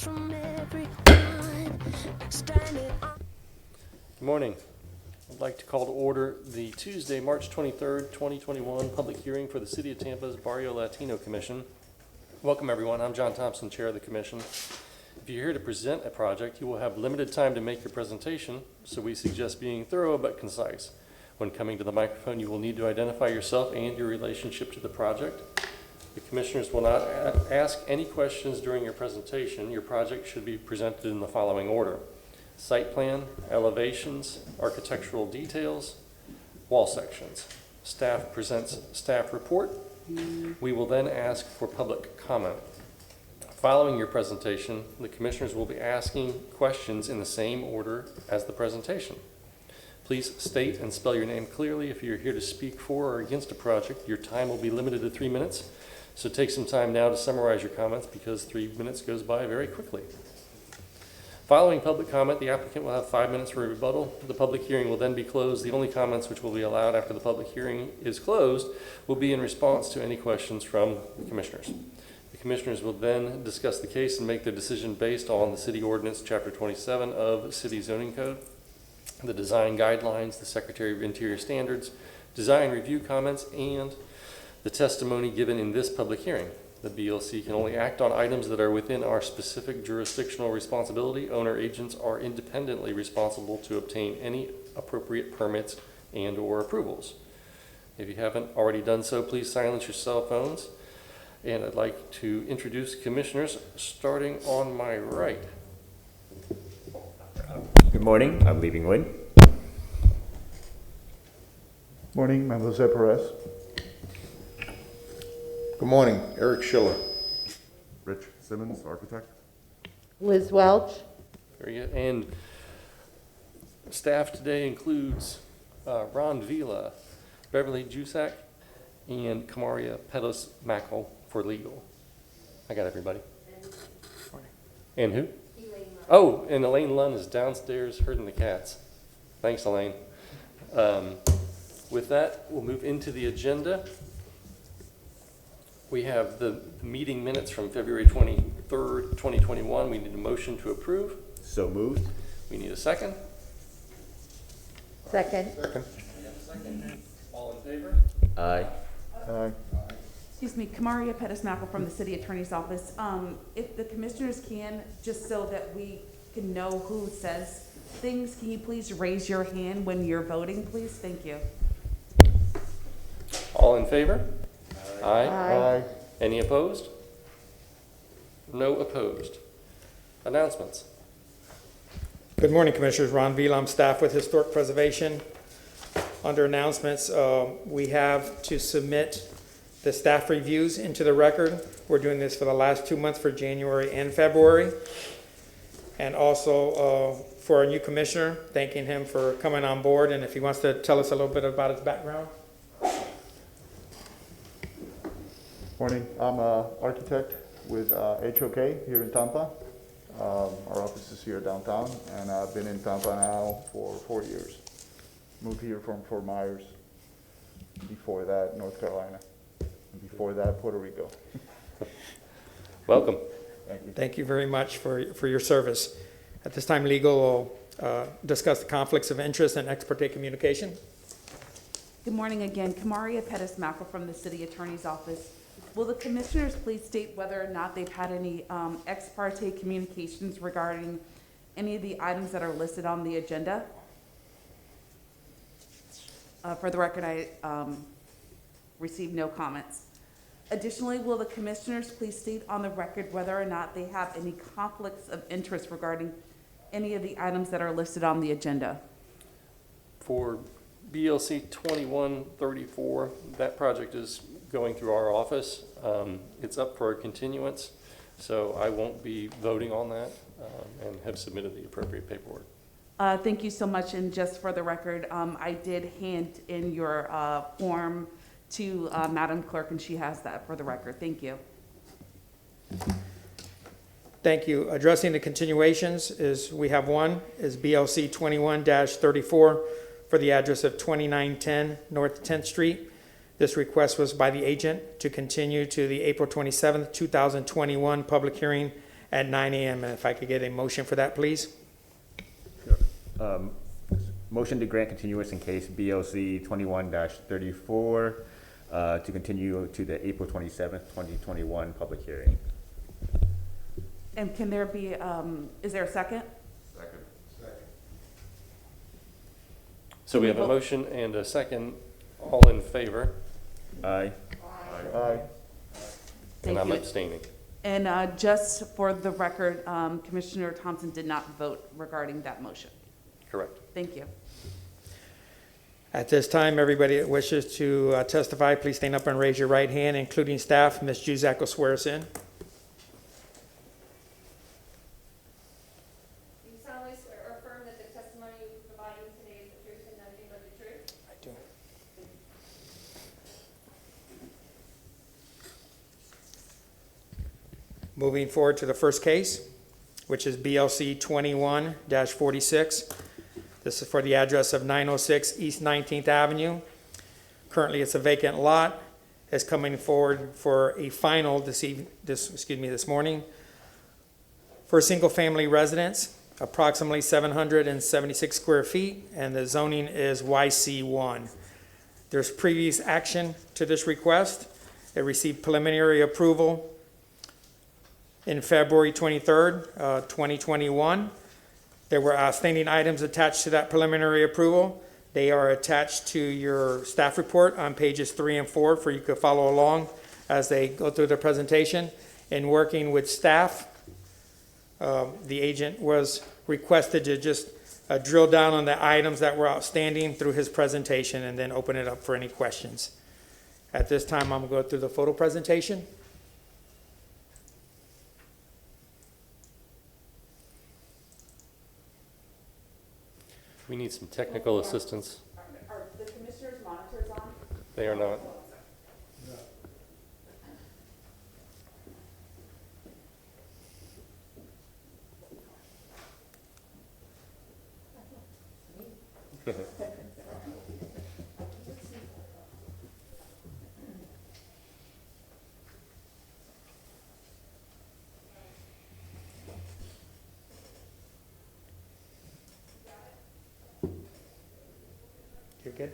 Good morning. I'd like to call to order the Tuesday, March 23rd, 2021 public hearing for the City of Tampa's Barrio Latino Commission. Welcome everyone. I'm John Thompson, Chair of the Commission. If you're here to present a project, you will have limited time to make your presentation, so we suggest being thorough but concise. When coming to the microphone, you will need to identify yourself and your relationship to the project. The commissioners will not ask any questions during your presentation. Your project should be presented in the following order: site plan, elevations, architectural details, wall sections. Staff presents staff report. We will then ask for public comment. Following your presentation, the commissioners will be asking questions in the same order as the presentation. Please state and spell your name clearly. If you're here to speak for or against a project, your time will be limited to 3 minutes. So take some time now to summarize your comments, because 3 minutes goes by very quickly. Following public comment, the applicant will have 5 minutes for rebuttal. The public hearing will then be closed. The only comments which will be allowed after the public hearing is closed will be in response to any questions from the commissioners. The commissioners will then discuss the case and make their decision based on the City Ordinance, Chapter 27 of City Zoning Code, the design guidelines, the Secretary of Interior Standards, design review comments, and the testimony given in this public hearing. The BLC can only act on items that are within our specific jurisdictional responsibility. Owner agents are independently responsible to obtain any appropriate permits and or approvals. If you haven't already done so, please silence your cell phones. And I'd like to introduce commissioners, starting on my right. Good morning, I'm Lee Wood. Morning, I'm Jose Perez. Good morning, Eric Schiller. Rich Simmons, architect. Liz Welch. Very good. And staff today includes Ron Vila, Beverly Jusak, and Kamaria Pettis-Mackel for legal. I got everybody. And who? Oh, and Elaine Lunn is downstairs herding the cats. Thanks, Elaine. With that, we'll move into the agenda. We have the meeting minutes from February 23rd, 2021. We need a motion to approve. So moved. We need a second. Second. Second. All in favor? Aye. Aye. Excuse me, Kamaria Pettis-Mackel from the City Attorney's Office. If the commissioners can, just so that we can know who says things, can you please raise your hand when you're voting, please? Thank you. All in favor? Aye. Aye. Any opposed? No opposed. Announcements. Good morning, Commissioners. Ron Vila, I'm staff with Historic Preservation. Under announcements, we have to submit the staff reviews into the record. We're doing this for the last 2 months for January and February. And also for our new commissioner, thanking him for coming on board, and if he wants to tell us a little bit about his background. Morning, I'm an architect with HOK here in Tampa. Our office is here downtown, and I've been in Tampa now for 4 years. Moved here from Fort Myers. Before that, North Carolina. And before that, Puerto Rico. Welcome. Thank you. Thank you very much for your service. At this time, legal will discuss the conflicts of interest and ex parte communication. Good morning again. Kamaria Pettis-Mackel from the City Attorney's Office. Will the commissioners please state whether or not they've had any ex parte communications regarding any of the items that are listed on the agenda? For the record, I received no comments. Additionally, will the commissioners please state on the record whether or not they have any conflicts of interest regarding any of the items that are listed on the agenda? For BLC 2134, that project is going through our office. It's up for a continuance, so I won't be voting on that and have submitted the appropriate paperwork. Thank you so much. And just for the record, I did hand in your form to Madam Clerk, and she has that for the record. Thank you. Thank you. Addressing the continuations is, we have one, is BLC 21-34 for the address of 2910 North 10th Street. This request was by the agent to continue to the April 27th, 2021 public hearing at 9 a.m. And if I could get a motion for that, please. Motion to grant continuance in case BLC 21-34 to continue to the April 27th, 2021 public hearing. And can there be, is there a second? So we have a motion and a second. All in favor? Aye. Aye. And Thank I'm you. abstaining. And just for the record, Commissioner Thompson did not vote regarding that motion. Correct. Thank you. At this time, everybody that wishes to testify, please stand up and raise your right hand, including staff. Ms. Juzak will swear us in. Do you solemnly swear or affirm that the testimony you will be providing today is the truth and nothing but the truth? I do. Moving forward to the first case, which is BLC 21-46. This is for the address of 906 East 19th Avenue. Currently, it's a vacant lot. It's coming forward for a final this morning for a single-family residence, approximately 776 square feet, and the zoning is YC1. There's previous action to this request. It received preliminary approval in February 23rd, 2021. There were outstanding items attached to that preliminary approval. They are attached to your staff report on pages 3 and 4 for you to follow along as they go through the presentation. In working with staff, the agent was requested to just drill down on the items that were outstanding through his presentation and then open it up for any questions. At this time, I'm going to go through the photo presentation. We need some technical assistance. Are the commissioner's monitors on? They are not. You're good?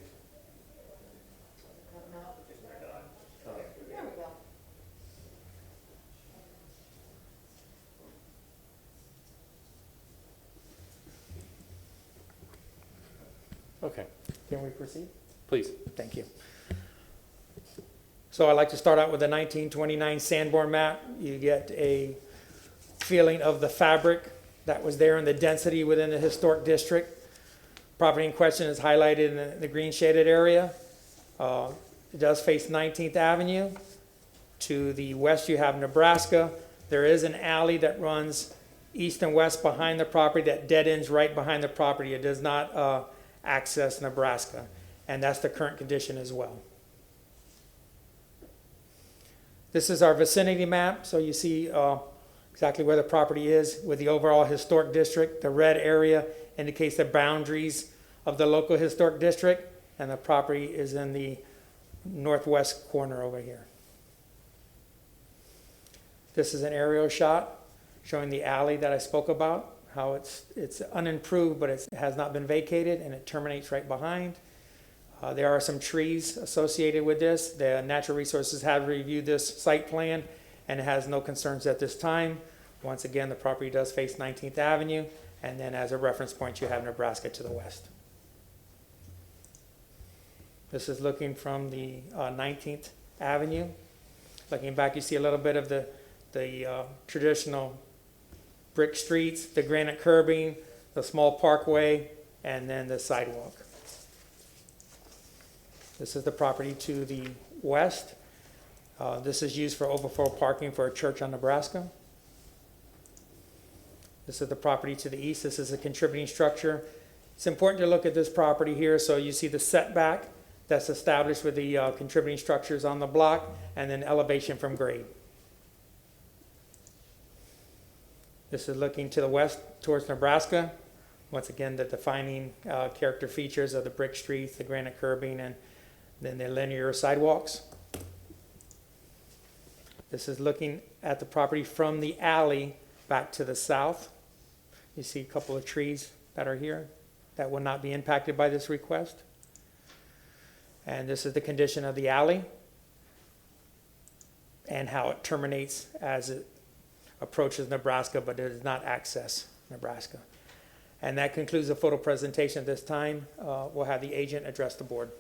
Okay, Can we proceed? please. Thank you. So I'd like to start out with the 1929 Sanborn Map. You get a feeling of the fabric that was there and the density within the historic district. Property in question is highlighted in the green shaded area. It does face 19th Avenue. To the west, you have Nebraska. There is an alley that runs east and west behind the property that dead ends right behind the property. It does not access Nebraska, and that's the current condition as well. This is our vicinity map, so you see exactly where the property is with the overall historic district. The red area indicates the boundaries of the local historic district, and the property is in the northwest corner over here. This is an aerial shot showing the alley that I spoke about, how it's unimproved, but it has not been vacated, and it terminates right behind. There are some trees associated with this. The Natural Resources have reviewed this site plan, and it has no concerns at this time. Once again, the property does face 19th Avenue, and then as a reference point, you have Nebraska to the west. This is looking from the 19th Avenue. Looking back, you see a little bit of the traditional brick streets, the granite curbing, the small parkway, and then the sidewalk. This is the property to the west. This is used for overflow parking for a church on Nebraska. This is the property to the east. This is a contributing structure. It's important to look at this property here. So you see the setback that's established with the contributing structures on the block, and then elevation from grade. This is looking to the west towards Nebraska. Once again, the defining character features of the brick streets, the granite curbing, and then the linear sidewalks. This is looking at the property from the alley Back to the south, you see a couple of trees that are here that will not be impacted by this request. And this is the condition of the alley and how it terminates as it approaches Nebraska, but it does not access Nebraska. And that concludes the photo presentation at this time. We'll have the agent address the board.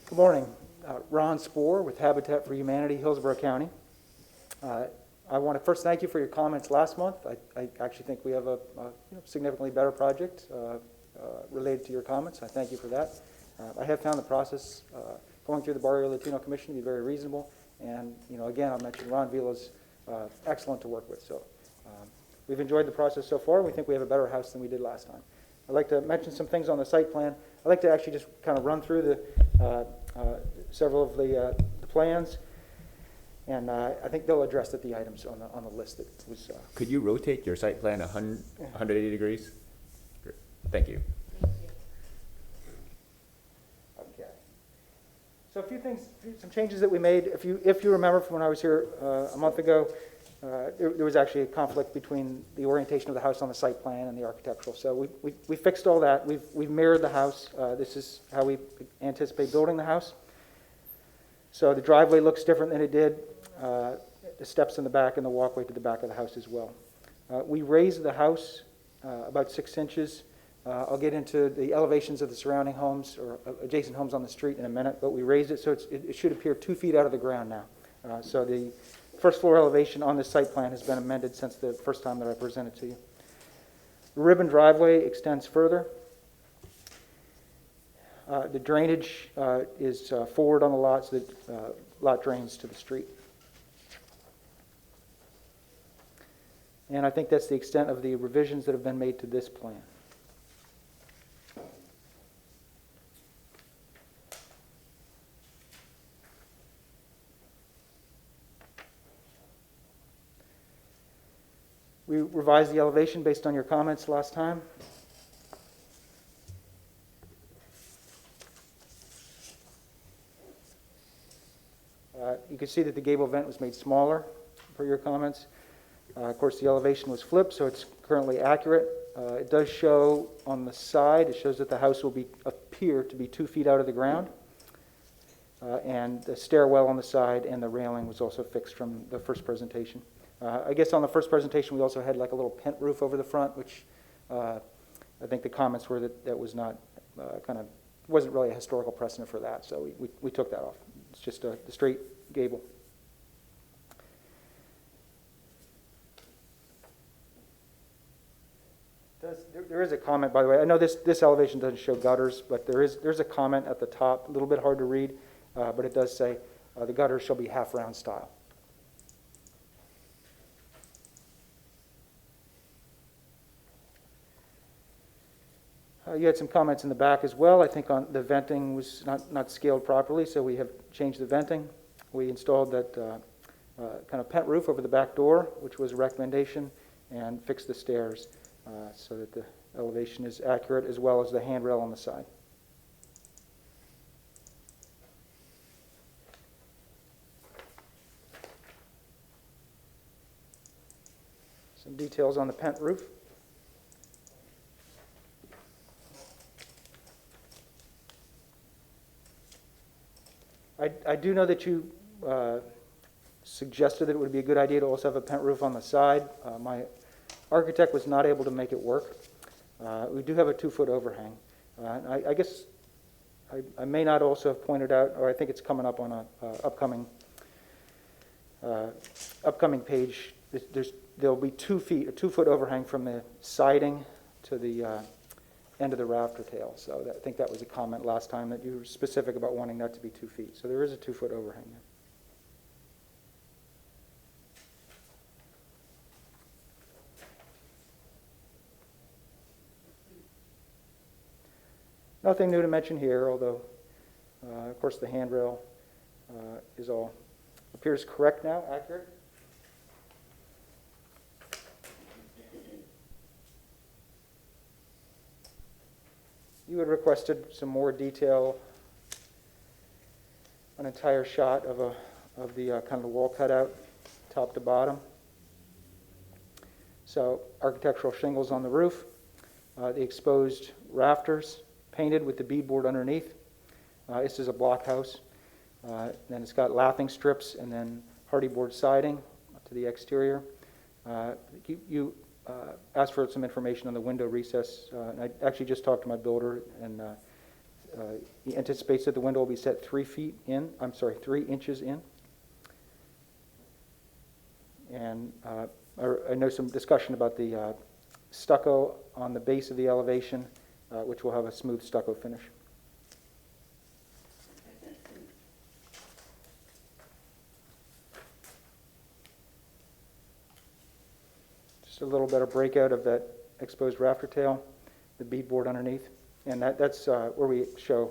Good morning. Ron Spohr with Habitat for Humanity, Hillsborough County. I want to first thank you for your comments last month. I actually think we have a significantly better project related to your comments. I thank you for that. I have found the process going through the Barrio Latino Commission to be very reasonable. And again, I mentioned Ron Vila's excellent to work with. So we've enjoyed the process so far. We think we have a better house than we did last time. I'd like to mention some things on the site plan. I'd like to actually just kind of run through several of the plans, and I think they'll address the items on the list that was. Could you rotate your site plan 180 degrees? Great. Thank you. Okay. So a few things, some changes that we made. If you remember from when I was here a month ago, there was actually a conflict between the orientation of the house on the site plan and the architectural. So we fixed all that. We've mirrored the house. This is how we anticipate building the house. So the driveway looks different than it did. The steps in the back and the walkway to the back of the house as well. We raised the house about 6 inches. I'll get into the elevations of the surrounding homes or adjacent homes on the street in a minute, but we raised it so it should appear 2 feet out of the ground now. So the first floor elevation on this site plan has been amended since the first time that I presented to you. The ribbon driveway extends further. The drainage is forward on the lot, so the lot drains to the street. And I think that's the extent of the revisions that have been made to this plan. We revised the elevation based on your comments last time. You can see that the gable vent was made smaller per your comments. Of course, the elevation was flipped, so it's currently accurate. It does show on the side, it shows that the house will appear to be 2 feet out of the ground. And the stairwell on the side and the railing was also fixed from the first presentation. I guess on the first presentation, we also had like a little pent roof over the front, which I think the comments were that was not wasn't really a historical precedent for that, so we took that off. It's just the straight gable. There is a comment, by the way. I know this elevation doesn't show gutters, but there's a comment at the top, a little bit hard to read, but it does say the gutters shall be half-round style. You had some comments in the back as well. I think on the venting was not scaled properly, so we have changed the venting. We installed that kind of pent roof over the back door, which was a recommendation, and fixed the stairs so that the elevation is accurate, as well as the handrail on the side. Some details on the pent roof. I do know that you suggested that it would be a good idea to also have a pent roof on the side. My architect was not able to make it work. We do have a 2-foot overhang. I guess I may not also have pointed out, or I think it's coming up on a upcoming page. There'll be 2 feet, a 2-foot overhang from the siding to the end of the rafter tail. So I think that was a comment last time that you were specific about wanting that to be 2 feet. So there is a 2-foot overhang there. Nothing new to mention here, although, of course, the handrail is all appears correct now, accurate. You had requested some more detail, an entire shot of the kind of the wall cutout, top to bottom. So architectural shingles on the roof, the exposed rafters painted with the beadboard underneath. This is a block house. Then it's got lathing strips and then hardy board siding to the exterior. You asked for some information on the window recess. And I actually just talked to my builder, and he anticipates that the window will be set 3 inches in. And I know some discussion about the stucco on the base of the elevation, which will have a smooth stucco finish. Just a little bit of breakout of that exposed rafter tail, the beadboard underneath, and that's where we show.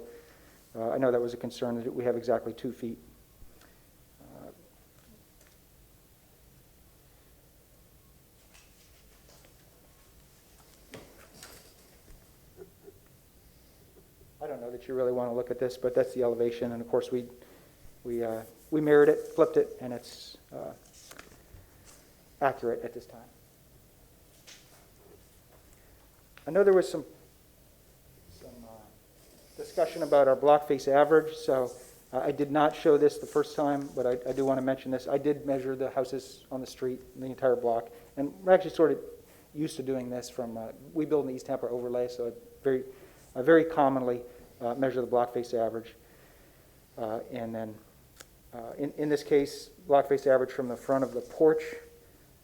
I know that was a concern that we have exactly 2 feet. I don't know that you really want to look at this, but that's the elevation, and of course we mirrored it, flipped it, and it's accurate at this time. I know there was some discussion about our block face average, so I did not show this the first time, but I do want to mention this. I did measure the houses on the street, the entire block, and we're actually sort of used to doing this from, we build in the East Tampa overlay, so I very commonly measure the block face average. And then in this case, block face average from the front of the porch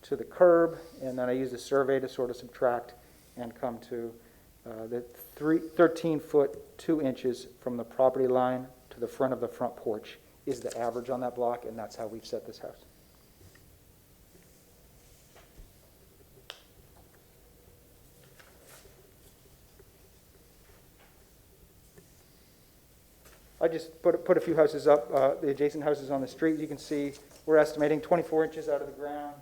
to the curb, and then I use the survey to sort of subtract and come to the 13 foot 2 inches from the property line to the front of the front porch is the average on that block, and that's how we've set this house. I just put a few houses up, the adjacent houses on the street. You can see we're estimating 24 inches out of the ground,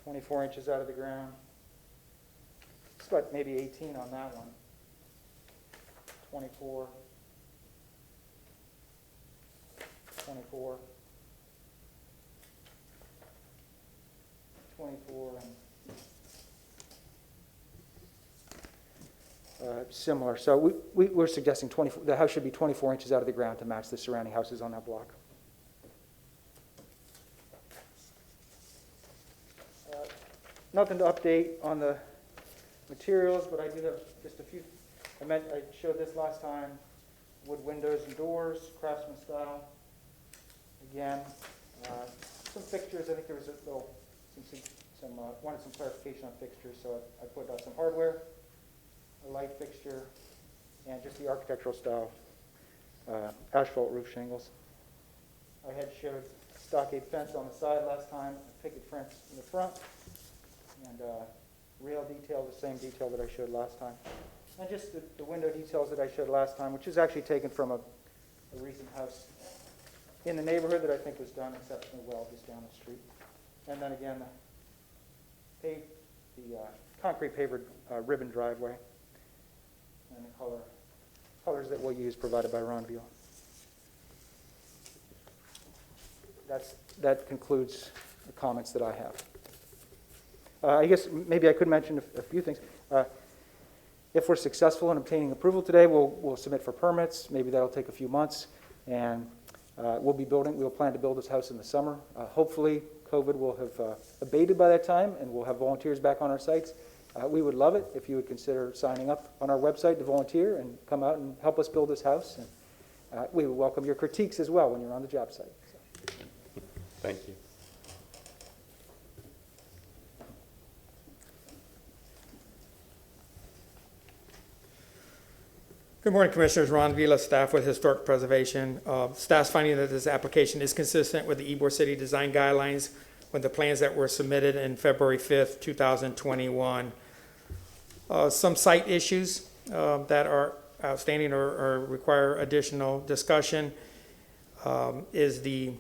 24 inches out of the ground. It's about maybe 18 on that one. 24, 24, 24, and similar. So we're suggesting 24. The house should be 24 inches out of the ground to match the surrounding houses on that block. Nothing to update on the materials, but I do have just a few. I showed this last time. Wood windows and doors, craftsman style. Again, some fixtures. I think there was wanted some clarification on fixtures, so I put some hardware, a light fixture, and just the architectural style asphalt roof shingles. I had showed stockade fence on the side last time, a picket fence in the front, and rail detail, the same detail that I showed last time. And just the window details that I showed last time, which is actually taken from a recent house in the neighborhood that I think was done exceptionally well just down the street. And then again, the concrete pavered ribbon driveway and the colors that we'll use provided by Ron Vila. That concludes the comments that I have. I guess maybe I could mention a few things. If we're successful in obtaining approval today, we'll submit for permits. Maybe that'll take a few months, and we'll plan to build this house in the summer. Hopefully, COVID will have abated by that time, and we'll have volunteers back on our sites. We would love it if you would consider signing up on our website to volunteer and come out and help us build this house. And we would welcome your critiques as well when you're on the job site. So. Thank you. Good morning, Commissioners. Ron Vila, staff with Historic Preservation. Staff's finding that this application is consistent with the Ybor City Design Guidelines with the plans that were submitted in February 5th, 2021. Some site issues that are outstanding or require additional discussion. is the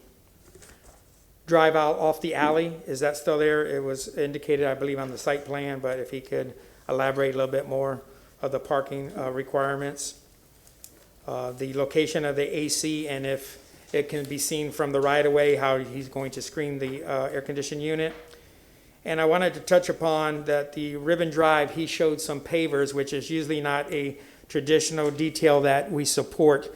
drive out off the alley. Is that still there? It was indicated, I believe, on the site plan, but if he could elaborate a little bit more of the parking requirements. The location of the AC, and if it can be seen from the right-of-way, how he's going to screen the air-conditioned unit. And I wanted to touch upon that the Ribbon Drive, he showed some pavers, which is usually not a traditional detail that we support.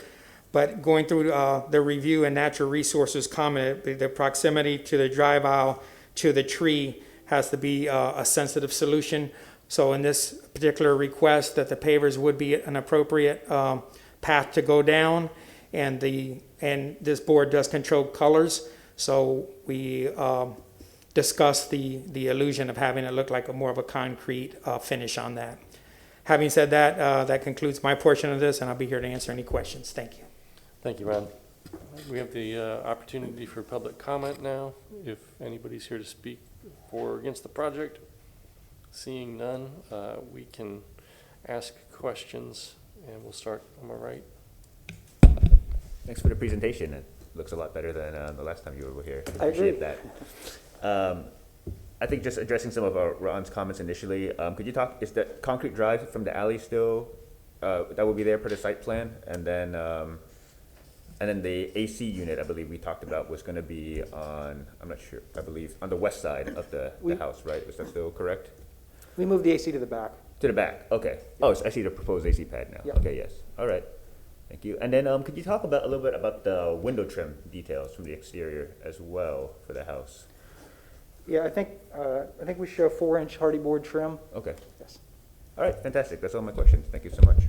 But going through the review and natural resources commented, the proximity to the drive aisle to the tree has to be a sensitive solution. So in this particular request, that the pavers would be an appropriate path to go down, and this board does control colors, so we discussed the illusion of having it look like more of a concrete finish on that. Having said that, that concludes my portion of this, and I'll be here to answer any questions. Thank you. Thank you, Ron. We have the opportunity for public comment now. If anybody's here to speak for or against the project, seeing none, we can ask questions, and we'll start on my right. Thanks for the presentation. It looks a lot better than the last time you were here. I agree. Appreciate that. I think just addressing some of Ron's comments initially, could you talk, is the concrete drive from the alley still, that will be there per the site plan? And then the AC unit, I believe we talked about, was gonna be on, I'm not sure, I believe, on the west side of the house, right? Is that still correct? We moved the AC to the back. To the back, okay. Oh, so I see the proposed AC pad now. Yeah. Okay, yes, all right. Thank you. And then could you talk about a little bit about the window trim details from the exterior as well for the house? Yeah, I think we show 4-inch hardy board trim. Okay. Yes. All right, fantastic. That's all my questions. Thank you so much.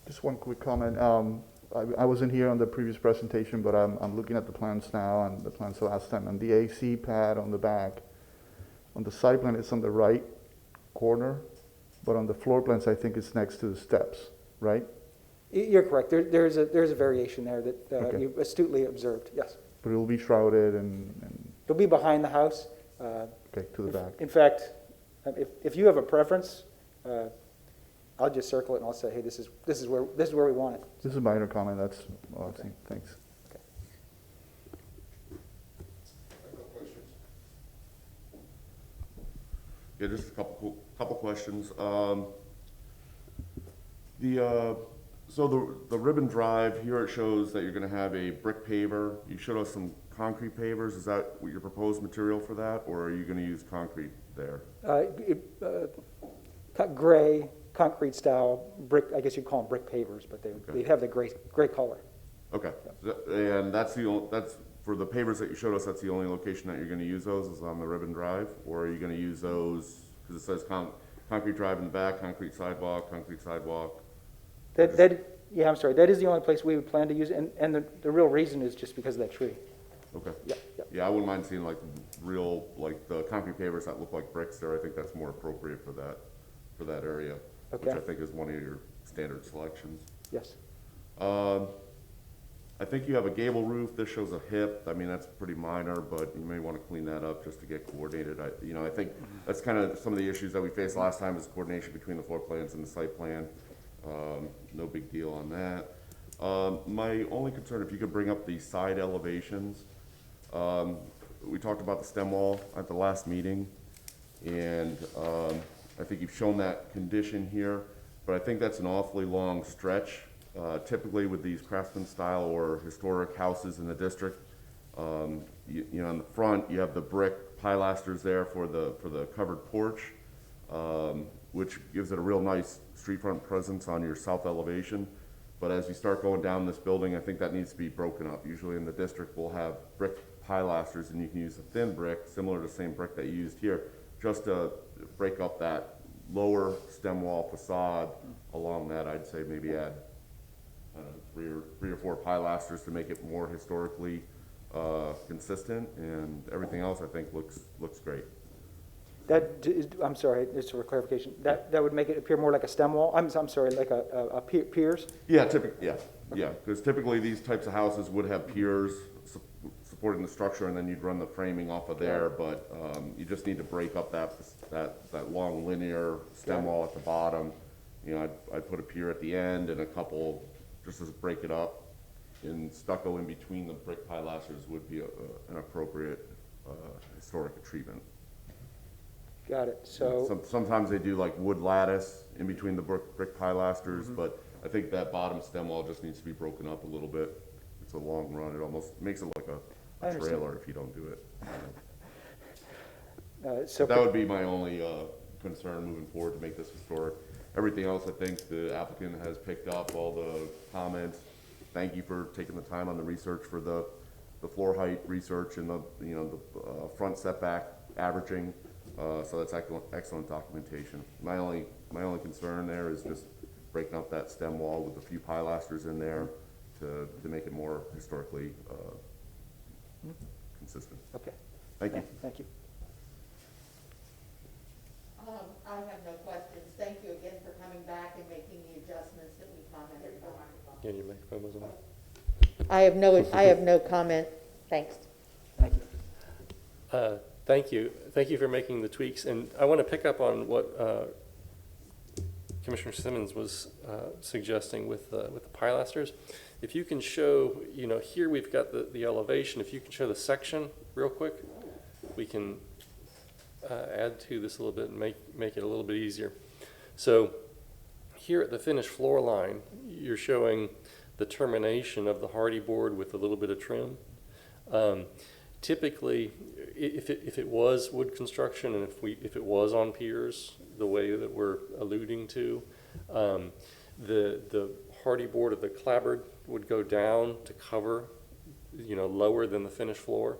Just one quick comment. I wasn't here on the previous presentation, but I'm looking at the plans now and the plans last time. And the AC pad on the back, on the site plan, it's on the right corner, but on the floor plans, I think it's next to the steps, right? You're correct. There's a variation there that Okay. you astutely observed. Yes. But it'll be shrouded and It'll be behind the house. okay, to the back. In fact, if you have a preference, I'll just circle it and I'll say, hey, this is where we want it. This is a minor comment. That's all I think. Thanks. Yeah, just a couple questions. So the Ribbon Drive, here it shows that you're gonna have a brick paver. You showed us some concrete pavers. Is that what your proposed material for that, or are you gonna use concrete there? Cut gray, concrete style brick. I guess you'd call them brick pavers, but they have the gray color. Okay, and that's for the pavers that you showed us, that's the only location that you're gonna use those, is on the Ribbon Drive? Or are you gonna use those, because it says concrete drive in the back, concrete sidewalk? Yeah, I'm sorry. That is the only place we would plan to use it, and the real reason is just because of that tree. Okay. Yeah. Yeah, I wouldn't mind seeing like real, like the concrete pavers that look like bricks there. I think that's more appropriate for that area. Okay. Which I think is one of your standard selections. Yes. I think you have a gable roof. This shows a hip. I mean, that's pretty minor, but you may want to clean that up just to get coordinated. I think that's kind of some of the issues that we faced last time, is coordination between the floor plans and the site plan. No big deal on that. My only concern, if you could bring up the side elevations. We talked about the stem wall at the last meeting, and I think you've shown that condition here, but I think that's an awfully long stretch. Typically with these craftsman style or historic houses in the district, you know, in the front you have the brick pilasters there for the covered porch, which gives it a real nice street front presence on your south elevation. But as you start going down this building, I think that needs to be broken up. Usually in the district we'll have brick pilasters, and you can use a thin brick, similar to the same brick that you used here, just to break up that lower stem wall facade. Along that, I'd say maybe add three or four pilasters to make it more historically consistent, and everything else I think looks great. I'm sorry, just for clarification, that would make it appear more like a stem wall? I'm sorry, like a piers? Yeah, because typically these types of houses would have piers supporting the structure, and then you'd run the framing off of there, but you just need to break up that long linear stem wall at the bottom You know, I'd put a pier at the end and a couple, just to break it up, and stucco in between the brick pilasters would be an appropriate historic treatment. Got it. So, Sometimes they do like wood lattice in between the brick pilasters, but I think that bottom stem wall just needs to be broken up a little bit. It's a long run. It almost makes it like I a understand. trailer if you don't do it. so That would be my only concern moving forward to make this historic. Everything else, I think the applicant has picked up all the comments. Thank you for taking the time on the research for the floor height research and the, you know, the front setback averaging. So that's excellent documentation. My only concern there is just breaking up that stem wall with a few pilasters in there to make it more historically consistent. okay. Thank you. Thank you. I have no questions. Thank you again for coming back and making the adjustments that we commented on. Yeah, your microphone was on. I have no comment. Thanks. Thank you. Thank you. Thank you for making the tweaks. And I want to pick up on what Commissioner Simmons was suggesting with the pilasters. If you can show, you know, here we've got the elevation. If you can show the section real quick, we can add to this a little bit and make it a little bit easier. So here at the finished floor line, you're showing the termination of the hardy board with a little bit of trim. Typically, if it was wood construction and if it was on piers, the way that we're alluding to, the hardy board of the clapboard would go down to cover, you know, lower than the finished floor.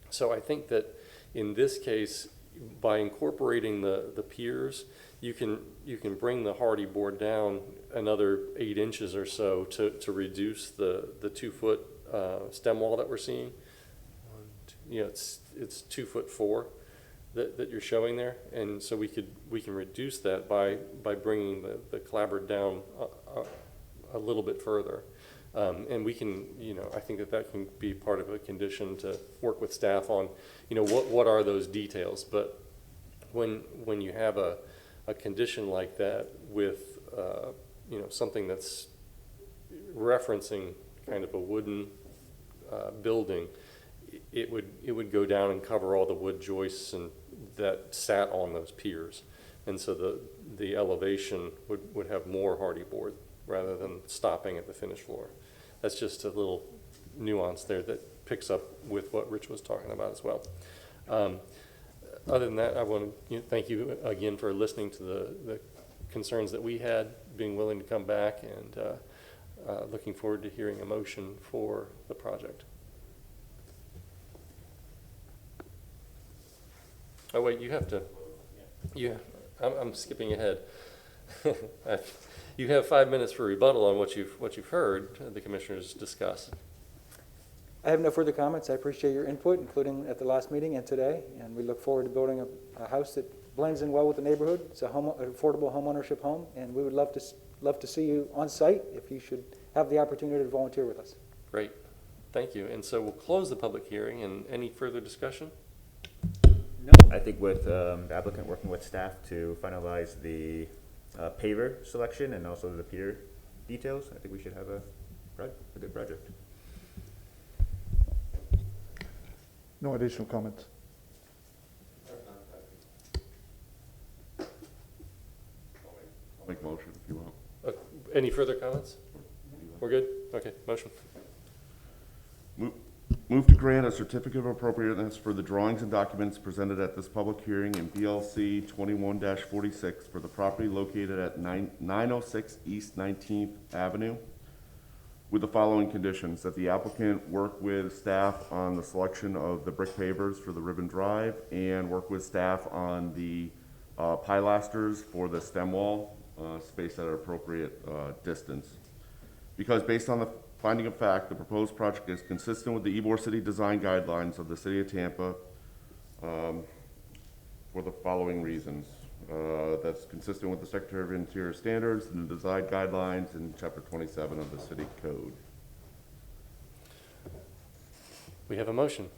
So I think that in this case, by incorporating the piers, you can bring the hardy board down another 8 inches or so to reduce the 2 foot stem wall that we're seeing. You know, it's 2'4" that you're showing there, and so we can reduce that by bringing the clapboard down a little bit further. And we can, you know, I think that can be part of a condition to work with staff on, you know, what are those details. But when you have a condition like that with, you know, something that's referencing kind of a wooden building, it would go down and cover all the wood joists and that sat on those piers. And so the elevation would have more hardy board rather than stopping at the finished floor. That's just a little nuance there that picks up with what Rich was talking about as well. Other than that, I want to thank you again for listening to the concerns that we had, being willing to come back, and looking forward to hearing a motion for the project. Oh wait, you have to. Yeah, I'm skipping ahead. You have 5 minutes for rebuttal on what you've heard the commissioners discuss. I have no further comments. I appreciate your input, including at the last meeting and today, and we look forward to building a house that blends in well with the neighborhood. It's an affordable homeownership home, and we would love to see you on site if you should have the opportunity to volunteer with us. Great, thank you. And so we'll close the public hearing. And any further discussion? No, I think with the applicant working with staff to finalize the paver selection and also the pier details, I think we should have a good project. No additional comments. I'll make a motion if you want. Any further comments? We're good? Okay, motion. Move to grant a certificate of appropriateness for the drawings and documents presented at this public hearing in BLC 21-46 for the property located at 906 East 19th Avenue, with the following conditions: that the applicant work with staff on the selection of the brick pavers for the Ribbon Drive and work with staff on the pilasters for the stem wall, spaced at an appropriate distance. Because based on the finding of fact, the proposed project is consistent with the Ybor City Design Guidelines of the City of Tampa for the following reasons. That's consistent with the Secretary of Interior standards and the design guidelines in Chapter 27 of the City Code. We have a motion.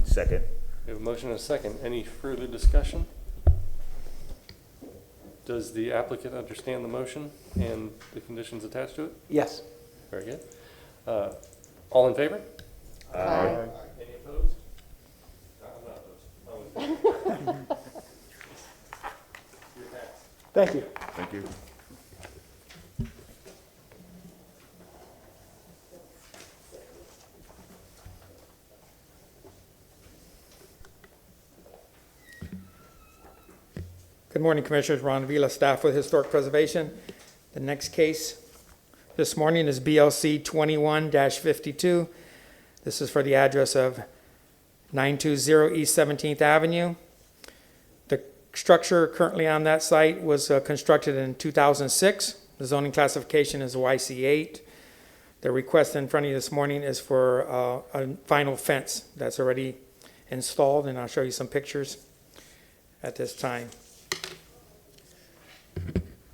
Second. We have a motion and a second. Any further discussion? Does the applicant understand the motion and the conditions attached to it? Yes. Very good. All in favor? Aye. Any opposed? I'm not opposed. You're passed. Thank you. Thank you. Good morning, Commissioners. Ron Vila, staff with Historic Preservation. The next case this morning is BLC 21-52. This is for the address of 920 East 17th Avenue. The structure currently on that site was constructed in 2006. The zoning classification is YC8. The request in front of you this morning is for a vinyl fence that's already installed, and I'll show you some pictures at this time.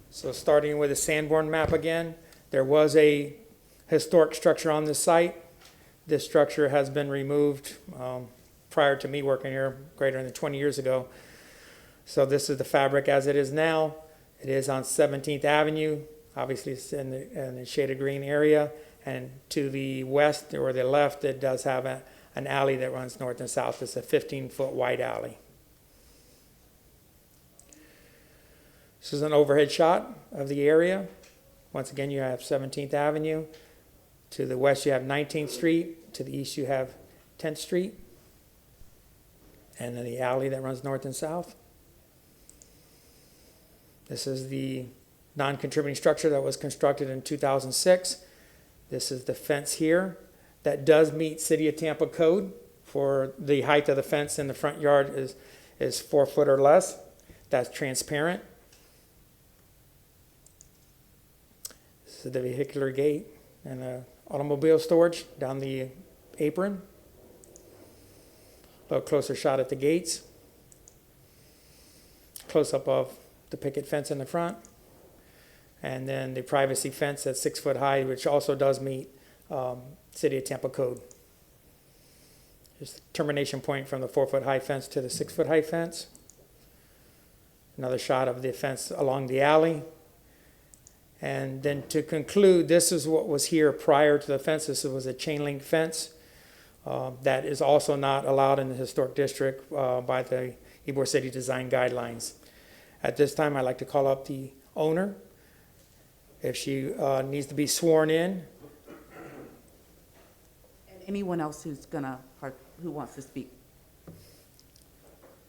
So starting with the Sanborn Map again, there was a historic structure on this site. This structure has been removed prior to me working here greater than 20 years ago. So this is the fabric as it is now. It is on 17th Avenue. Obviously it's in the shaded green area. And to the west or the left, it does have an alley that runs north and south. It's a 15-foot wide alley. This is an overhead shot of the area. Once again, you have 17th Avenue. To the west, you have 19th Street. To the east, you have 10th Street. And then the alley that runs north and south. This is the non-contributing structure that was constructed in 2006. This is the fence here. That does meet City of Tampa code for the height of the fence in the front yard is 4 foot or less. That's transparent. This is the vehicular gate and automobile storage down the apron. A little closer shot at the gates. Close up of the picket fence in the front. And then the privacy fence that's 6 foot high, which also does meet City of Tampa code. Just termination point from the 4 foot high fence to the 6 foot high fence. Another shot of the fence along the alley. And then to conclude, this is what was here prior to the fence. This was a chain link fence that is also not allowed in the historic district by the Ybor City Design Guidelines. At this time, I'd like to call up the owner. If she needs to be sworn in. And anyone else who wants to speak.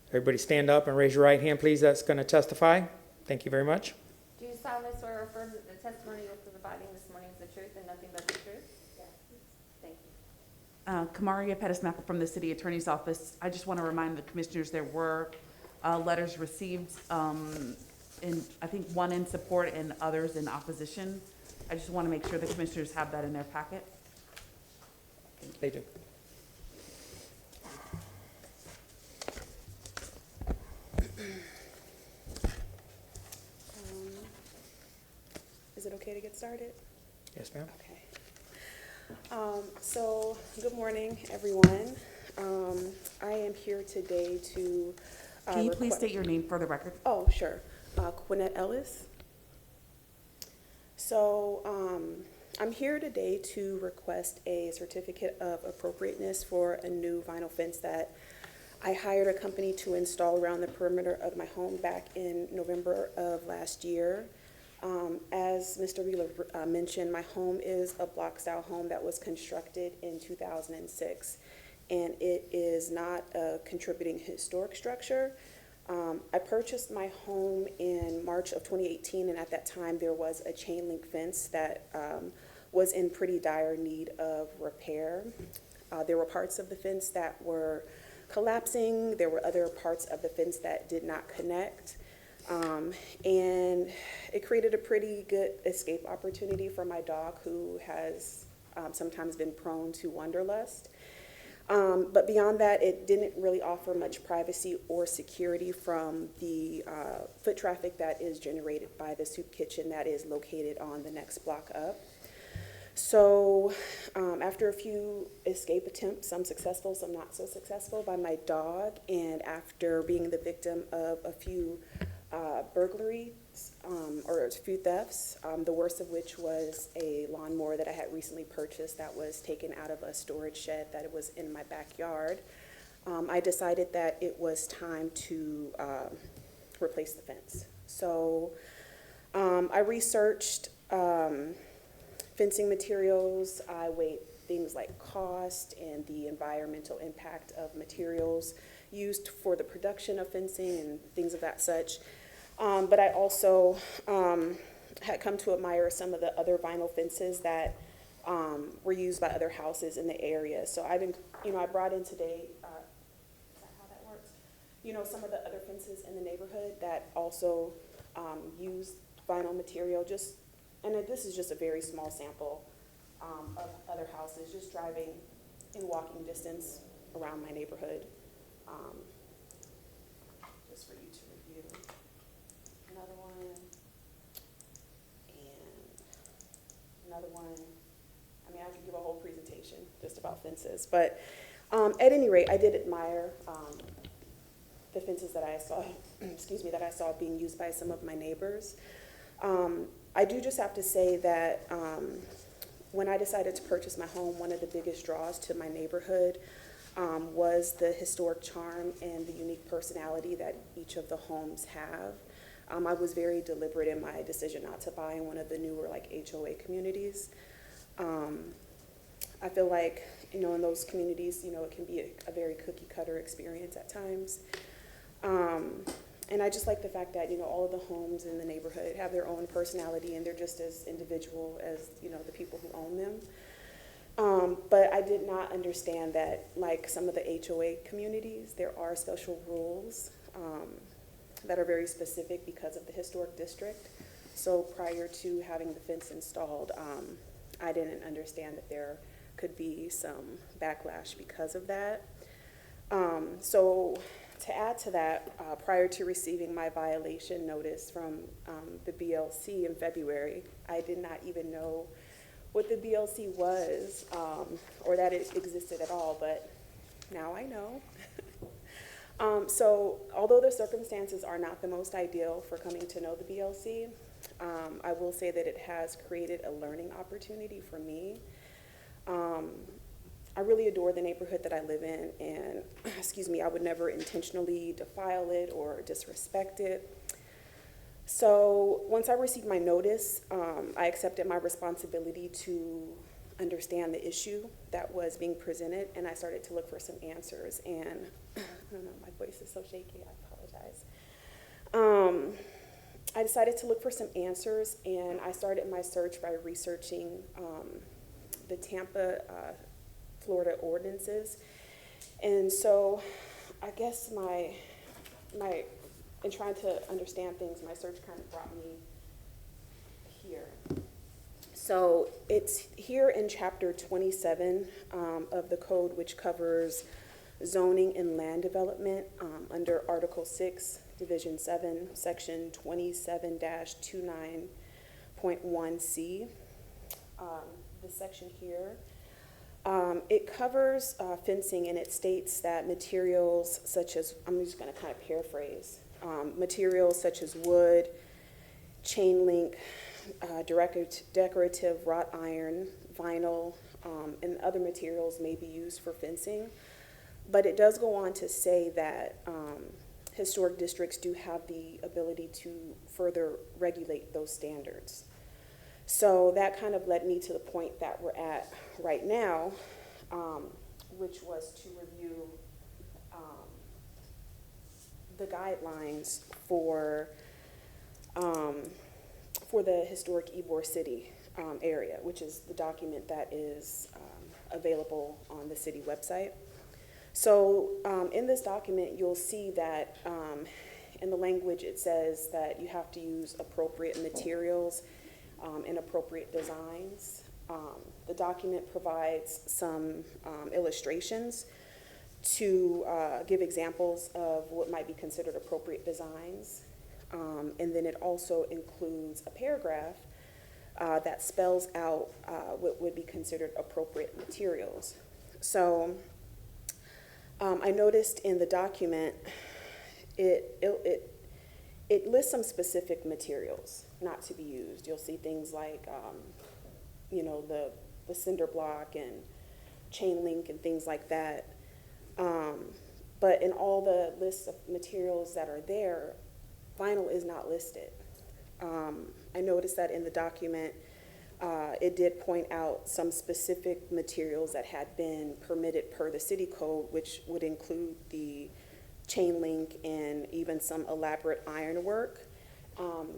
Everybody stand up and raise your right hand, please. That's going to testify. Thank you very much. Do you solemnly swear or affirm that the testimony you're providing this morning is the truth and nothing but the truth? Yes. Thank you. Kamaria Pettis-Mappa from the City Attorney's Office. I just want to remind the commissioners there were letters received, in I think one in support and others in opposition. I just want to make sure the commissioners have that in their packet. They do. Is it okay to get started? Yes, ma'am. Okay. So, good morning, everyone. I am here today to... Can you please state your name for the record? Oh, sure. Quinette Ellis. So, I'm here today to request a certificate of appropriateness for a new vinyl fence that I hired a company to install around the perimeter of my home back in November of last year. As Mr. Wheeler mentioned, my home is a block-style home that was constructed in 2006, and it is not a contributing historic structure. I purchased my home in March of 2018, and at that time there was a chain link fence that was in pretty dire need of repair. There were parts of the fence that were collapsing. There were other parts of the fence that did not connect. And it created a pretty good escape opportunity for my dog, who has sometimes been prone to wanderlust. But beyond that, it didn't really offer much privacy or security from the foot traffic that is generated by the soup kitchen that is located on the next block up. So after a few escape attempts, some successful, some not so successful, by my dog, and after being the victim of a few burglaries or a few thefts, the worst of which was a lawnmower that I had recently purchased that was taken out of a storage shed that was in my backyard. I decided that it was time to replace the fence. So I researched fencing materials. I weighed things like cost and the environmental impact of materials used for the production of fencing and things of that such. But I also had come to admire some of the other vinyl fences that were used by other houses in the area. So I've been, I brought in today, is that how that works? Some of the other fences in the neighborhood that also use vinyl material, and this is just a very small sample of other houses, just driving in walking distance around my neighborhood, just for you to review. Another one, and another one. I mean, I could give a whole presentation just about fences, but at any rate, I did admire the fences that I saw, that I saw being used by some of my neighbors. I do just have to say that when I decided to purchase my home, one of the biggest draws to my neighborhood was the historic charm and the unique personality that each of the homes have. I was very deliberate in my decision not to buy in one of the newer HOA communities. I feel like, in those communities, it can be a very cookie cutter experience at times. And I just like the fact that, all of the homes in the neighborhood have their own personality and they're just as individual as, the people who own them. But I did not understand that, like some of the HOA communities, there are special rules that are very specific because of the historic district. So prior to having the fence installed, I didn't understand that there could be some backlash because of that. So to add to that, prior to receiving my violation notice from the BLC in February, I did not even know what the BLC was or that it existed at all, but now I know. So although the circumstances are not the most ideal for coming to know the BLC, I will say that it has created a learning opportunity for me. I really adore the neighborhood that I live in, and I would never intentionally defile it or disrespect it. So once I received my notice, I accepted my responsibility to understand the issue that was being presented, and I started to look for some answers. And I don't know, my voice is so shaky, I apologize. I decided to look for some answers, and I started my search by researching the Tampa, Florida ordinances. And so I guess in trying to understand things, my search kind of brought me here. So it's here in chapter 27 of the code, which covers zoning and land development under Article 6, Division 7, Section 27-29.1C. This section here. It covers fencing, and it states that materials such as, I'm just going to kind of paraphrase, materials such as wood, chain link, decorative wrought iron, vinyl, and other materials may be used for fencing. But it does go on to say that historic districts do have the ability to further regulate those standards. So that kind of led me to the point that we're at right now, which was to review the guidelines for the historic Ybor City area, which is the document that is available on the city website. So in this document, you'll see that in the language it says that you have to use appropriate materials and appropriate designs. The document provides some illustrations to give examples of what might be considered appropriate designs. And then it also includes a paragraph that spells out what would be considered appropriate materials. So I noticed in the document, it it lists some specific materials not to be used. You'll see things like, you know, the cinder block and chain link and things like that. But in all the lists of materials that are there, vinyl is not listed. I noticed that in the document, it did point out some specific materials that had been permitted per the city code, which would include the chain link and even some elaborate ironwork.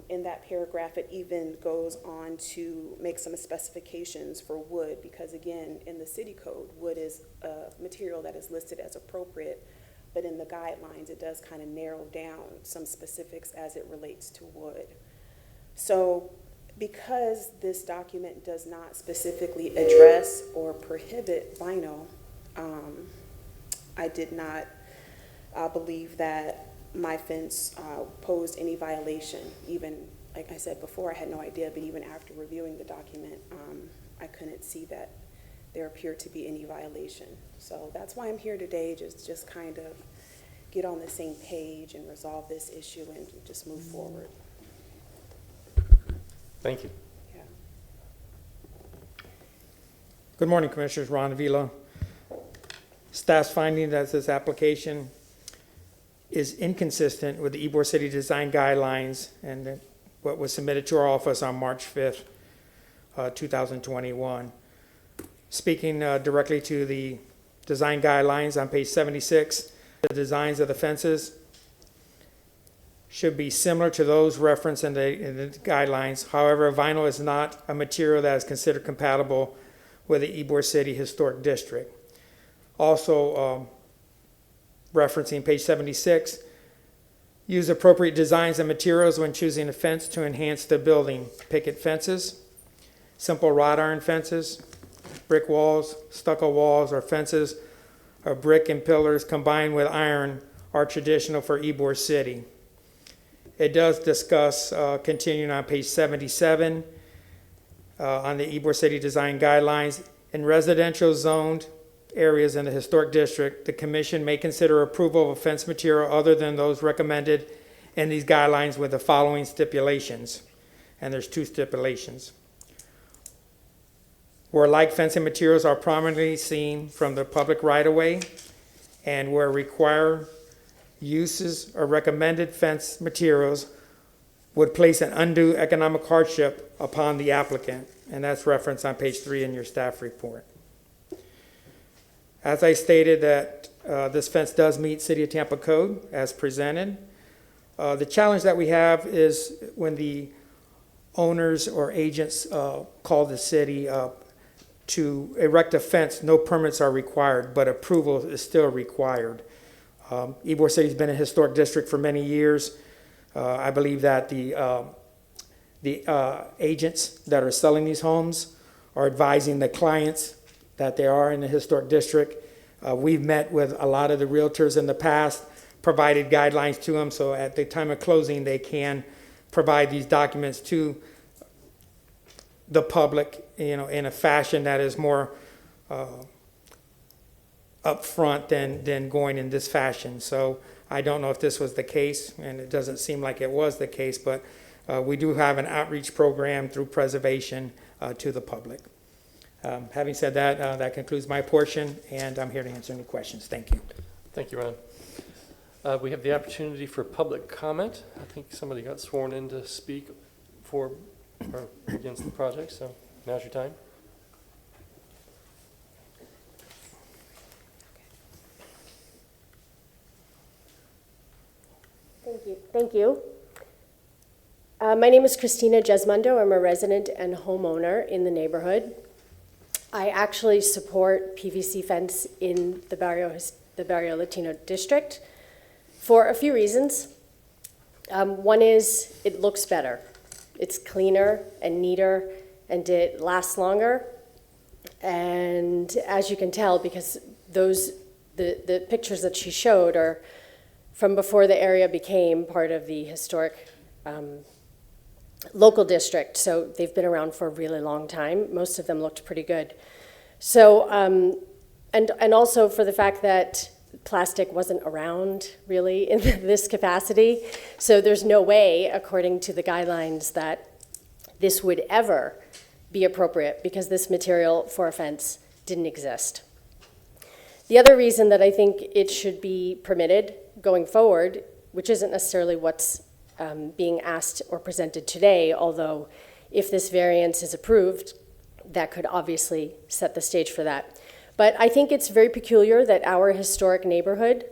In that paragraph, it even goes on to make some specifications for wood, because again, in the city code, wood is a material that is listed as appropriate, but in the guidelines, it does kind of narrow down some specifics as it relates to wood. So because this document does not specifically address or prohibit vinyl, I did not believe that my fence posed any violation. Even, like I said before, I had no idea, but even after reviewing the document, I couldn't see that there appeared to be any violation. So that's why I'm here today, just kind of get on the same page and resolve this issue and just move forward. Thank you. Yeah. Good morning, Commissioners. Ron Vila. Staff's finding that this application is inconsistent with the Ybor City Design Guidelines and what was submitted to our office on March 5th, 2021. Speaking directly to the design guidelines on page 76, the designs of the fences should be similar to those referenced in the guidelines. However, vinyl is not a material that is considered compatible with the Ybor City Historic District. Also, referencing page 76, use appropriate designs and materials when choosing a fence to enhance the building. Picket fences, simple wrought iron fences, brick walls, stucco walls, or fences or brick and pillars combined with iron are traditional for Ybor City. It does discuss, continuing on page 77, on the Ybor City Design Guidelines, in residential zoned areas in the historic district, the commission may consider approval of a fence material other than those recommended in these guidelines with the following stipulations. And there's two stipulations. Where like fencing materials are prominently seen from the public right-of-way, and where required uses or recommended fence materials would place an undue economic hardship upon the applicant. And that's referenced on page 3 in your staff report. As I stated, that this fence does meet City of Tampa code as presented. The challenge that we have is when the owners or agents call the city to erect a fence, no permits are required, but approval is still required. Ybor City's been a historic district for many years. I believe that the agents that are selling these homes are advising the clients that they are in the historic district. We've met with a lot of the realtors in the past, provided guidelines to them, so at the time of closing, they can provide these documents to the public, in a fashion that is more upfront than going in this fashion. So I don't know if this was the case, and it doesn't seem like it was the case, but we do have an outreach program through preservation to the public. Having said that, that concludes my portion, and I'm here to answer any questions. Thank you. Thank you, Ron. We have the opportunity for public comment. I think somebody got sworn in to speak for or against the project, so now's your time. Thank you. My name is Christina Jesmundo. I'm a resident and homeowner in the neighborhood. I actually support PVC fence in the Barrio Latino district for a few reasons. One is it looks better. It's cleaner and neater, and it lasts longer. And as you can tell, because the pictures that she showed are from before the area became part of the historic local district. So they've been around for a really long time. Most of them looked pretty good. So, and also for the fact that plastic wasn't around really in this capacity. So there's no way, according to the guidelines, that this would ever be appropriate because this material for a fence didn't exist. The other reason that I think it should be permitted going forward, which isn't necessarily what's being asked or presented today, although if this variance is approved, that could obviously set the stage for that. But I think it's very peculiar that our historic neighborhood,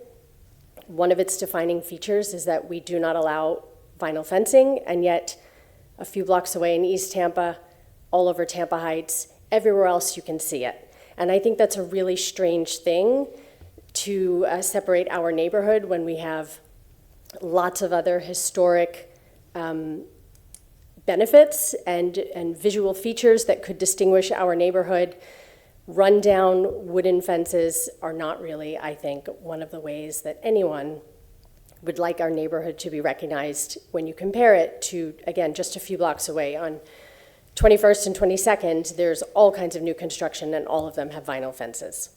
one of its defining features is that we do not allow vinyl fencing, and yet a few blocks away in East Tampa, all over Tampa Heights, everywhere else you can see it. And I think that's a really strange thing to separate our neighborhood when we have lots of other historic benefits and visual features that could distinguish our neighborhood. Rundown wooden fences are not really, I think, one of the ways that anyone would like our neighborhood to be recognized when you compare it to, again, just a few blocks away. On 21st and 22nd, there's all kinds of new construction, and all of them have vinyl fences.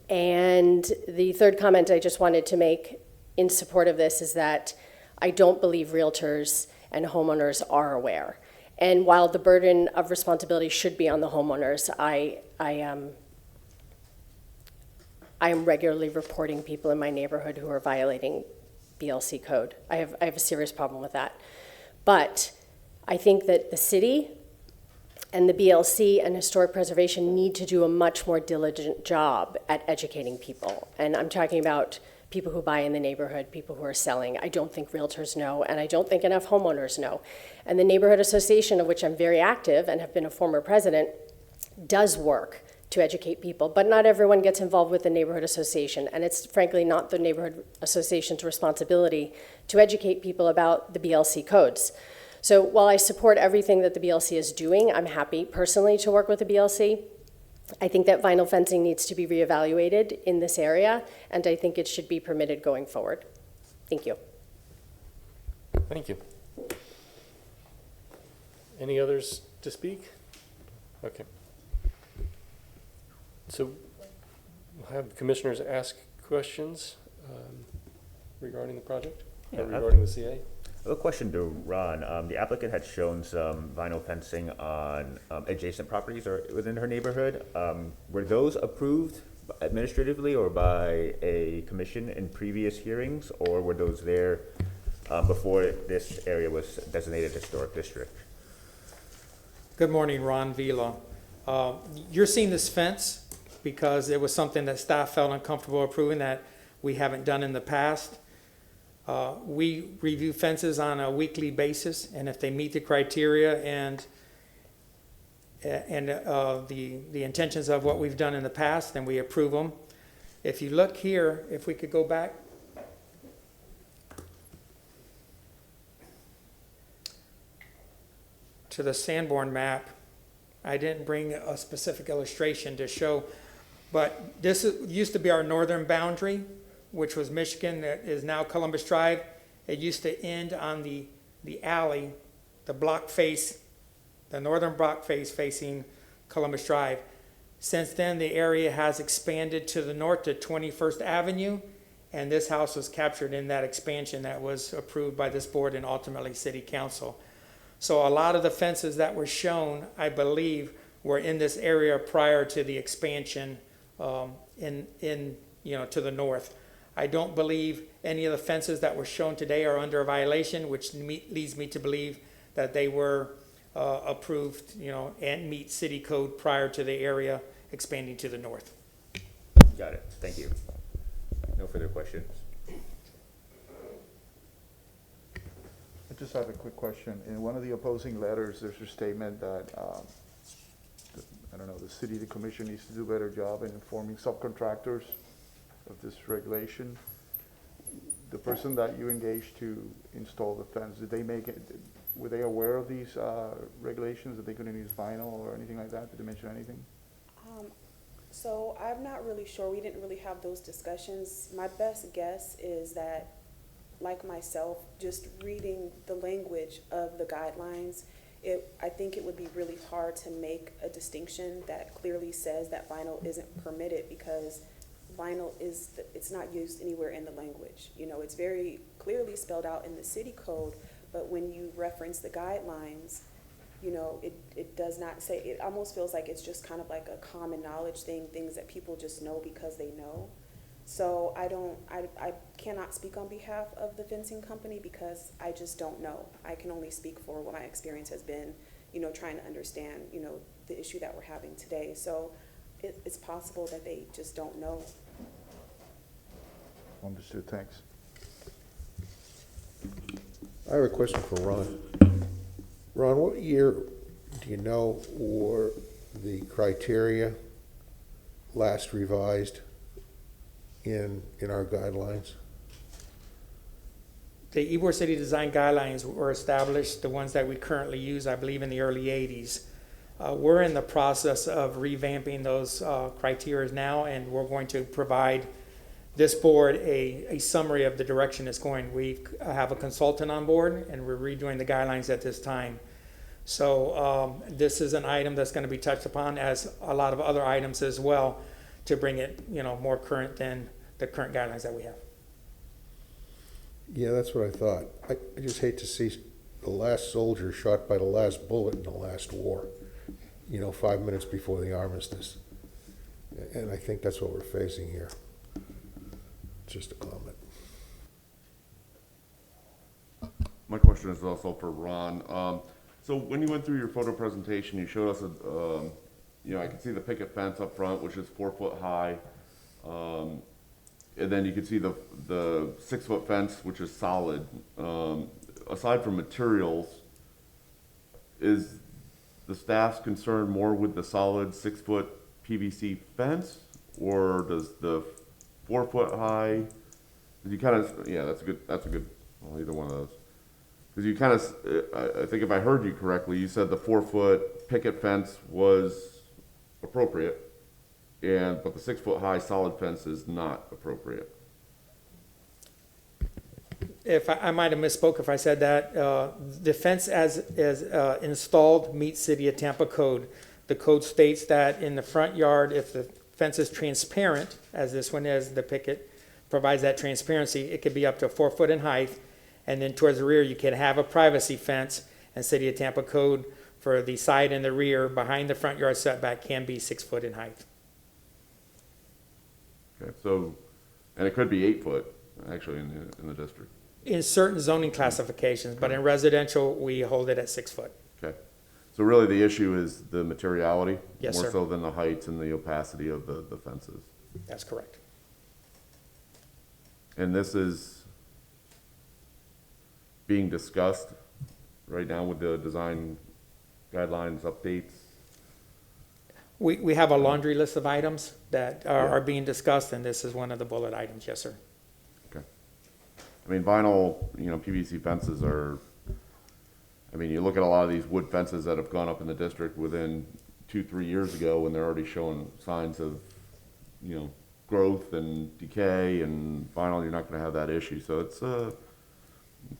And the third comment I just wanted to make in support of this is that I don't believe realtors and homeowners are aware. And while the burden of responsibility should be on the homeowners, I am regularly reporting people in my neighborhood who are violating BLC code. I have a serious problem with that. But I think that the city and the BLC and historic preservation need to do a much more diligent job at educating people. And I'm talking about people who buy in the neighborhood, people who are selling. I don't think realtors know, and I don't think enough homeowners know. And the neighborhood association, of which I'm very active and have been a former president, does work to educate people, but not everyone gets involved with the neighborhood association, and it's frankly not the neighborhood association's responsibility to educate people about the BLC codes. So while I support everything that the BLC is doing, I'm happy personally to work with the BLC. I think that vinyl fencing needs to be reevaluated in this area, and I think it should be permitted going forward. Thank you. Thank you. Any others to speak? Okay. So we'll have commissioners ask questions regarding the project, or regarding the CA. I have a question to Ron. The applicant had shown some vinyl fencing on adjacent properties or within her neighborhood. Were those approved administratively or by a commission in previous hearings, or were those there before this area was designated historic district? Good morning, Ron Vila. You're seeing this fence because it was something that staff felt uncomfortable approving that we haven't done in the past. We review fences on a weekly basis, and if they meet the criteria and the intentions of what we've done in the past, then we approve them. If you look here, if we could go back. To the Sanborn map, I didn't bring a specific illustration to show, but this used to be our northern boundary, which was Michigan, that is now Columbus Drive. It used to end on the alley, the block face, the northern block face facing Columbus Drive. Since then, the area has expanded to the north to 21st Avenue, and this house was captured in that expansion that was approved by this board and ultimately City Council. So a lot of the fences that were shown, I believe, were in this area prior to the expansion to the north. I don't believe any of the fences that were shown today are under a violation, which leads me to believe that they were approved, and meet city code prior to the area expanding to the north. Got it. Thank you. No further questions. I just have a quick question. In one of the opposing letters, there's a statement that, the city, the commission needs to do a better job in informing subcontractors of this regulation. The person that you engaged to install the fence, were they aware of these regulations, that they couldn't use vinyl or anything like that? Did they mention anything? So I'm not really sure. We didn't really have those discussions. My best guess is that, like myself, just reading the language of the guidelines, I think it would be really hard to make a distinction that clearly says that vinyl isn't permitted, because vinyl it's not used anywhere in the language. You know, it's very clearly spelled out in the city code, but when you reference the guidelines, you know, it does not say, it almost feels like it's just kind of like a common knowledge thing, things that people just know because they know. So I cannot speak on behalf of the fencing company because I just don't know. I can only speak for what my experience has been, you know, trying to understand, you know, the issue that we're having today. So it's possible that they just don't know. Understood, thanks. I have a question for Ron. Ron, what year do you know were the criteria last revised in our guidelines? The Ybor City Design Guidelines were established, the ones that we currently use, I believe, in the early 80s. We're in the process of revamping those criteria now, and we're going to provide this board a summary of the direction it's going. We have a consultant on board, and we're redoing the guidelines at this time. So this is an item that's going to be touched upon, as a lot of other items as well, to bring it, you know, more current than the current guidelines that we have. Yeah, that's what I thought. I just hate to see the last soldier shot by the last bullet in the last war, you know, 5 minutes before the armistice. And I think that's what we're facing here. Just a comment. My question is also for Ron. So when you went through your photo presentation, you showed us you know, I can see the picket fence up front, which is 4 foot high. And then you can see the 6 foot fence, which is solid. Aside from materials, is the staff's concern more with the solid 6 foot PVC fence, or does the 4 foot high? You kind of, yeah, that's a good. Well, either one of those. Because you kind of, I think if I heard you correctly, you said the 4 foot picket fence was appropriate, but the 6 foot high solid fence is not appropriate. If I might have misspoke if I said that, the fence as installed meets City of Tampa code. The code states that in the front yard, if the fence is transparent, as this one is, the picket provides that transparency, it could be up to 4 foot in height. And then towards the rear, you can have a privacy fence, and City of Tampa code for the side and the rear behind the front yard setback can be 6 foot in height. Okay, so, and it could be 8 foot actually in the district. In certain zoning classifications, but in residential, we hold it at 6 foot. Okay, so really the issue is the materiality, Yes, more sir. so than the heights and the opacity of the fences. That's correct. And this is being discussed right now with the design guidelines updates. We have a laundry list of items that are being discussed, and this is one of the bullet items, yes, sir. Okay. I mean, vinyl, you know, PVC fences are, I mean, you look at a lot of these wood fences that have gone up in the district within 2-3 years ago, and they're already showing signs of, you know, growth and decay, and vinyl, you're not going to have that issue. So it's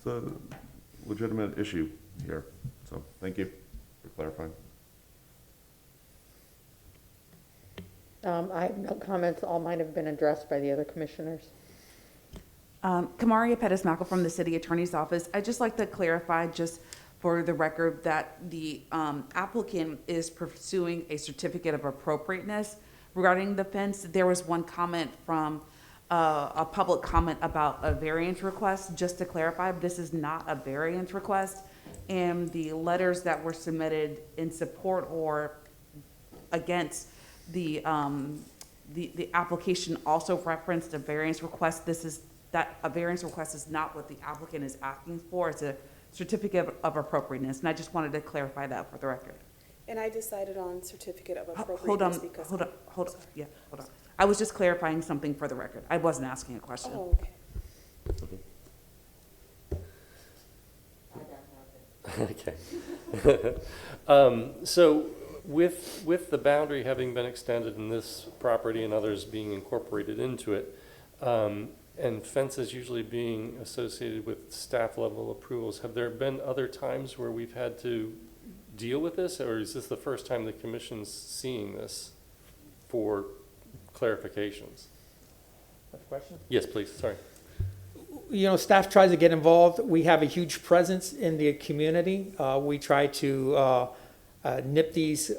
a legitimate issue here. So thank you for clarifying. I have no comments. All mine have been addressed by the other commissioners. Kamaria Pettis-Malcolm from the City Attorney's Office. I'd just like to clarify, just for the record, that the applicant is pursuing a certificate of appropriateness regarding the fence. There was one comment from a public comment about a variance request. Just to clarify, this is not a variance request, and the letters that were submitted in support or against the application also referenced a variance request. A variance request is not what the applicant is asking for. It's a certificate of appropriateness, and I just wanted to clarify that for the record. And I decided on certificate of Hold appropriateness on, because. hold on. Yeah, hold on. I was just clarifying something for the record. I wasn't asking a question. Oh, okay. Okay. So with the boundary having been extended in this property and others being incorporated into it, and fences usually being associated with staff level approvals, have there been other times where we've had to deal with this, or is this the first time the commission's seeing this for clarifications? Have a question? Yes, please, sorry. You know, staff tries to get involved. We have a huge presence in the community. We try to nip these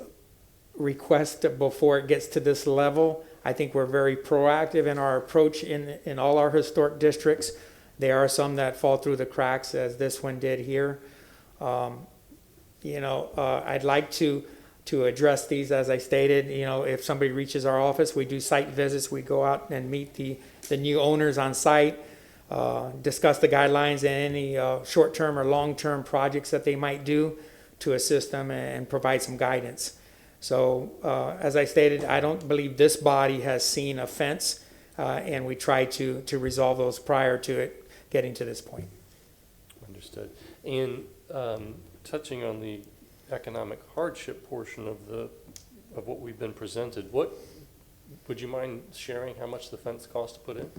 requests before it gets to this level. I think we're very proactive in our approach in all our historic districts. There are some that fall through the cracks, as this one did here. I'd like to address these, as I stated. You know, if somebody reaches our office, we do site visits. We go out and meet the new owners on site, discuss the guidelines and any short-term or long-term projects that they might do to assist them and provide some guidance. So, as I stated, I don't believe this body has seen a fence, and we try to resolve those prior to it getting to this point. Understood. And touching on the economic hardship portion of what we've been presented, what would you mind sharing how much the fence cost to put in?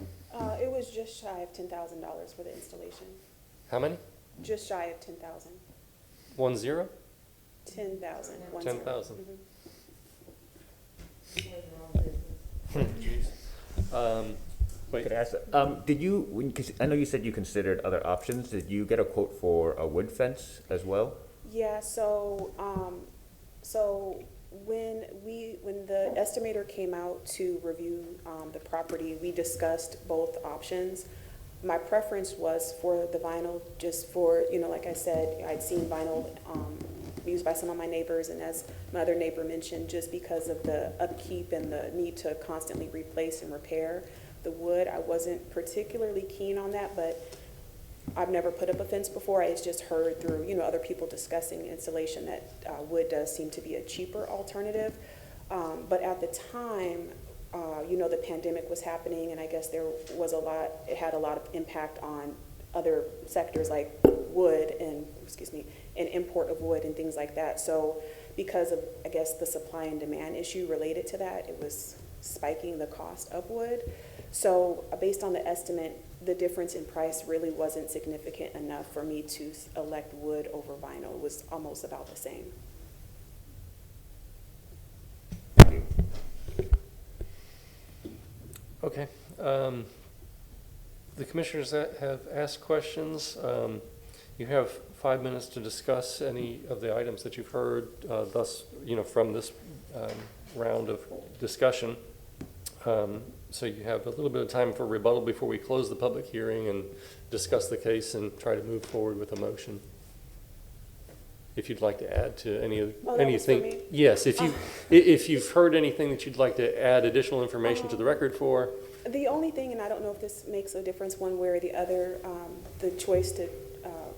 It was just shy of $10,000 for the installation. How many? Just shy of 10,000. 1 0? 10,000. 10,000. Mhm. Wait. Could I ask, did you, because I know you said you considered other options, did you get a quote for a wood fence as well? Yeah, so when the estimator came out to review the property, we discussed both options. My preference was for the vinyl, just for, like I said, I'd seen vinyl used by some of my neighbors, and as my other neighbor mentioned, just because of the upkeep and the need to constantly replace and repair the wood, I wasn't particularly keen on that, but I've never put up a fence before. I just heard through, other people discussing installation that wood does seem to be a cheaper alternative. But at the time, the pandemic was happening, and I guess it had a lot of impact on other sectors like wood and import of wood and things like that. So because of, I guess, the supply and demand issue related to that, it was spiking the cost of wood. So based on the estimate, the difference in price really wasn't significant enough for me to elect wood over vinyl. It was almost about the same. Okay. The commissioners that have asked questions. You have 5 minutes to discuss any of the items that you've heard from this round of discussion. So you have a little bit of time for rebuttal before we close the public hearing and discuss the case and try to move forward with a motion. If you'd like to add to anything, yes. If you've heard anything that you'd like to add additional information to the record for. The only thing, and I don't know if this makes a difference one way or the other, the choice to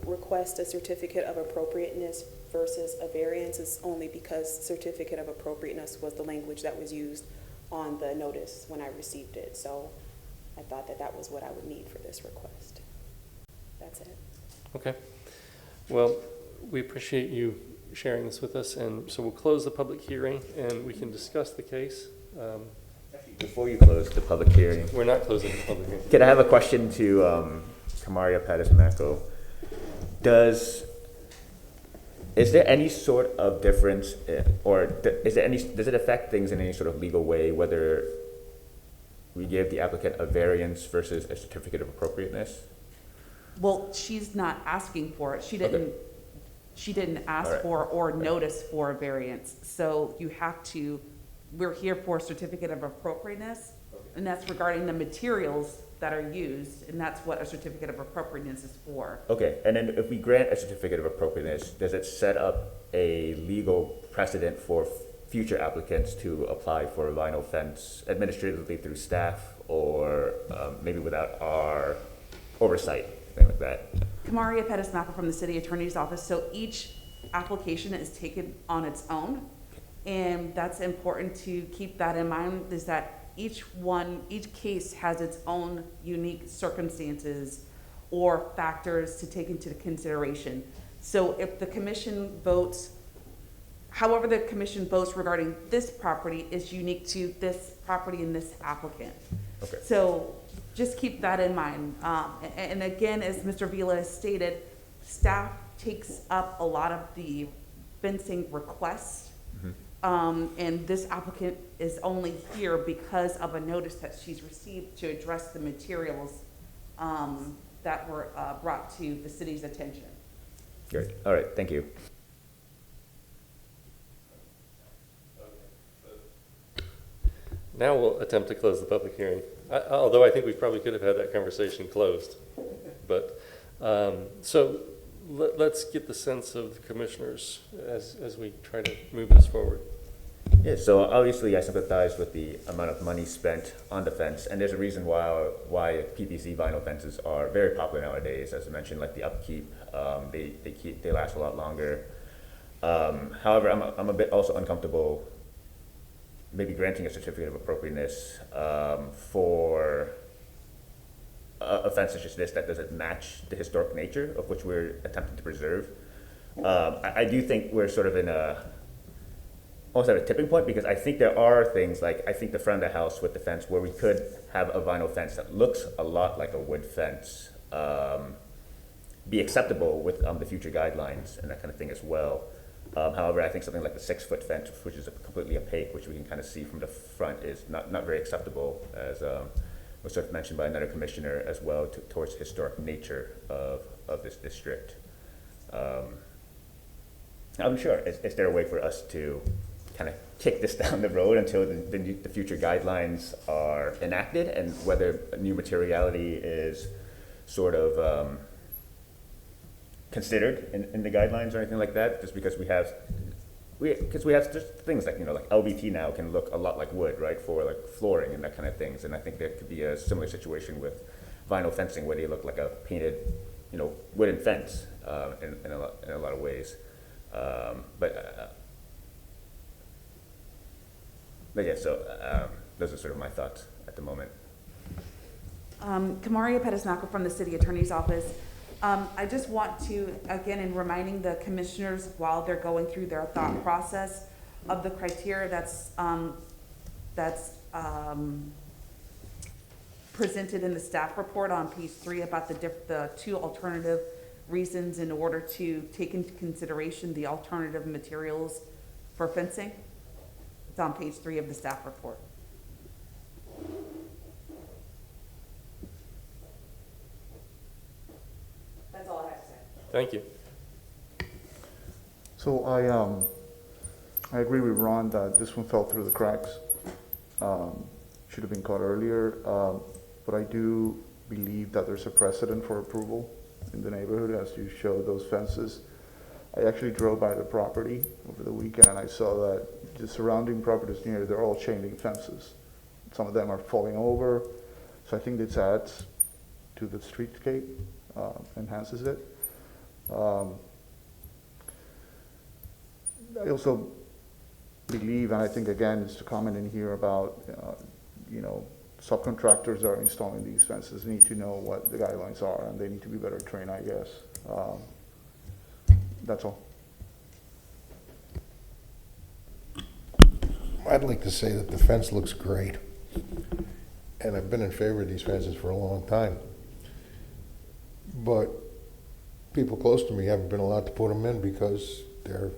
request a certificate of appropriateness versus a variance is only because certificate of appropriateness was the language that was used on the notice when I received it. So I thought that was what I would need for this request. That's it. Okay. Well, we appreciate you sharing this with us, and so we'll close the public hearing and we can discuss the case. Before you close the public hearing. We're not closing the public hearing. Can I have a question to Kamaria Pattis-Macco? Is there any sort of difference, does it affect things in any sort of legal way, whether we give the applicant a variance versus a certificate of appropriateness? Well, she's not asking for it. She didn't. Okay. She didn't ask for or notice for a variance. So you have to. We're here for a certificate of appropriateness, and that's regarding the materials that are used, and that's what a certificate of appropriateness is for. Okay, and then if we grant a certificate of appropriateness, does it set up a legal precedent for future applicants to apply for a vinyl fence administratively through staff, or maybe without our oversight, thing like that? Kamaria Pattis-Macco from the City Attorney's Office. So each application is taken on its own, and that's important to keep that in mind, is that each case has its own unique circumstances or factors to take into consideration. So if the commission votes, however the commission votes regarding this property is unique to this property and this applicant. Okay. So just keep that in mind. And again, as Mr. Vila has stated, staff takes up a lot of the fencing requests. And this applicant is only here because of a notice that she's received to address the materials that were brought to the city's attention. Great, all right, thank you. Now we'll attempt to close the public hearing, although I think we probably could have had that conversation closed. But, so let's get the sense of the commissioners as we try to move this forward. Yeah, so obviously I sympathize with the amount of money spent on the fence, and there's a reason why PVC vinyl fences are very popular nowadays. As I mentioned, like the upkeep, they last a lot longer. However, I'm a bit also uncomfortable maybe granting a certificate of appropriateness for a fence such as this that doesn't match the historic nature of which we're attempting to preserve. I do think we're sort of in almost at a tipping point, because I think there are things like, I think the front of the house with the fence where we could have a vinyl fence that looks a lot like a wood fence be acceptable with the future guidelines and that kind of thing as well. However, I think something like the 6-foot fence, which is completely opaque, which we can kind of see from the front, is not very acceptable, as was sort of mentioned by another commissioner as well, towards the historic nature of this district. I'm sure, is there a way for us to kind of kick this down the road until the future guidelines are enacted, and whether new materiality is sort of considered in the guidelines or anything like that? Just because we have just things like, like LVT now can look a lot like wood, right, for like flooring and that kind of things. And I think there could be a similar situation with vinyl fencing where they look like a painted, wooden fence in a lot of ways. But yeah, so those are sort of my thoughts at the moment. Kamaria Pettisnacker from the City Attorney's Office. I just want to, again, in reminding the commissioners while they're going through their thought process of the criteria that's presented in the staff report on page 3 about the 2 alternative reasons in order to take into consideration the alternative materials for fencing. It's on page 3 of the staff report. That's all I have to say. Thank you. So I agree with Ron that this one fell through the cracks. Should have been caught earlier, but I do believe that there's a precedent for approval in the neighborhood, as you showed those fences. I actually drove by the property over the weekend and I saw that the surrounding properties near, they're all chain link fences. Some of them are falling over, so I think this adds to the streetscape, enhances it. I also believe, and I think again, it's a comment in here about, subcontractors that are installing these fences need to know what the guidelines are, and they need to be better trained, I guess. That's all. I'd like to say that the fence looks great, and I've been in favor of these fences for a long time. But people close to me haven't been allowed to put them in because they're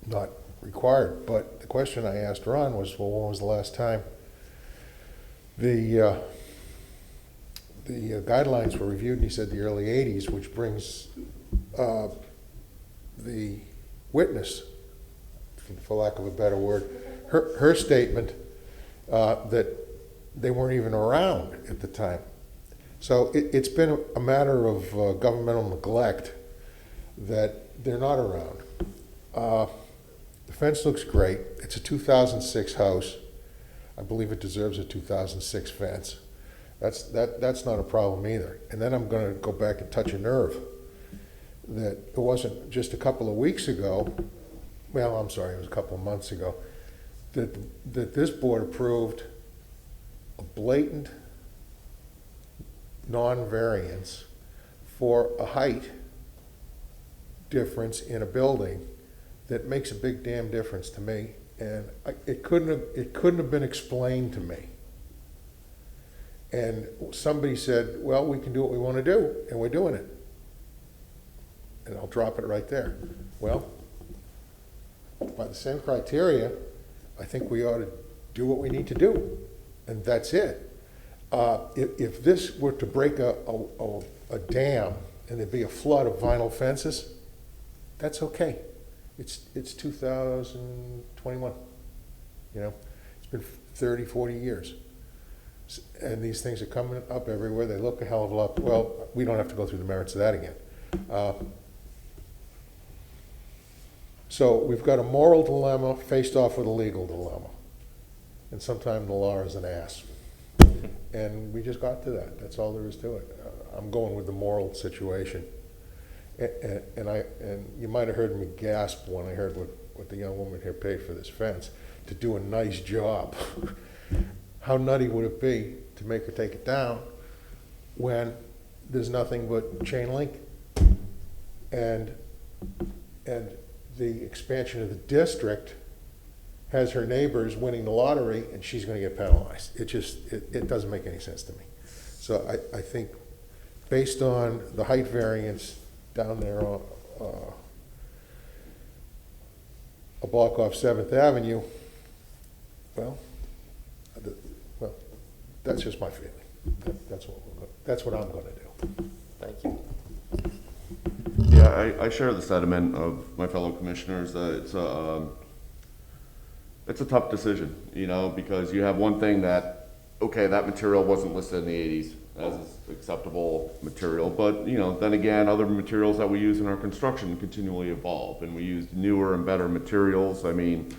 not required. But the question I asked Ron was, well, when was the last time the guidelines were reviewed? And he said the early 80s, which brings the witness, for lack of a better word, her statement that they weren't even around at the time. So it's been a matter of governmental neglect that they're not around. The fence looks great. It's a 2006 house. I believe it deserves a 2006 fence. That's not a problem either. And then I'm going to go back and touch a nerve that it wasn't just a couple of weeks ago, well, I'm sorry, it was a couple of months ago, that this board approved a blatant non-variance for a height difference in a building that makes a big damn difference to me, and it couldn't have been explained to me. And somebody said, well, we can do what we want to do, and we're doing it. And I'll drop it right there. Well, by the same criteria, I think we ought to do what we need to do, and that's it. If this were to break a dam and there'd be a flood of vinyl fences, that's okay. It's 2021, you know? It's been 30, 40 years. And these things are coming up everywhere. They look a hell of a lot. Well, we don't have to go through the merits of that again. So we've got a moral dilemma faced off with a legal dilemma. And sometimes the law is an ass. And we just got to that. That's all there is to it. I'm going with the moral situation. And you might have heard me gasp when I heard what the young woman here paid for this fence to do a nice job. How nutty would it be to make her take it down when there's nothing but chain link and the expansion of the district has her neighbors winning the lottery and she's going to get penalized. It doesn't make any sense to me. So I think based on the height variance down there on a block off 7th Avenue, well, that's just my feeling. That's what I'm going to do. Thank you. Yeah, I share the sentiment of my fellow commissioners that it's a tough decision, you know, because you have one thing that, okay, that material wasn't listed in the 80s as acceptable material, but, you know, then again, other materials that we use in our construction continually evolve, and we use newer and better materials. I mean,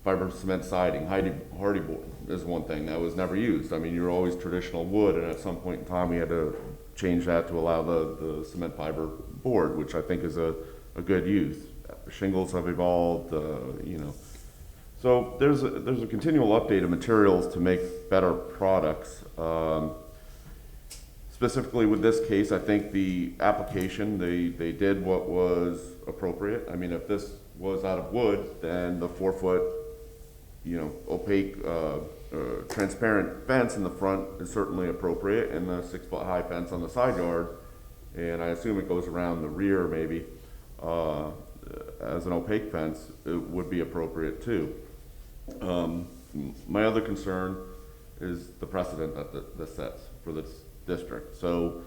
fiber cement siding, hardy board is one thing that was never used. I mean, you're always traditional wood, and at some point in time, we had to change that to allow the cement fiber board, which I think is a good use. Shingles have evolved, you know. So there's a continual update of materials to make better products. Specifically with this case, I think the application, they did what was appropriate. I mean, if this was out of wood, then the 4-foot, you know, opaque, transparent fence in the front is certainly appropriate, and the 6-foot high fence on the side yard, and I assume it goes around the rear maybe, as an opaque fence, it would be appropriate too. My other concern is the precedent that this sets for this district. So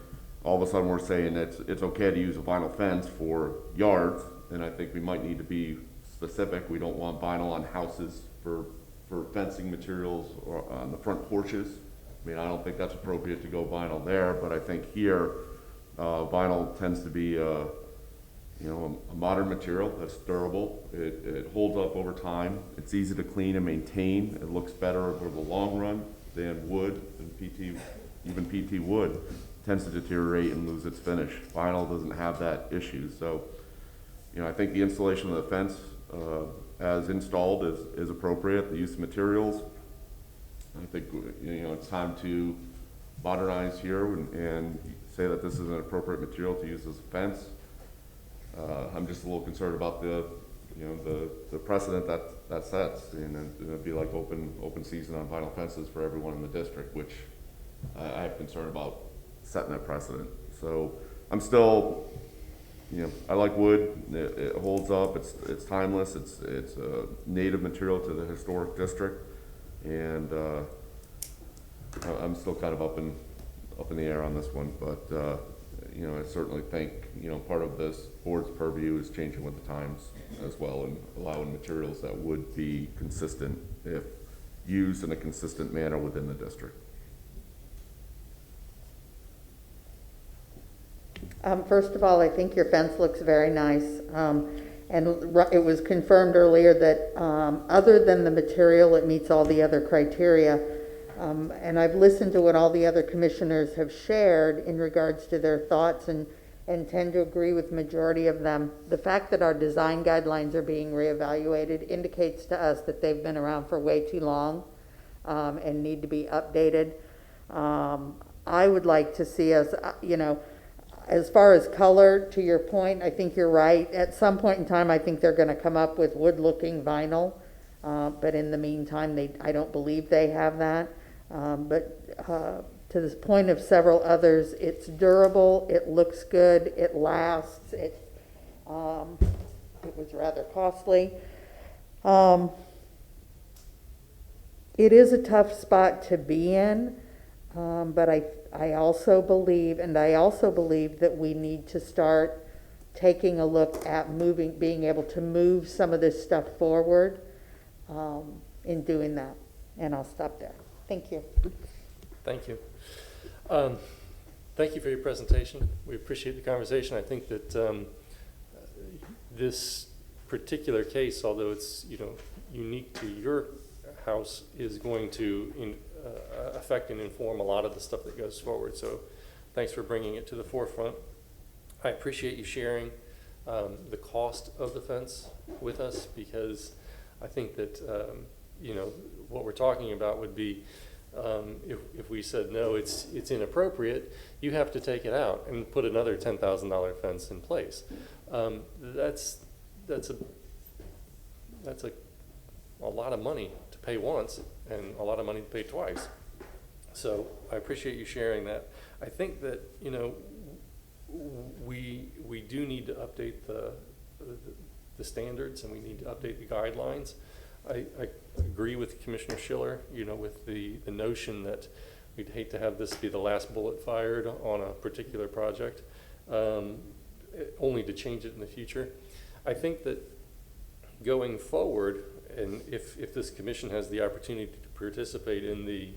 all of a sudden we're saying it's okay to use a vinyl fence for yards, and I think we might need to be specific. We don't want vinyl on houses for fencing materials or on the front porches. I mean, I don't think that's appropriate to go vinyl there, but I think here vinyl tends to be you know, a modern material that's durable. It holds up over time. It's easy to clean and maintain. It looks better over the long run than wood, and even PT wood tends to deteriorate and lose its finish. Vinyl doesn't have that issue. So, you know, I think the installation of the fence as installed is appropriate. The use of materials, I think, you know, it's time to modernize here and say that this is an appropriate material to use as a fence. I'm just a little concerned about the precedent that sets, and it'd be like open season on vinyl fences for everyone in the district, which I have concern about setting that precedent. So I'm still, you know, I like wood. It holds up. It's timeless. It's a native material to the historic district, and I'm still kind of up in the air on this one, but. You know, I certainly think, you know, part of this board's purview is changing with the times as well and allowing materials that would be consistent if used in a consistent manner within the district. First of all, I think your fence looks very nice. And it was confirmed earlier that other than the material, it meets all the other criteria. And I've listened to what all the other commissioners have shared in regards to their thoughts and tend to agree with the majority of them. The fact that our design guidelines are being reevaluated indicates to us that they've been around for way too long and need to be updated. I would like to see us, you know, as far as color, to your point, I think you're right. At some point in time, I think they're going to come up with wood-looking vinyl. But in the meantime, I don't believe they have that. To this point of several others, it's durable, it looks good, it lasts, it was rather costly. It is a tough spot to be in, but I also believe that we need to start taking a look at being able to move some of this stuff forward in doing that. And I'll stop there. Thank you. Thank you. Thank you for your presentation. We appreciate the conversation. I think that this particular case, although it's unique to your house, is going to affect and inform a lot of the stuff that goes forward. So thanks for bringing it to the forefront. I appreciate you sharing the cost of the fence with us, because I think that what we're talking about would be if we said no, it's inappropriate, you have to take it out and put another $10,000 fence in place. That's a lot of money to pay once and a lot of money to pay twice. So I appreciate you sharing that. I think that we do need to update the standards, and we need to update the guidelines. I agree with Commissioner Schiller, with the notion that we'd hate to have this be the last bullet fired on a particular project, only to change it in the future. I think that going forward, and if this commission has the opportunity to participate in the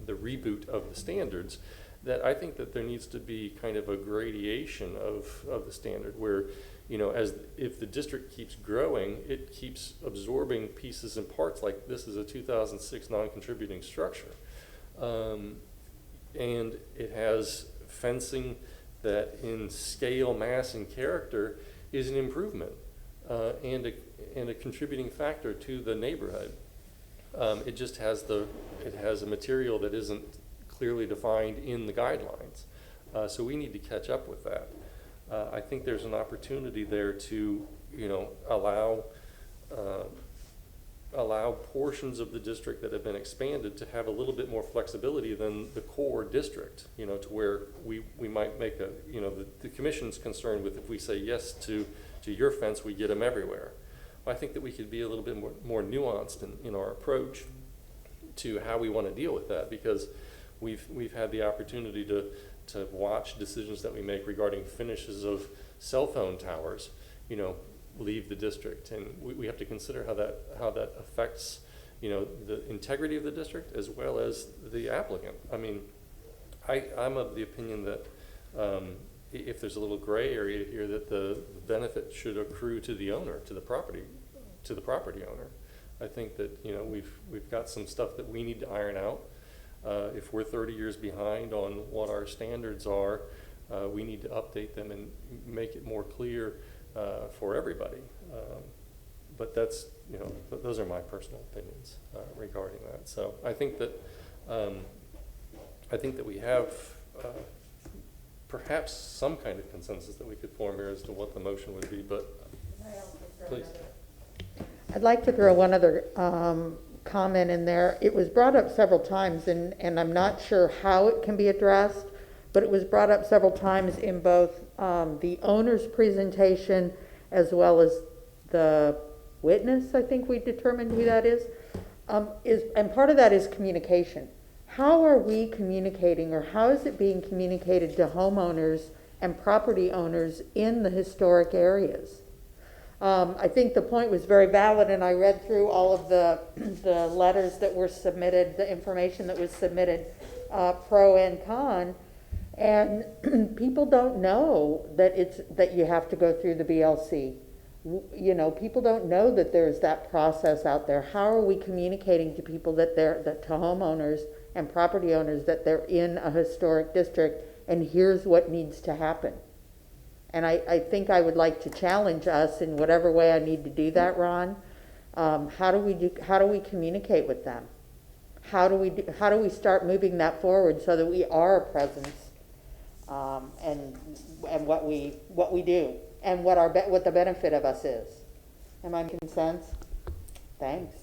reboot of the standards, that I think that there needs to be kind of a gradation of the standard where, if the district keeps growing, it keeps absorbing pieces and parts. Like this is a 2006 non-contributing structure. And it has fencing that in scale, mass, and character is an improvement and a contributing factor to the neighborhood. It just has a material that isn't clearly defined in the guidelines. So we need to catch up with that. I think there's an opportunity there to, allow portions of the district that have been expanded to have a little bit more flexibility than the core district, to where we might make the commission's concerned with, if we say yes to your fence, we get them everywhere. I think that we could be a little bit more nuanced in our approach to how we want to deal with that, because we've had the opportunity to watch decisions that we make regarding finishes of cell phone towers, leave the district, and we have to consider how that affects the integrity of the district as well as the applicant. I mean, I'm of the opinion that if there's a little gray area here, that the benefit should accrue to the owner, to the property owner. I think that we've got some stuff that we need to iron out. If we're 30 years behind on what our standards are, we need to update them and make it more clear for everybody. But that's those are my personal opinions regarding that. So I think that we have perhaps some kind of consensus that we could form here as to what the motion would be. But please. I'd like to throw one other comment in there. It was brought up several times, and I'm not sure how it can be addressed, but it was brought up several times in both the owner's presentation as well as the witness, I think we determined who that is, and part of that is communication. How are we communicating, or how is it being communicated to homeowners and property owners in the historic areas? I think the point was very valid, and I read through all of the letters that were submitted, the information that was submitted, pro and con, and people don't know that you have to go through the BLC. People don't know that there's that process out there. How are we communicating to people to homeowners and property owners that they're in a historic district, and here's what needs to happen? And I think I would like to challenge us in whatever way I need to do that, Ron. How do we communicate with them? How do we start moving that forward so that we are a presence, and what we do and what the benefit of us is? Am I making sense? Thanks.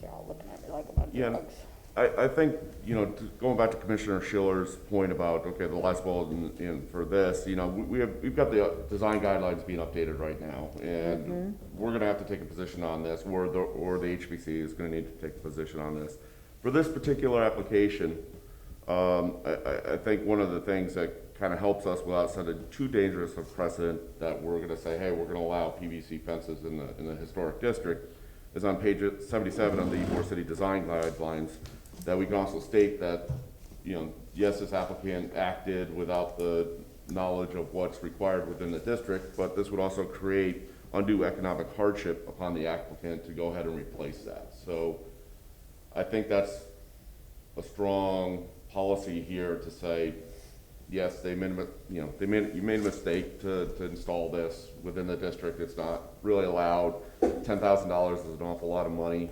You're all looking at me like a bunch of bugs. I think, you know, going back to Commissioner Schiller's point about, okay, the last bullet in for this, you know, we've got the design guidelines being updated right now, and we're gonna have to take a position on this, or the HBC is gonna need to take a position on this. For this particular application, I think one of the things that kind of helps us without setting too dangerous a precedent that we're gonna say, hey, we're gonna allow PVC fences in the historic district, is on page 77 of the Ybor City Design Guidelines, that we can also state that, you know, yes, this applicant acted without the knowledge of what's required within the district, but this would also create undue economic hardship upon the applicant to go ahead and replace that. So I think that's a strong policy here to say, yes, you made a mistake to install this within the district. It's not really allowed. $10,000 is an awful lot of money.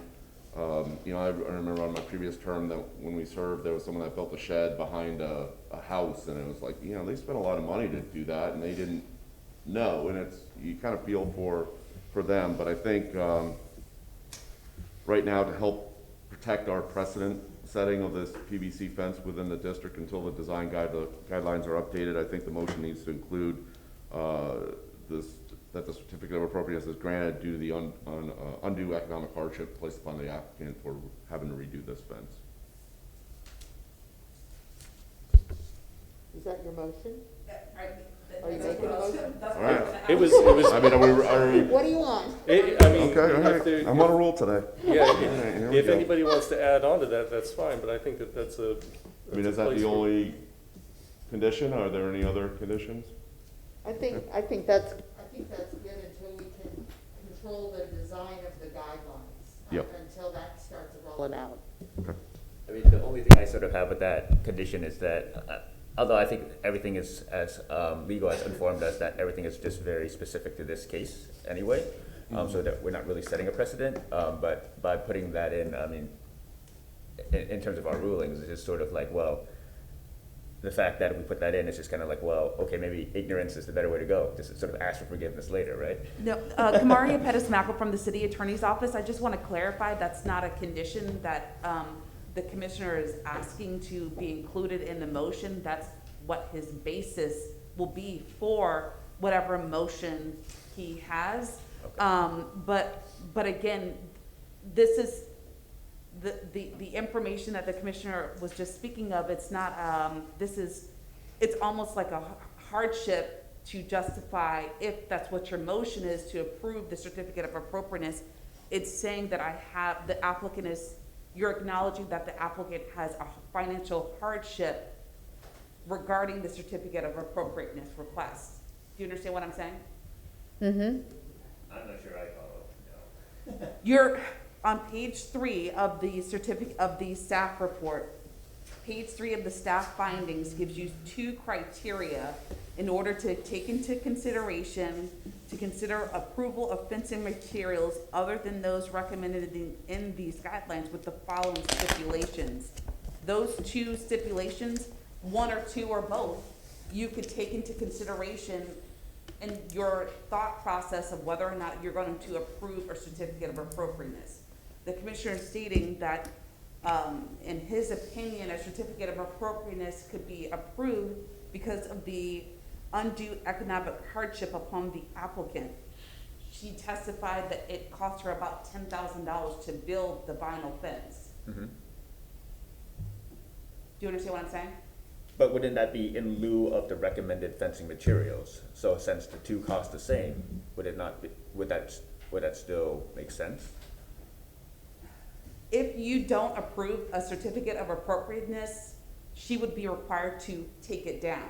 You know, I remember on my previous term that when we served, there was someone that built a shed behind a house, and it was like, you know, they spent a lot of money to do that, and they didn't know, and you kind of feel for them. But I think right now, to help protect our precedent setting of this PVC fence within the district until the design guidelines are updated, I think the motion needs to include that the certificate of appropriateness is granted due to the undue economic hardship placed upon the applicant for having to redo this fence. Is that your motion? Are you making a motion? All right. It was, I mean, are we? What do you want? I mean, Okay, all if there- right. I'm on a roll today. Yeah, All right, here we if go. anybody wants to add on to that, that's fine, but I think that's I mean, that's is a that place the for- only condition? Are there any other conditions? I think that's good until we can control the design of the guidelines. Yep. Until that starts rolling out. I mean, the only thing I sort of have with that condition is that, although I think everything is as legal as informed as that, everything is just very specific to this case anyway, so that we're not really setting a precedent. But by putting that in, I mean, in terms of our rulings, it's just sort of like, well, the fact that we put that in is just kind of like, well, okay, maybe ignorance is the better way to go. Just sort of ask for forgiveness later, right? No, Kamaria Pettis-Mackel from the City Attorney's Office. I just want to clarify, that's not a condition that the commissioner is asking to be included in the motion. That's what his basis will be for whatever motion he has. Okay. But again, this is the information that the commissioner was just speaking of. It's not, it's almost like a hardship to justify, if that's what your motion is, to approve the certificate of appropriateness. It's saying that the applicant is, you're acknowledging that the applicant has a financial hardship regarding the certificate of appropriateness request. Do you understand what I'm saying? Mm-hmm. I'm not sure I follow, no. You're on page 3 of the certificate of the staff report. Page 3 of the staff findings gives you 2 criteria in order to take into consideration, to consider approval of fencing materials other than those recommended in these guidelines with the following stipulations. Those 2 stipulations, 1 or 2 or both, you could take into consideration in your thought process of whether or not you're going to approve a certificate of appropriateness. The commissioner is stating that, in his opinion, a certificate of appropriateness could be approved because of the undue economic hardship upon the applicant. She testified that it cost her about $10,000 to build the vinyl fence. Mm-hmm. Do you understand what I'm saying? But wouldn't that be in lieu of the recommended fencing materials? So since the 2 cost the same, would it not be, would that still make sense? If you don't approve a certificate of appropriateness, she would be required to take it down.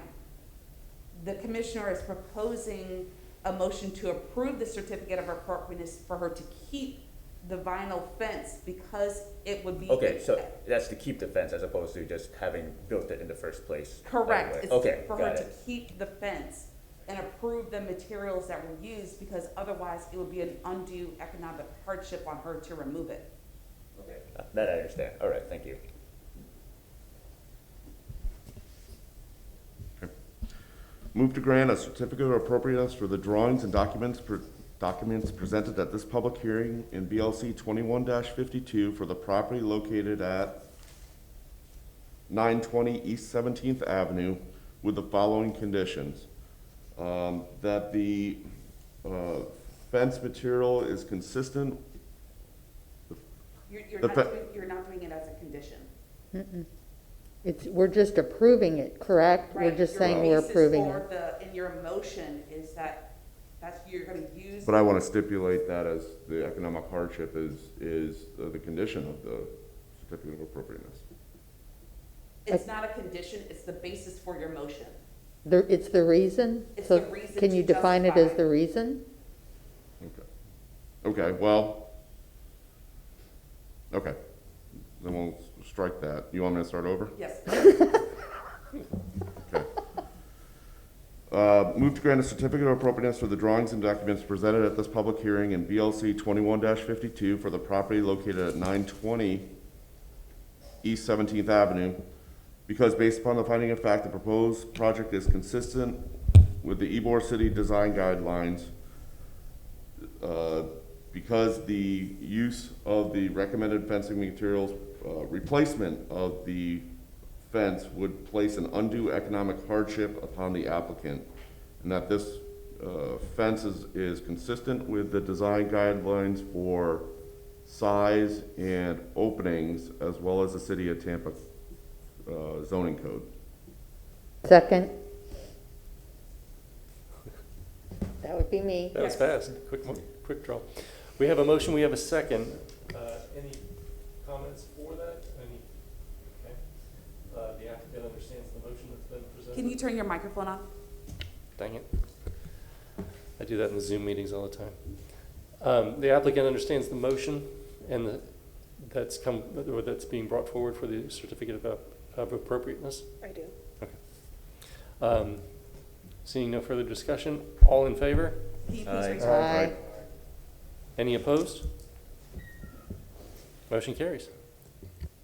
The commissioner is proposing a motion to approve the certificate of appropriateness for her to keep the vinyl fence because it would be. Okay, so that's to keep the fence as opposed to just having built it in the first place. Correct. Anyway. It's Okay, for her got to it. keep the fence and approve the materials that were used, because otherwise it would be an undue economic hardship on her to remove it. Okay, that I understand. All right, thank you. Move to grant a certificate of appropriateness for the drawings and documents presented at this public hearing in BLC 21-52 for the property located at 920 East 17th Avenue with the following conditions. That the fence material is consistent. You're The not fa- doing, you're not doing it as a condition. We're just approving it, correct? We're Right, just your saying we're basis approving for it. In your motion is that's, you're gonna use. But I want to stipulate that as the economic hardship is the condition of the certificate of appropriateness. It's not a condition, it's the basis for your motion. It's the reason? It's So the reason can to you define it as justify. the reason? Okay, well, okay, then we'll strike that. You want me to start over? Yes. Okay. Move to grant a certificate of appropriateness for the drawings and documents presented at this public hearing in BLC 21-52 for the property located at 920 East 17th Avenue, because based upon the finding of fact, the proposed project is consistent with the Ybor City design guidelines, because the use of the recommended fencing materials, replacement of the fence would place an undue economic hardship upon the applicant, and that this fence is consistent with the design guidelines for size and openings, as well as the City of Tampa zoning code. Second? That would be me. That was fast. Quick draw. We have a motion, we have a second. Any comments for that? Okay. The applicant understands the motion that's been presented. Can you turn your microphone on? Dang it. I do that in the Zoom meetings all the time. The applicant understands the motion and that's being brought forward for the certificate of appropriateness. I do. Okay. Seeing no further discussion, all in favor? Can you please Aye. raise your hand? Aye. Any opposed? Motion carries.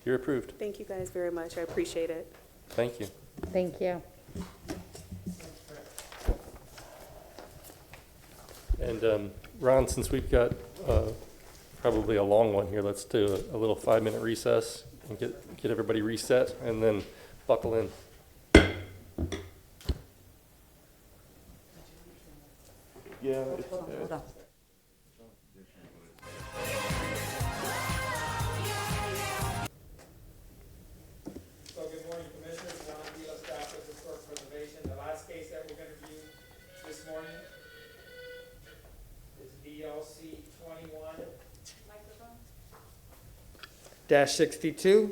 You're approved. Thank you guys very much. I appreciate it. Thank you. Thank you. And Ron, since we've got probably a long one here, let's do a little 5-minute recess and get everybody reset and then buckle in. Yeah. Hold on. So good morning, Commissioners. Ron Vila, staff with Historic Preservation. The last case that we're going to review this morning is DLC 21-62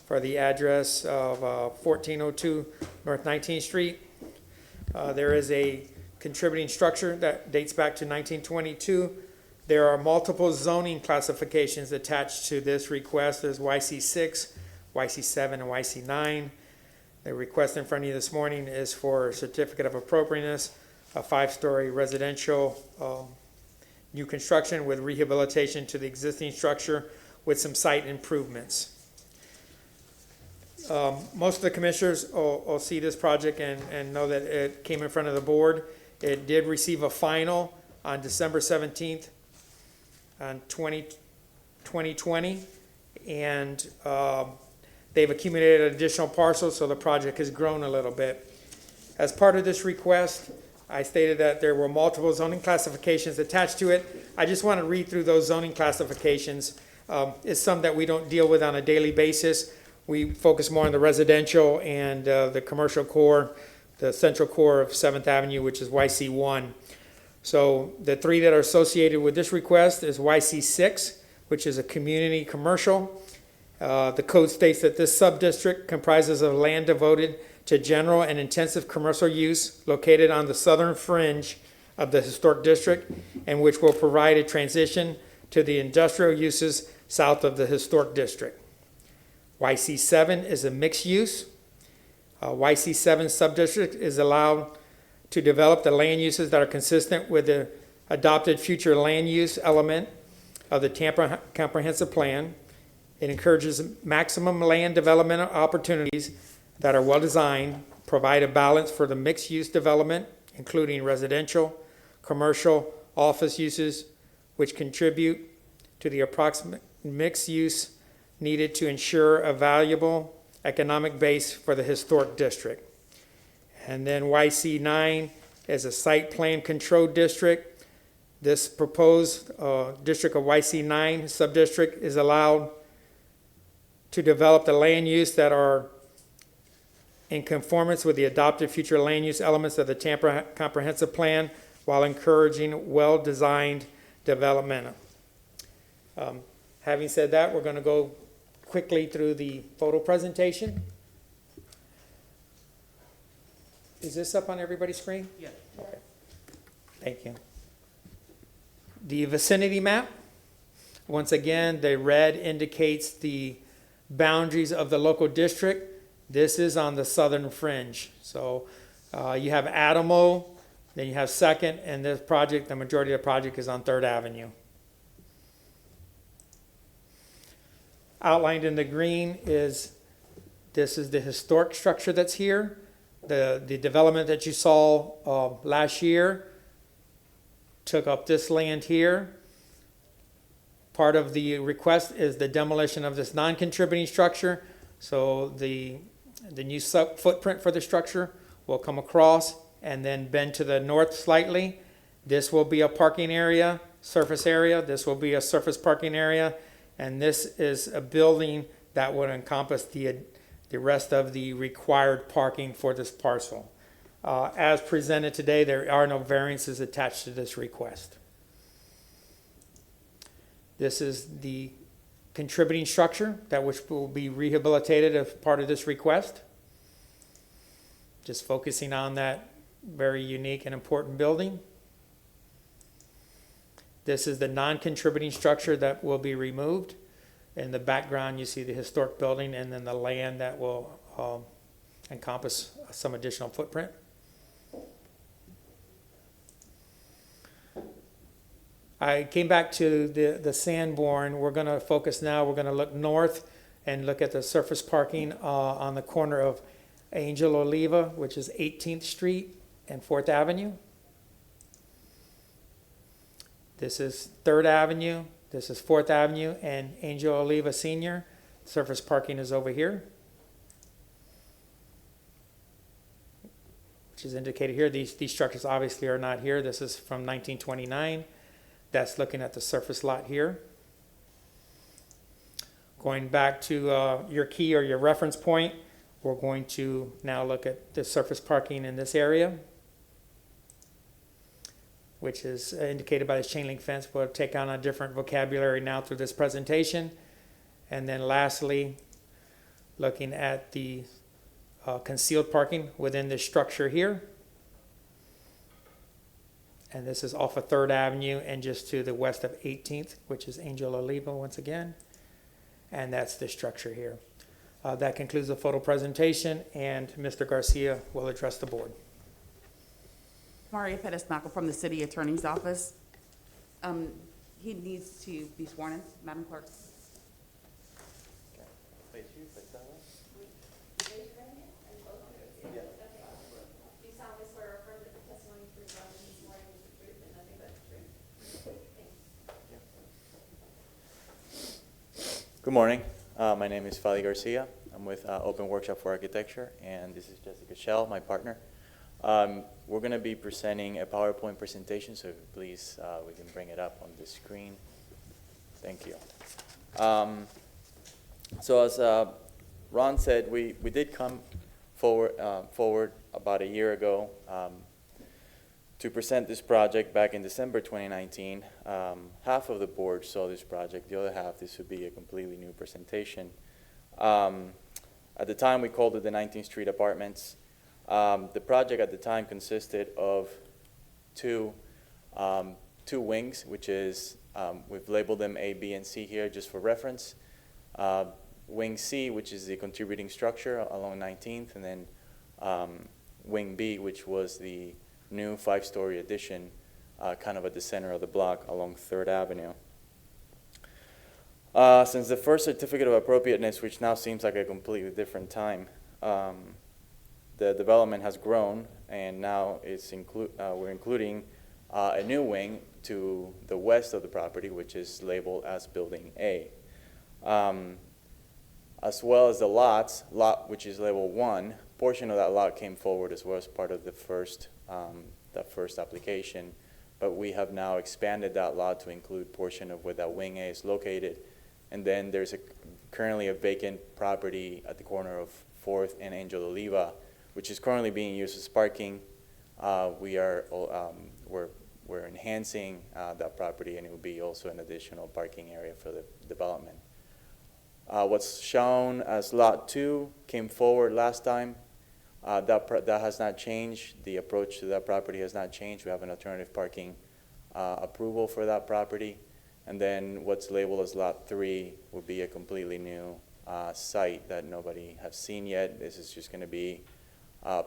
for the address of 1402 North 19th Street. There is a contributing structure that dates back to 1922. There are multiple zoning classifications attached to this request. There's YC6, YC7, and YC9. The request in front of you this morning is for a certificate of appropriateness, a 5-story residential new construction with rehabilitation to the existing structure with some site improvements. Most of the commissioners will see this project and know that it came in front of the board. It did receive a final on December 17th on 2020, and they've accumulated additional parcels, so the project has grown a little bit. As part of this request, I stated that there were multiple zoning classifications attached to it. I just want to read through those zoning classifications. It's some that we don't deal with on a daily basis. We focus more on the residential and the commercial core, the central core of 7th Avenue, which is YC1. So the 3 that are associated with this request is YC6, which is a community commercial. The code states that this sub-district comprises of land devoted to general and intensive commercial use located on the southern fringe of the historic district, and which will provide a transition to the industrial uses south of the historic district. YC7 is a mixed use. YC7 subdistrict is allowed to develop the land uses that are consistent with the adopted future land use element of the Tampa Comprehensive Plan. It encourages maximum land development opportunities that are well designed, provide a balance for the mixed use development, including residential, commercial, office uses, which contribute to the approximate mixed use needed to ensure a valuable economic base for the historic district. And then YC9 is a site plan control district. This proposed district of YC9 sub-district is allowed to develop the land use that are in conformance with the adopted future land use elements of the Tampa Comprehensive Plan while encouraging well-designed development. Having said that, we're going to go quickly through the photo presentation. Is this up on everybody's screen? Yes. Okay. Thank you. The vicinity map. Once again, the red indicates the boundaries of the local district. This is on the southern fringe. So you have Adamo, then you have Second, and this project, the majority of the project is on 3rd Avenue. Outlined in the green is, this is the historic structure that's here. The development that you saw last year took up this land here. Part of the request is the demolition of this non-contributing structure. So the new footprint for the structure will come across and then bend to the north slightly. This will be a parking area, surface area. This will be a surface parking area. And this is a building that would encompass the rest of the required parking for this parcel. As presented today, there are no variances attached to this request. This is the contributing structure that which will be rehabilitated as part of this request. Just focusing on that very unique and important building. This is the non-contributing structure that will be removed. In the background, you see the historic building and then the land that will encompass some additional footprint. I came back to the Sanborn. We're going to focus now. We're going to look north and look at the surface parking on the corner of Angel Oliva, which is 18th Street and 4th Avenue. This is 3rd Avenue. This is 4th Avenue and Angel Oliva Senior. Surface parking is over here, which is indicated here. These structures obviously are not here. This is from 1929. That's looking at the surface lot here. Going back to your key or your reference point, we're going to now look at the surface parking in this area, which is indicated by this chain link fence. We'll take on a different vocabulary now through this presentation. And then lastly, looking at the concealed parking within this structure here. And this is off of 3rd Avenue and just to the west of 18th, which is Angel Oliva once again. And that's the structure here. That concludes the photo presentation, and Mr. Garcia will address the board. Maria Pettis-Mackel from the City Attorney's Office. He needs to be sworn in, Madam Clerk. Do you solemnly swear or affirm that the testimony you give this morning is the truth and nothing but the truth? Good morning. My name is Fali Garcia. I'm with Open Workshop for Architecture, and this is Jessica Schell, my partner. We're going to be presenting a PowerPoint presentation, so please, we can bring it up on the screen. Thank you. So as Ron said, we did come forward about a year ago to present this project back in December 2019. Half of the board saw this project. The other half, this would be a completely new presentation. At the time, we called it the 19th Street Apartments. The project at the time consisted of two wings, which is, we've labeled them A, B, and C here just for reference. Wing C, which is the contributing structure along 19th, and then Wing B, which was the new 5-story addition kind of at the center of the block along 3rd Avenue. Since the first certificate of appropriateness, which now seems like a completely different time, the development has grown, and now it's we're including a new wing to the west of the property, which is labeled as Building A. as well as the lot which is level 1, portion of that lot came forward as well as part of the first application, but we have now expanded that lot to include portion of where that wing A is located. And then there's currently a vacant property at the corner of 4th and Angel Oliva, which is currently being used as parking. We're enhancing that property, and it will be also an additional parking area for the development. What's shown as Lot 2 came forward last time. That has not changed. The approach to that property has not changed. We have an alternative parking approval for that property. And then what's labeled as Lot 3 will be a completely new site that nobody has seen yet. This is just going to be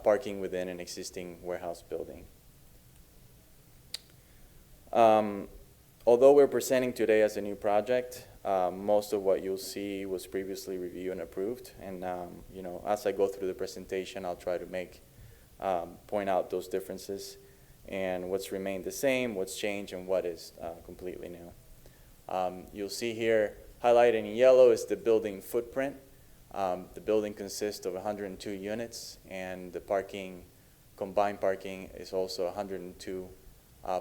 parking within an existing warehouse building. Although we're presenting today as a new project, most of what you'll see was previously reviewed and approved. And as I go through the presentation, I'll try to point out those differences and what's remained the same, what's changed, and what is completely new. You'll see here highlighted in yellow is the building footprint. The building consists of 102 units, and the combined parking is also 102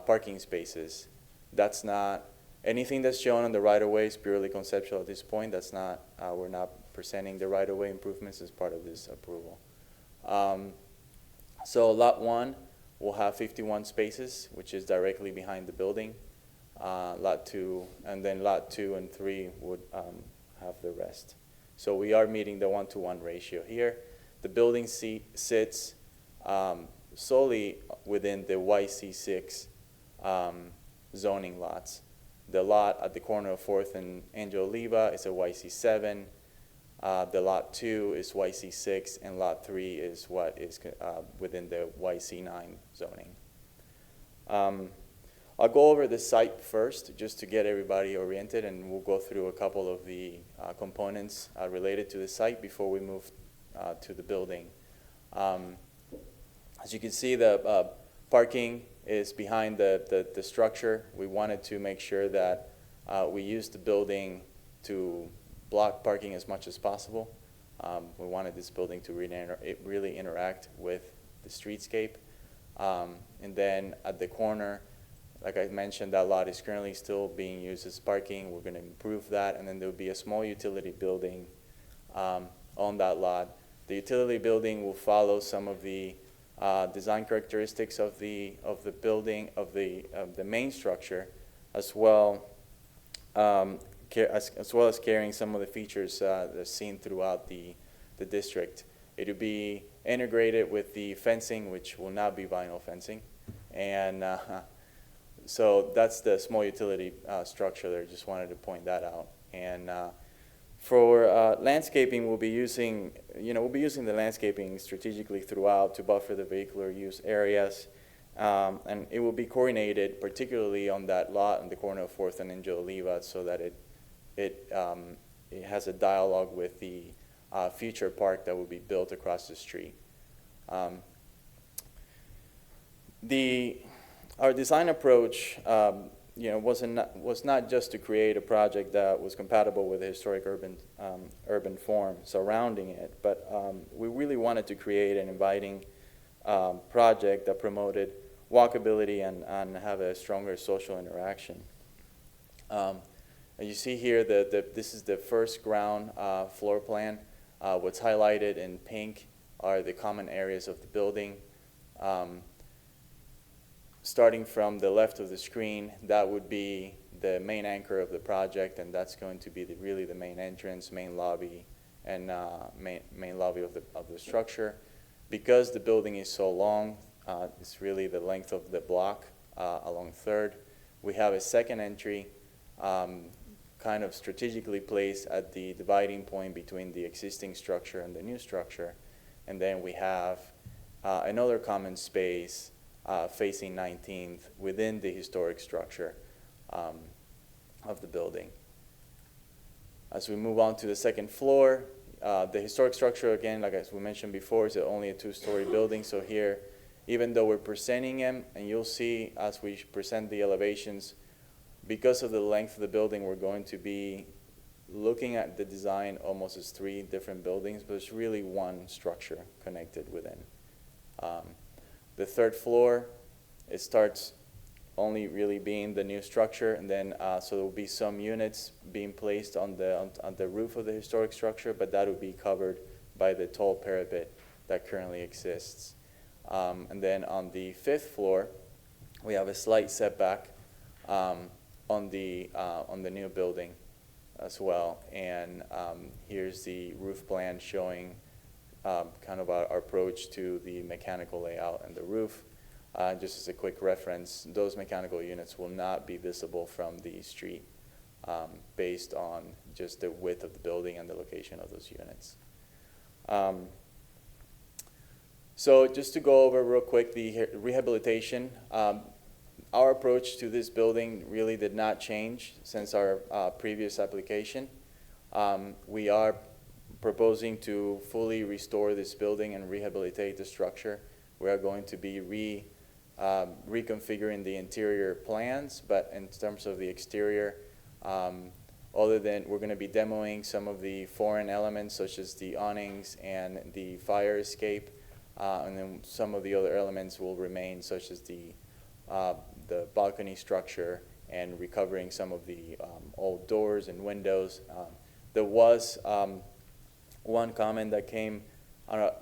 parking spaces. That's not anything that's shown on the right-of-way is purely conceptual at this point. That's not, we're not presenting the right-of-way improvements as part of this approval. So Lot 1 will have 51 spaces, which is directly behind the building. Lot 2, and then Lot 2 and 3 would have the rest. So we are meeting the 1-to-1 ratio here. The building sits solely within the YC6 zoning lots. The lot at the corner of 4th and Angel Oliva is a YC7. The Lot 2 is YC6, and Lot 3 is what is within the YC9 zoning. I'll go over the site first just to get everybody oriented, and we'll go through a couple of the components related to the site before we move to the building. As you can see, the parking is behind the structure. We wanted to make sure that we use the building to block parking as much as possible. We wanted this building to really interact with the streetscape. And then at the corner, like I mentioned, that lot is currently still being used as parking. We're going to improve that, and then there will be a small utility building on that lot. The utility building will follow some of the design characteristics of the building, of the main structure, as well as carrying some of the features that are seen throughout the district. It will be integrated with the fencing, which will not be vinyl fencing, and so that's the small utility structure there. Just wanted to point that out. And for landscaping, we'll be using the landscaping strategically throughout to buffer the vehicular use areas, and it will be coordinated, particularly on that lot in the corner of 4th and Angel Oliva, so that it has a dialogue with the future park that will be built across the street. Our design approach, was not just to create a project that was compatible with the historic urban form surrounding it, but we really wanted to create an inviting project that promoted walkability and have a stronger social interaction. As you see here, this is the first ground floor plan. What's highlighted in pink are the common areas of the building. Starting from the left of the screen, that would be the main anchor of the project, and that's going to be really the main entrance, main lobby, and main lobby of the structure. Because the building is so long, it's really the length of the block along 3rd. We have a second entry kind of strategically placed at the dividing point between the existing structure and the new structure. And then we have another common space facing 19th within the historic structure of the building. As we move on to the second floor, the historic structure, again, like as we mentioned before, is only a 2-story building. So here, even though we're presenting them, and you'll see as we present the elevations, because of the length of the building, we're going to be looking at the design almost as three different buildings, but it's really one structure connected within. The third floor, it starts only really being the new structure, and then so there will be some units being placed on the roof of the historic structure, but that will be covered by the tall parapet that currently exists. And then on the fifth floor, we have a slight setback on the new building as well. And here's the roof plan showing kind of our approach to the mechanical layout and the roof. Just as a quick reference, those mechanical units will not be visible from the street based on just the width of the building and the location of those units. So just to go over real quick the rehabilitation, our approach to this building really did not change since our previous application. We are proposing to fully restore this building and rehabilitate the structure. We are going to be reconfiguring the interior plans, but in terms of the exterior, other than we're going to be demoing some of the foreign elements such as the awnings and the fire escape, and then some of the other elements will remain such as the balcony structure and recovering some of the old doors and windows. There was one comment that came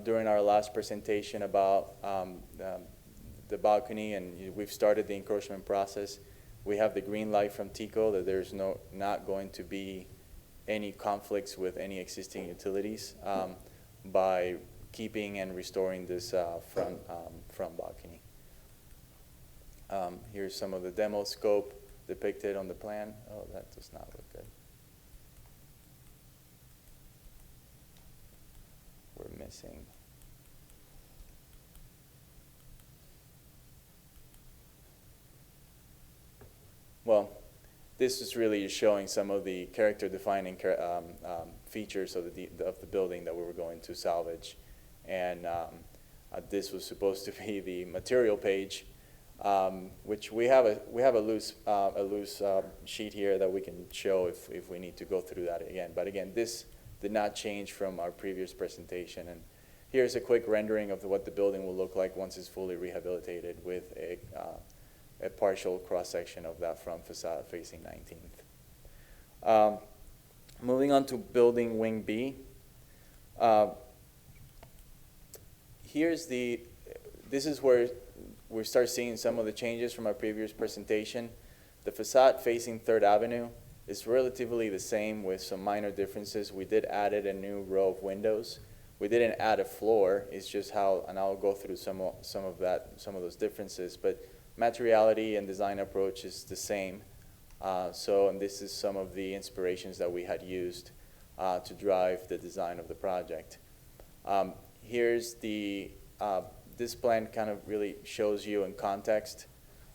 during our last presentation about the balcony, and we've started the encroachment process. We have the green light from TICO that there's not going to be any conflicts with any existing utilities by keeping and restoring this front balcony. Here's some of the demo scope depicted on the plan. Oh, that does not look good. We're missing. Well, this is really showing some of the character-defining features of the building that we were going to salvage, and this was supposed to be the material page, which we have a loose sheet here that we can show if we need to go through that again. But again, this did not change from our previous presentation, and here's a quick rendering of what the building will look like once it's fully rehabilitated with a partial cross-section of that front facade facing 19th. Moving on to building wing B. This is where we start seeing some of the changes from our previous presentation. The facade facing 3rd Avenue is relatively the same with some minor differences. We did add a new row of windows. We didn't add a floor. It's just how, and I'll go through some of those differences, but materiality and design approach is the same. And this is some of the inspirations that we had used to drive the design of the project. Here's this plan kind of really shows you in context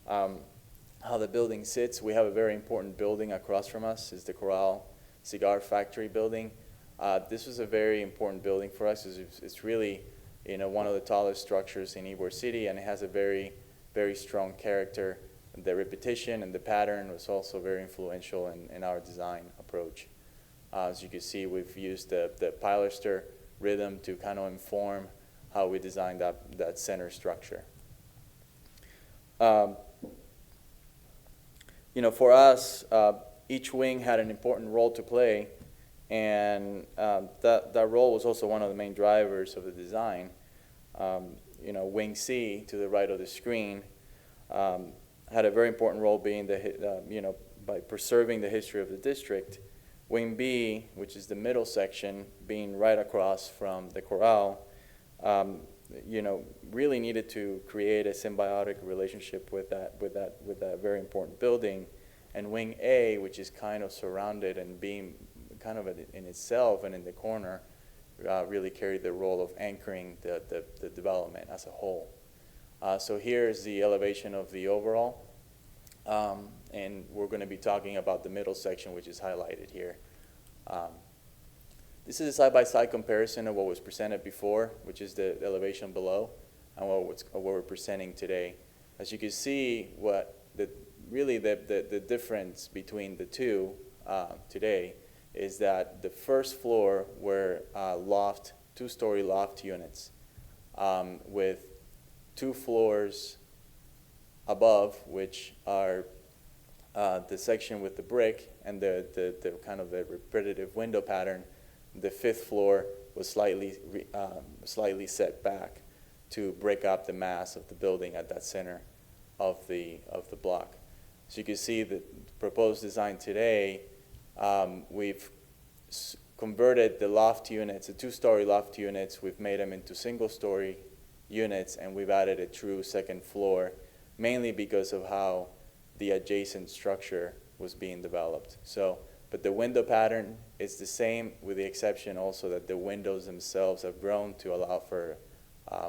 how the building sits. We have a very important building across from us. Is the Corral Cigar factory building. This was a very important building for us. It's really one of the tallest structures in Ybor City, and it has a very strong character. The repetition and the pattern was also very influential in our design approach. As you can see, we've used the pilaster rhythm to kind of inform how we designed that center structure. For us, each wing had an important role to play, and that role was also one of the main drivers of the design. Wing C, to the right of the screen, had a very important role being by preserving the history of the district. Wing B, which is the middle section, being right across from the Corral, really needed to create a symbiotic relationship with that very important building. And Wing A, which is kind of surrounded and being kind of in itself and in the corner, really carried the role of anchoring the development as a whole. So here's the elevation of the overall, and we're going to be talking about the middle section, which is highlighted here. This is a side-by-side comparison of what was presented before, which is the elevation below, and what we're presenting today. As you can see, the difference between the two today is that the first floor were loft, two-story loft units with 2 floors above, which are the section with the brick and the kind of the repetitive window pattern. The 5th floor was slightly set back to break up the mass of the building at that center of the block. So you can see the proposed design today. We've converted the loft units, the 2-story loft units, we've made them into single-story units, and we've added a true 2nd floor, mainly because of how the adjacent structure was being developed. So, but the window pattern is the same, with the exception also that the windows themselves have grown to allow for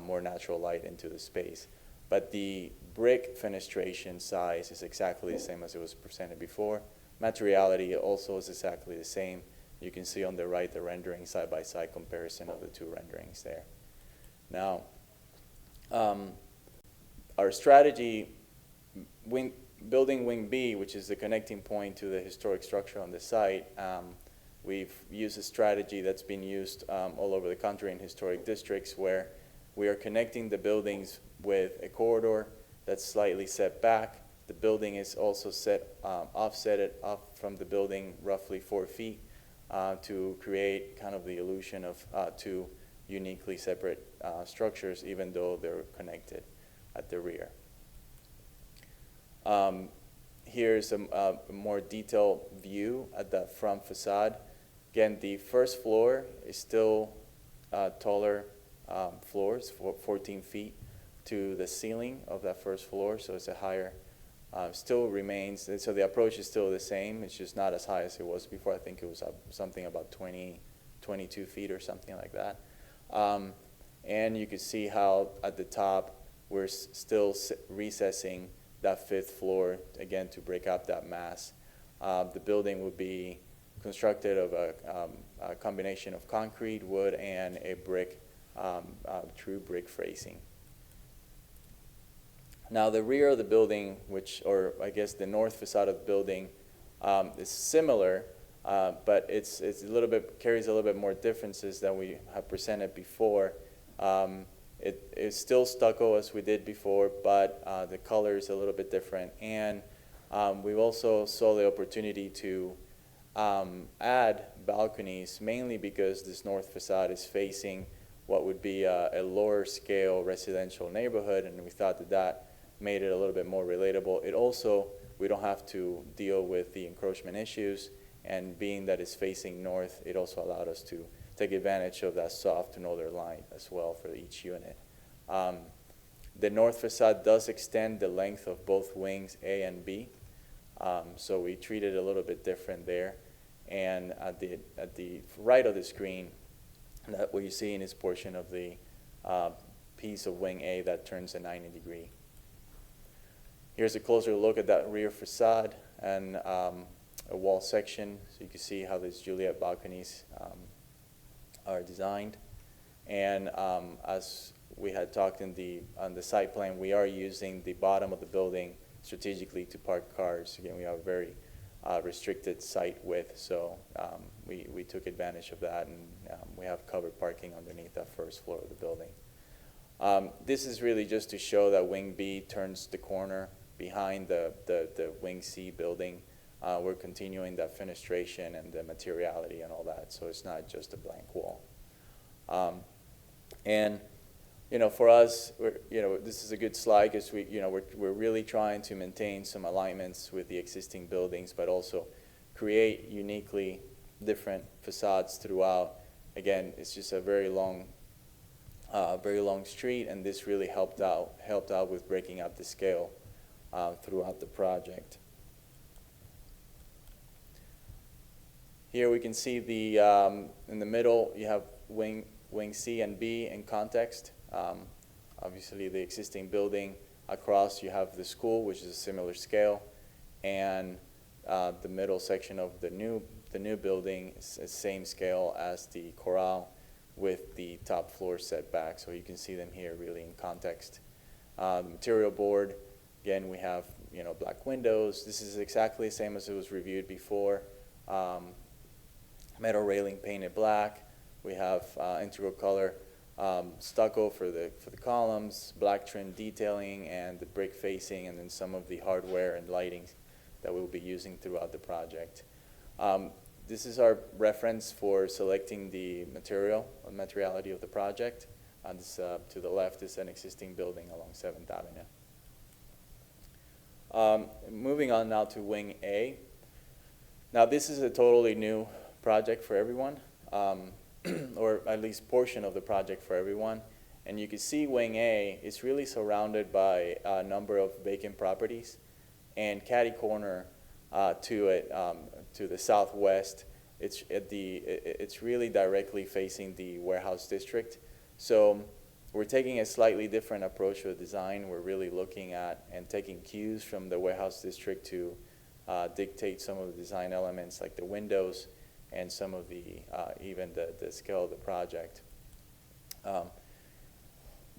more natural light into the space. But the brick fenestration size is exactly the same as it was presented before. Materiality also is exactly the same. You can see on the right the rendering side-by-side comparison of the 2 renderings there. Now, our strategy, building Wing B, which is the connecting point to the historic structure on the site, we've used a strategy that's been used all over the country in historic districts, where we are connecting the buildings with a corridor that's slightly set back. The building is also offset from the building roughly 4 feet to create kind of the illusion of 2 uniquely separate structures, even though they're connected at the rear. Here's a more detailed view at the front facade. Again, the first floor is still taller floors, 14 feet to the ceiling of that first floor, so it's a higher, still remains, and so the approach is still the same, it's just not as high as it was before. I think it was something about 22 feet or something like that. And you can see how at the top we're still recessing that 5th floor, again, to break up that mass. The building would be constructed of a combination of concrete, wood, and a brick, true brick phrasing. Now, the rear of the building, or I guess the north facade of the building, is similar, but it's a little bit, carries a little bit more differences than we have presented before. It is still stucco as we did before, but the color is a little bit different. And we also saw the opportunity to add balconies, mainly because this north facade is facing what would be a lower scale residential neighborhood, and we thought that that made it a little bit more relatable. It also, we don't have to deal with the encroachment issues, and being that it's facing north, it also allowed us to take advantage of that soft northern light as well for each unit. The north facade does extend the length of both wings A and B, so we treat it a little bit different there. And at the right of the screen, that what you see in this portion of the piece of wing A that turns a 90-degree. Here's a closer look at that rear facade and a wall section, so you can see how these Juliet balconies are designed. And as we had talked on the site plan, we are using the bottom of the building strategically to park cars. Again, we have a very restricted site width, so we took advantage of that, and we have covered parking underneath that first floor of the building. This is really just to show that Wing B turns the corner behind the Wing C building. We're continuing that fenestration and the materiality and all that, so it's not just a blank wall. And for us, this is a good slide because we're really trying to maintain some alignments with the existing buildings, but also create uniquely different facades throughout. Again, it's just a very long street, and this really helped out with breaking up the scale throughout the project. Here we can see in the middle you have wing C and B in context. Obviously the existing building. Across you have the school, which is a similar scale, and the middle section of the new building is the same scale as the corral, with the top floor set back, so you can see them here really in context. The material board, again, we have black windows. This is exactly the same as it was reviewed before. metal railing painted black. We have integral color stucco for the columns, black trim detailing, and the brick facing, and then some of the hardware and lighting that we'll be using throughout the project. This is our reference for selecting the materiality of the project. This, to the left is an existing building along 7th Avenue. Moving on now to Wing A. Now this is a totally new project for everyone, or at least portion of the project for everyone. And you can see Wing A is really surrounded by a number of vacant properties, and catty corner to it, to the southwest. It's really directly facing the warehouse district. So we're taking a slightly different approach to the design. We're really looking at and taking cues from the warehouse district to dictate some of the design elements like the windows and some of the, even the scale of the project.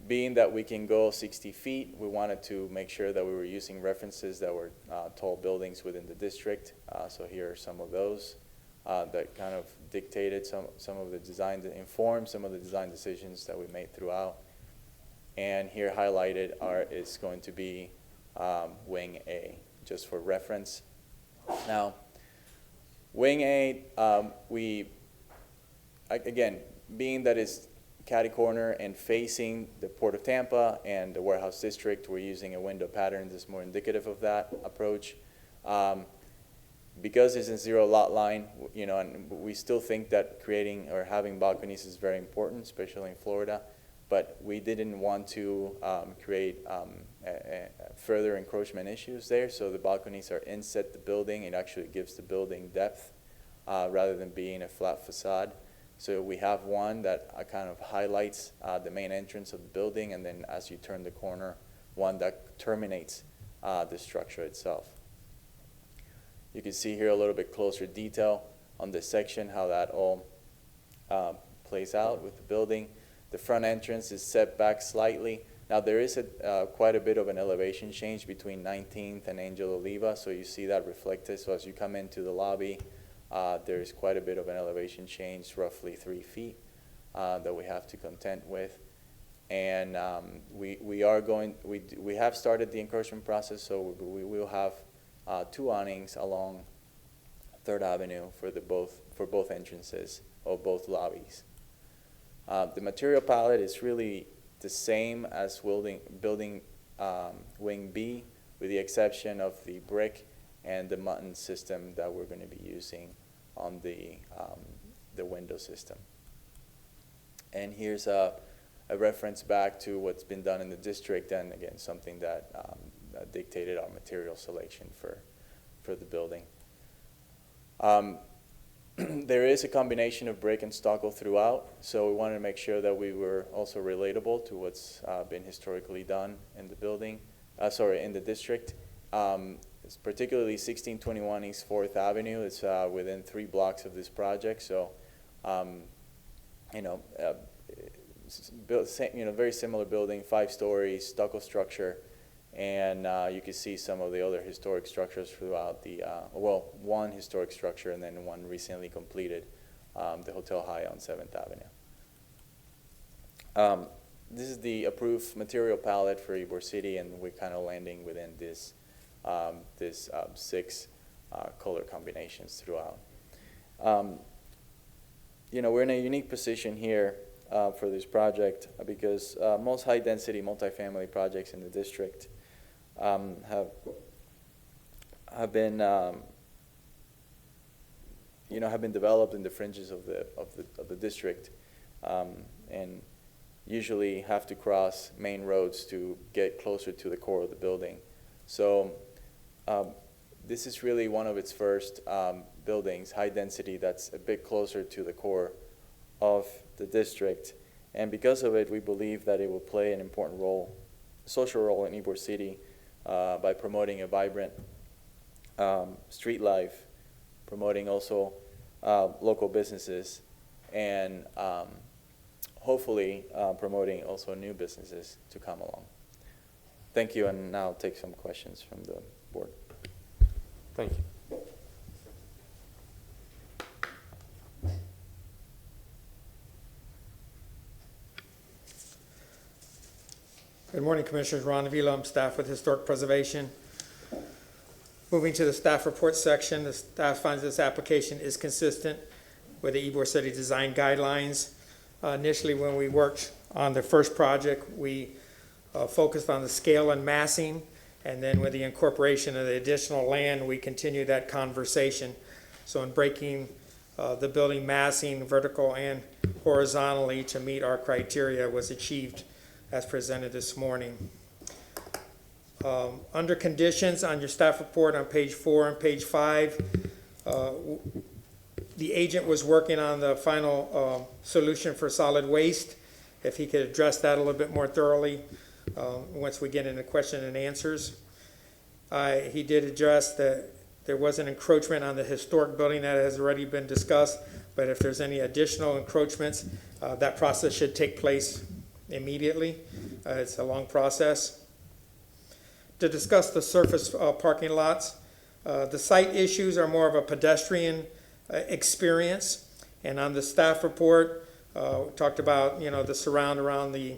Being that we can go 60 feet, we wanted to make sure that we were using references that were tall buildings within the district. So here are some of those that kind of dictated some of the design, that informed some of the design decisions that we made throughout. And here highlighted is going to be Wing A, just for reference. Now, Wing A, again, being that it's catty corner and facing the Port of Tampa and the warehouse district, we're using a window pattern that's more indicative of that approach. Because it's a zero lot line, you know, and we still think that creating or having balconies is very important, especially in Florida. But we didn't want to create further encroachment issues there. So the balconies are inset the building. It actually gives the building depth rather than being a flat facade. So we have one that kind of highlights the main entrance of the building, and then as you turn the corner, one that terminates the structure itself. You can see here a little bit closer detail on this section, how that all plays out with the building. The front entrance is set back slightly. Now there is quite a bit of an elevation change between 19th and Angel Oliva, so you see that reflected. So as you come into the lobby, there is quite a bit of an elevation change, roughly 3 feet, that we have to contend with. And we have started the encroachment process, so we will have 2 awnings along 3rd Avenue for both entrances of both lobbies. The material palette is really the same as building Wing B, with the exception of the brick and the mutton system that we're going to be using on the window system. And here's a reference back to what's been done in the district, and again, something that dictated our material selection for the building. There is a combination of brick and stucco throughout, so we wanted to make sure that we were also relatable to what's been historically done in the building, in the district. It's particularly 1621 East 4th Avenue. It's within 3 blocks of this project, so very similar building, 5 stories, stucco structure, and you can see some of the other historic structures throughout the, one historic structure and then one recently completed, the Hotel Hyatt on 7th Avenue. This is the approved material palette for Ybor City, and we're kind of landing within this 6 color combinations throughout. We're in a unique position here for this project because most high-density multifamily projects in the district have been developed in the fringes of the district, and usually have to cross main roads to get closer to the core of the building. So this is really one of its first buildings, high density, that's a bit closer to the core of the district. And because of it, we believe that it will play an important role, social role in Ybor City by promoting a vibrant street life, promoting also local businesses, and hopefully promoting also new businesses to come along. Thank you, and now I'll take some questions from the board. Thank you. Good morning, Commissioners. Ron Avila, I'm staff with Historic Preservation. Moving to the staff report section, the staff finds this application is consistent with the Ybor City Design Guidelines. Initially, when we worked on the first project, we focused on the scale and massing, and then with the incorporation of the additional land, we continued that conversation. So in breaking the building massing vertical and horizontally to meet our criteria was achieved as presented this morning. Under conditions on your staff report on page 4 and page 5, the agent was working on the final solution for solid waste. If he could address that a little bit more thoroughly once we get into question and answers. He did address that there was an encroachment on the historic building that has already been discussed, but if there's any additional encroachments, that process should take place immediately. It's a long process. To discuss the surface parking lots, the site issues are more of a pedestrian experience, and on the staff report, we talked about the surround around the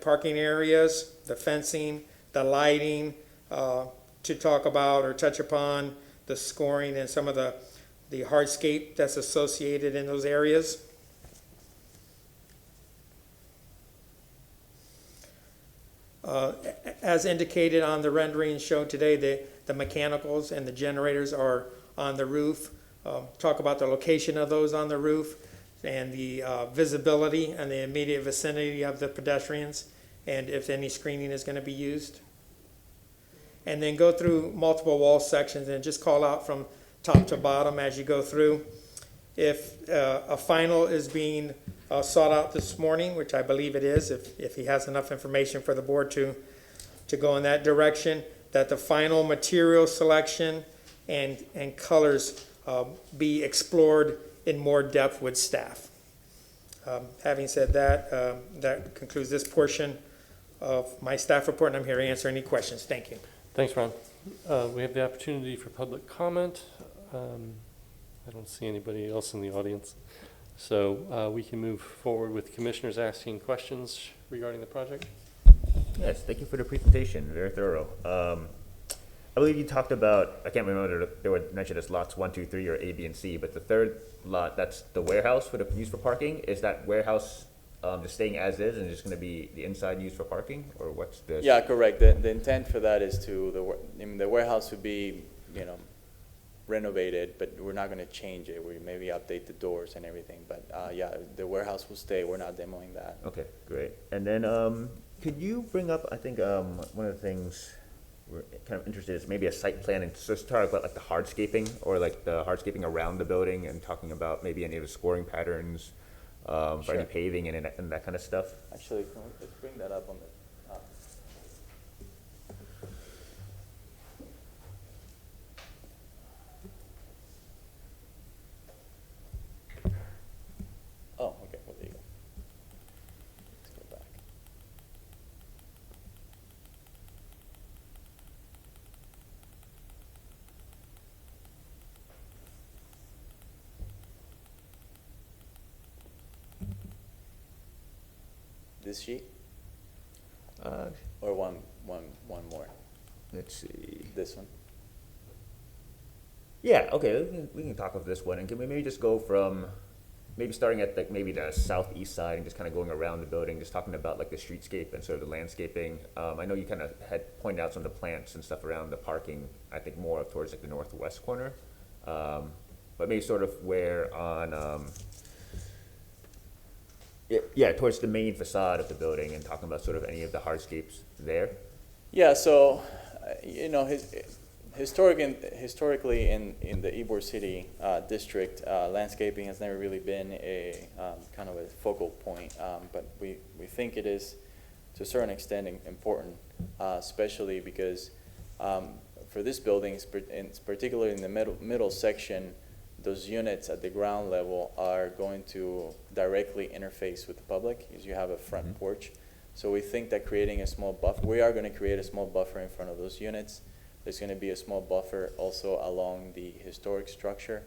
parking areas, the fencing, the lighting, to talk about or touch upon the scoring and some of the hardscape that's associated in those areas. As indicated on the rendering shown today, the mechanicals and the generators are on the roof. Talk about the location of those on the roof and the visibility and the immediate vicinity of the pedestrians, and if any screening is going to be used. And then go through multiple wall sections and just call out from top to bottom as you go through. If a final is being sought out this morning, which I believe it is, if he has enough information for the board to go in that direction, that the final material selection and colors be explored in more depth with staff. Having said that, that concludes this portion of my staff report, and I'm here to answer any questions. Thank you. Thanks, Ron. We have the opportunity for public comment. I don't see anybody else in the audience. So we can move forward with commissioners asking questions regarding the project. Yes, thank you for the presentation, very thorough. I believe you talked about, I can't remember, they were mentioned as lots 1, 2, 3, or A, B, and C, but the third lot, that's the warehouse for the use for parking. Is that warehouse just staying as is and just going to be the inside used for parking, or what's the? Yeah, correct. The intent for that is the warehouse would be, renovated, but we're not going to change it. We maybe update the doors and everything, but yeah, the warehouse will stay. We're not demoing that. Okay, great. And then could you bring up, I think one of the things we're kind of interested is maybe a site plan and just talk about like the hardscaping or like the hardscaping around the building and talking about maybe any of the scoring patterns for any paving and that kind of stuff. Actually, let's bring that up on the. Oh, okay. Well, there you go. Let's go back. This sheet? Or one more? Let's see. This one? Yeah, okay, we can talk of this one, and can we maybe just go from, maybe starting at like maybe the southeast side and just kind of going around the building, just talking about like the streetscape and sort of the landscaping. I know you kind of had pointed out some of the plants and stuff around the parking, I think more towards like the northwest corner. But maybe sort of where on, yeah, towards the main facade of the building and talking about sort of any of the hardscapes there. Yeah, so, historically in the Ybor City district, landscaping has never really been a kind of a focal point, but we think it is to a certain extent important, especially because for this building, particularly in the middle section, those units at the ground level are going to directly interface with the public as you have a front porch. So we think that creating a small buffer, we are going to create a small buffer in front of those units. There's going to be a small buffer also along the historic structure.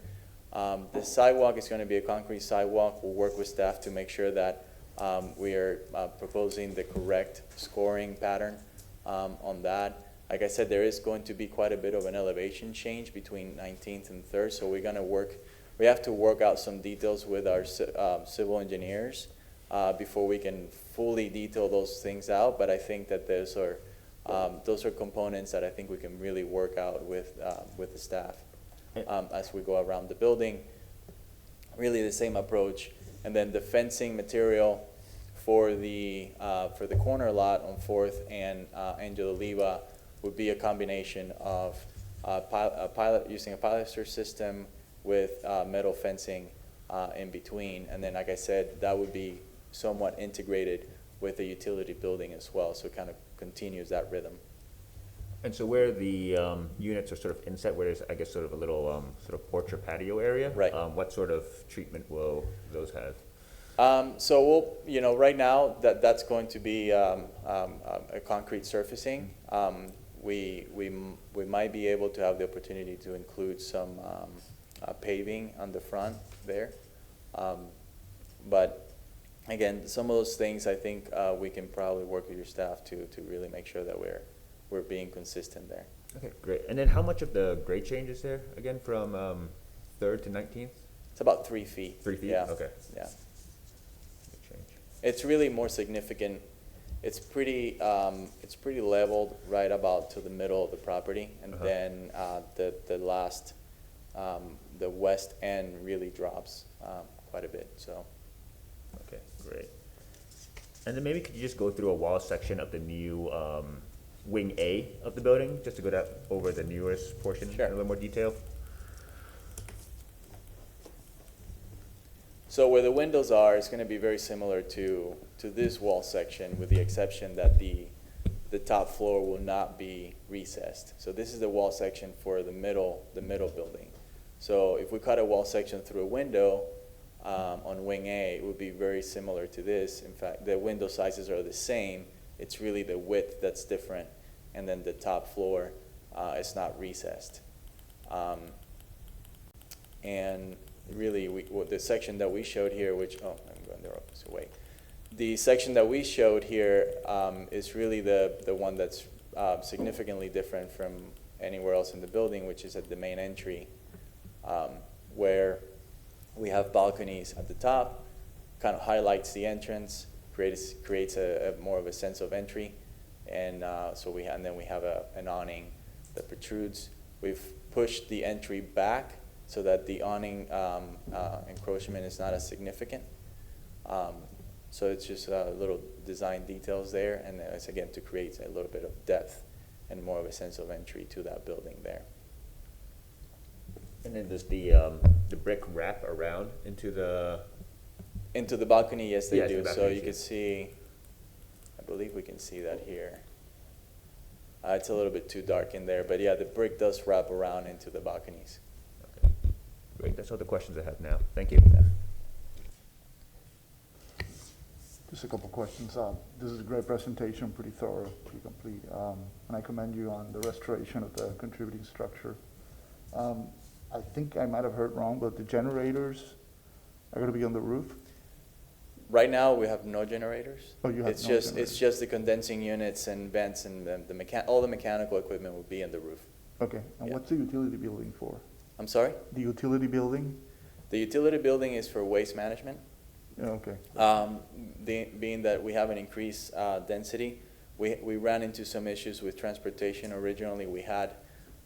The sidewalk is going to be a concrete sidewalk. We'll work with staff to make sure that We are proposing the correct scoring pattern on that. Like I said, there is going to be quite a bit of an elevation change between 19th and 3rd, so we have to work out some details with our civil engineers before we can fully detail those things out, but I think that those are components that I think we can really work out with the staff as we go around the building. Really the same approach. And then the fencing material for the corner lot on 4th and Angel Oliva would be a combination of using a pilaster system with metal fencing in between. And then, like I said, that would be somewhat integrated with the utility building as well, so it kind of continues that rhythm. And so where the units are sort of inset, where there's, I guess, sort of a little sort of porch or patio area, right? What sort of treatment will those have? So we'll, right now that's going to be a concrete surfacing. We might be able to have the opportunity to include some paving on the front there, but again, some of those things I think we can probably work with your staff to really make sure that we're being consistent there. Okay, great. And then how much of the grade change is there again from 3rd to 19th? It's about 3 feet. 3 feet. Yeah. Okay. Yeah. Good change. It's really more significant. It's pretty leveled right about to the middle of the property, and then the last the west end really drops quite a bit. So. Okay, great. And then maybe could you just go through a wall section of the new wing A of the building, just to go over the newest portion in a little more detail? So where the windows are, it's going to be very similar to this wall section, with the exception that the top floor will not be recessed. So this is the wall section for the middle building. So if we cut a wall section through a window on wing A, it would be very similar to this. In fact, the window sizes are the same. It's really the width that's different, and then the top floor is not recessed. And really, the section that we showed here, I'm going the opposite way. The section that we showed here is really the one that's significantly different from anywhere else in the building, which is at the main entry, where we have balconies at the top, kind of highlights the entrance, creates a more of a sense of entry, and then we have an awning that protrudes. We've pushed the entry back so that the awning encroachment is not as significant. So it's just little design details there, and it's again to create a little bit of depth and more of a sense of entry to that building there. And then does the brick wrap around into the balcony? Yes, they do. The so you can see, I believe we can see that here. It's a little bit too dark in there, but yeah, the brick does wrap around into the balconies. Okay, great. That's all the questions I have now. Thank you. Yeah. Just a couple questions. This is a great presentation, pretty thorough, pretty complete. And I commend you on the restoration of the contributing structure. I think I might have heard wrong, but the generators are going to be on the roof? Right now, we have no generators. Oh, you have it's no just generators. It's just the condensing units and vents, and all the mechanical equipment will be in the roof. Okay, and Yeah. what's the utility building for? I'm sorry? The utility building? The utility building is for waste management. Yeah, okay. Being that we have an increased density, we ran into some issues with transportation. Originally, we had,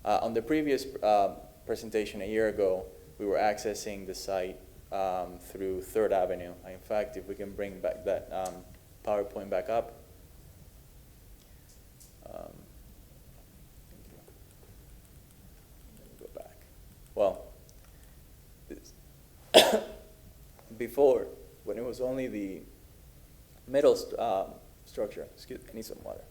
on the previous presentation a year ago, we were accessing the site through 3rd Avenue. In fact, if we can bring back that PowerPoint back up. Go back. Well, before, when it was only the middle structure, excuse me, I need some water.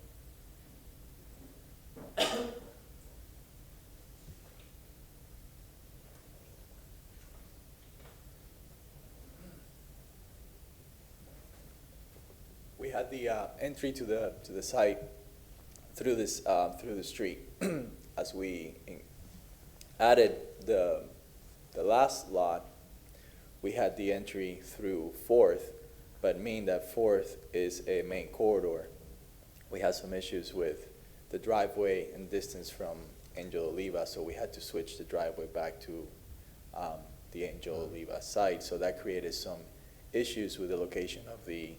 We had the entry to the site through the street. As we added the last lot, we had the entry through 4th, but meaning that Fourth is a main corridor, we had some issues with the driveway and distance from Angel Oliva, so we had to switch the driveway back to the Angel Oliva site. So that created some issues with the location of the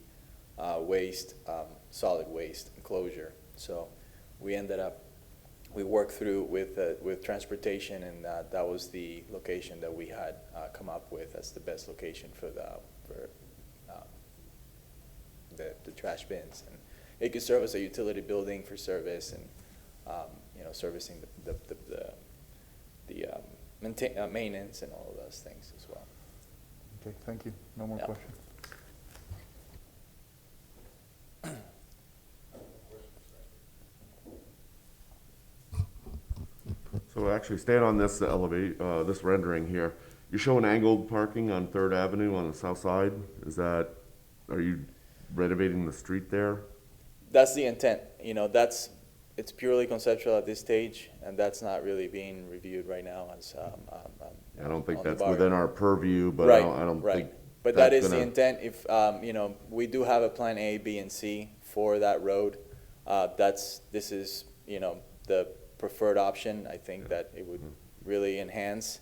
solid waste enclosure. So we worked through with transportation, and that was the location that we had come up with as the best location for the trash bins. And it could serve as a utility building for service and servicing the maintenance and all of those things as well. Okay, thank you. No more Yeah. questions. So actually, staying on this this rendering here, you're showing angled parking on Third Avenue on the south side. Are you renovating the street there? That's the intent. It's purely conceptual at this stage, and that's not really being reviewed right now. I don't think on the that's Barrio. within our purview, but Right, I don't right. think. But that that's is the gonna- intent. If we do have a plan A, B, and C for that road. This is the preferred option. I think that it would really enhance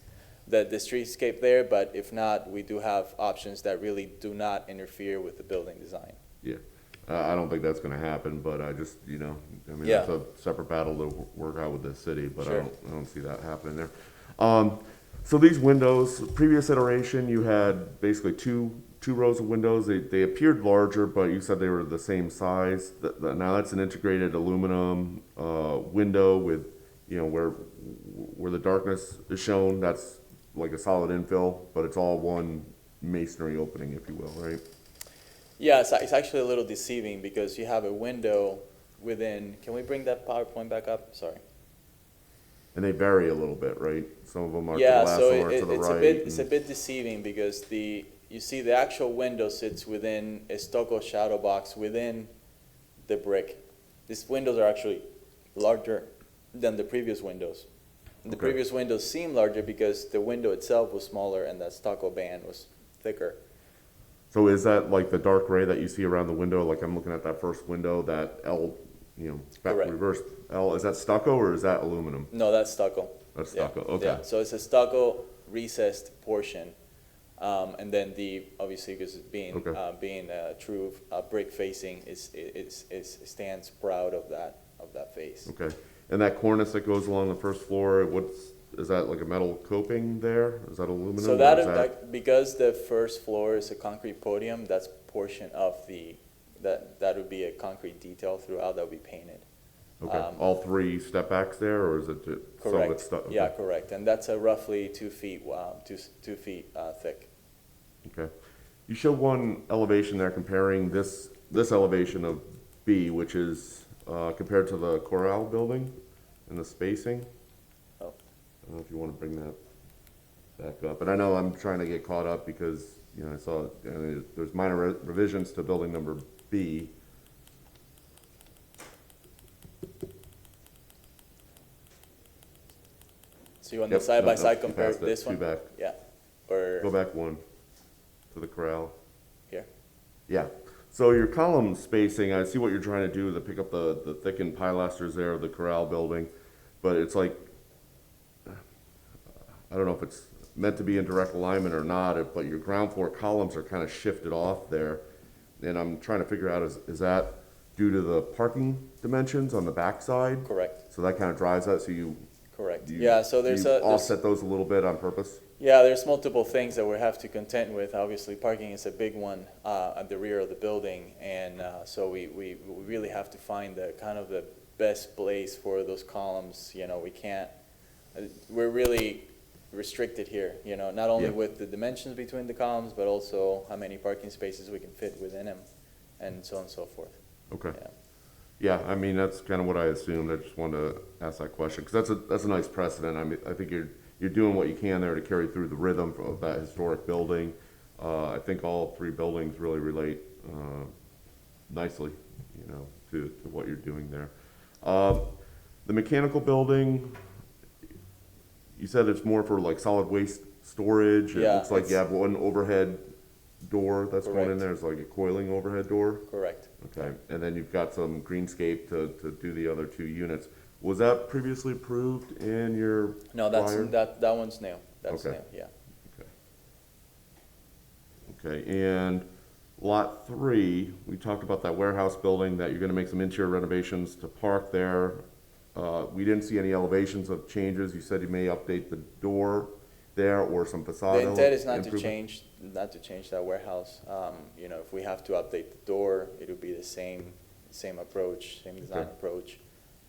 the streetscape there. But if not, we do have options that really do not interfere with the building design. Yeah, I don't think that's gonna happen, but I just, Yeah. that's a separate battle to work out with the city, but Sure. I don't see that happening there. So these windows, previous iteration, you had basically two rows of windows. They appeared larger, but you said they were the same size. Now that's an integrated aluminum, window with, where the darkness is shown, that's like a solid infill, but it's all one masonry opening, if you will, right? Yeah, it's actually a little deceiving because you have a window within. Can we bring that PowerPoint back up? Sorry. And they vary a little bit, right? Some of them are to the Yeah, left, so some are to the right. it's a bit deceiving because you see the actual window sits within a stucco shadow box within the brick. These windows are actually larger than the previous windows. And the Okay. previous windows seem larger because the window itself was smaller and that stucco band was thicker. So is that like the dark gray that you see around the window? Like I'm looking at that first window, that L, back Correct. reverse L. Is that stucco or is that aluminum? No, that's stucco. That's Yeah, stucco. Okay. Yeah, so it's a stucco recessed portion. And then obviously because it's being a true brick facing, it stands proud of that face. Okay. And that cornice that goes along the first floor, is that like a metal coping there? Is that aluminum? So or is that because the first floor is a concrete podium, that's portion of that would be a concrete detail throughout that would be painted. okay? All three step backs there, or is it some of Correct. it's stuck? Yeah, correct. And that's a roughly 2 feet, 2 feet thick. Okay. You show one elevation there comparing this elevation of B, which is compared to the Corral building and the spacing. Oh. I don't know if you want to bring that back up. And I know I'm trying to get caught up because, I saw there's minor revisions to building number B. So you want Yep, the side by side you compare passed it. this Two one? back. Yeah. Or Go back one to the Corral. here? Yeah. So your column spacing, I see what you're trying to do to pick up the thickened pilasters there of the Corral building, but it's like, I don't know if it's meant to be in direct alignment or not, but your ground floor columns are kind of shifted off there. And I'm trying to figure out, is that due to the parking dimensions on the backside? Correct. So that kind of drives that, so you Correct. Yeah, so there's you a offset those a little bit on purpose? Yeah, there's multiple things that we have to contend with. Obviously, parking is a big one at the rear of the building, and so we really have to find the best place for those columns. We can't. We're really restricted here. Not only Yeah. with the dimensions between the columns, but also how many parking spaces we can fit within them, and so on and so forth. Okay. Yeah. Yeah, I mean, that's kind of what I assumed. I just wanted to ask that question, because that's a nice precedent. I mean, I think you're doing what you can there to carry through the rhythm of that historic building. I think all three buildings really relate nicely, to what you're doing there. The mechanical building, you said it's more for like solid waste storage. It Yeah, looks like you have one overhead door that's going in Correct. there, is like a coiling overhead door? Correct. Okay, and then you've got some greenscape to do the other 2 units. Was that previously approved in your No, flyer? that one's new. That's Okay. new, yeah. Okay, and lot 3, we talked about that warehouse building, that you're gonna make some interior renovations to park there. We didn't see any elevations of changes. You said you may update the door there or some facade. The intent is not to improvement? change that warehouse. You know, if we have to update the door, it'll be the same approach, same design Okay. approach.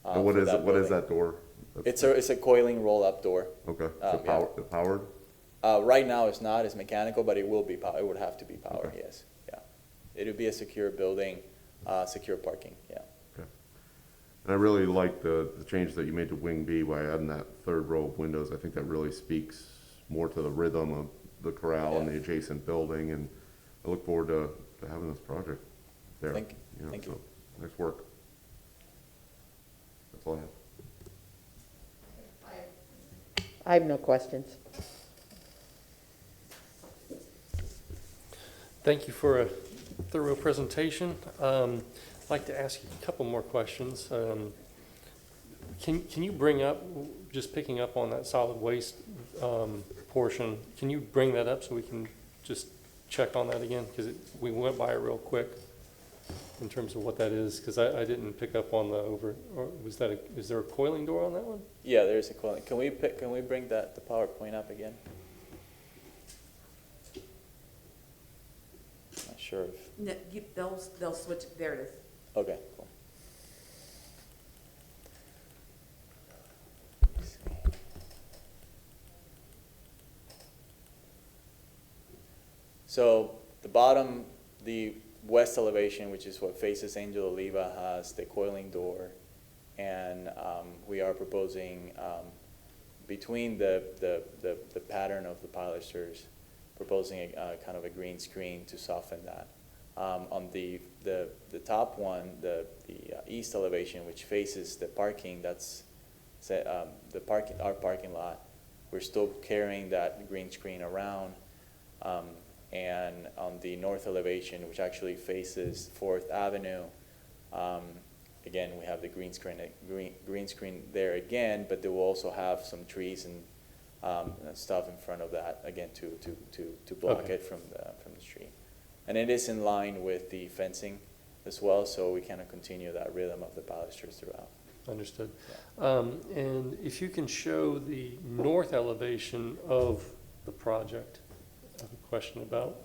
And what for is it, what is building. that door? It's a coiling roll-up door. Okay, yeah. so powered? Right now, it's not, it's mechanical, but it will be it would have to be powered, Okay. yes, yeah. It'll be a secure building, secure parking, yeah. Okay. And I really like the change that you made to Wing B by adding that 3rd row of windows. I think that really speaks more to the rhythm of the corral and Yeah. the adjacent building, and I look forward to having this project there. Thank know, you. so, nice work. That's all I have. I have no questions. Thank you for a thorough presentation. I'd like to ask you a couple more questions. Can you bring up, just picking up on that solid waste portion, can you bring that up so we can just check on that again? Because we went by it real quick in terms of what that is, because I didn't pick up on the or was that is there a coiling door on that one? Yeah, there's a coiling. Can we bring the PowerPoint up again? Not sure if, No, they'll switch, there it is. okay, cool. So the bottom, the west elevation, which is what faces Angel Oliva, has the coiling door, and we are proposing between the pattern of the pilasters, proposing a kind of a green screen to soften that. On the top one, the east elevation, which faces the parking, that's our parking lot. We're still carrying that green screen around. And on the north elevation, which actually faces 4th Avenue, again, we have the green screen there again, but they will also have some trees and stuff in front of that, again, to block Okay. it from the street. And it is in line with the fencing as well, so we kind of continue that rhythm of the balusters throughout. Understood. And if you can show the north elevation of the project, I have a question about.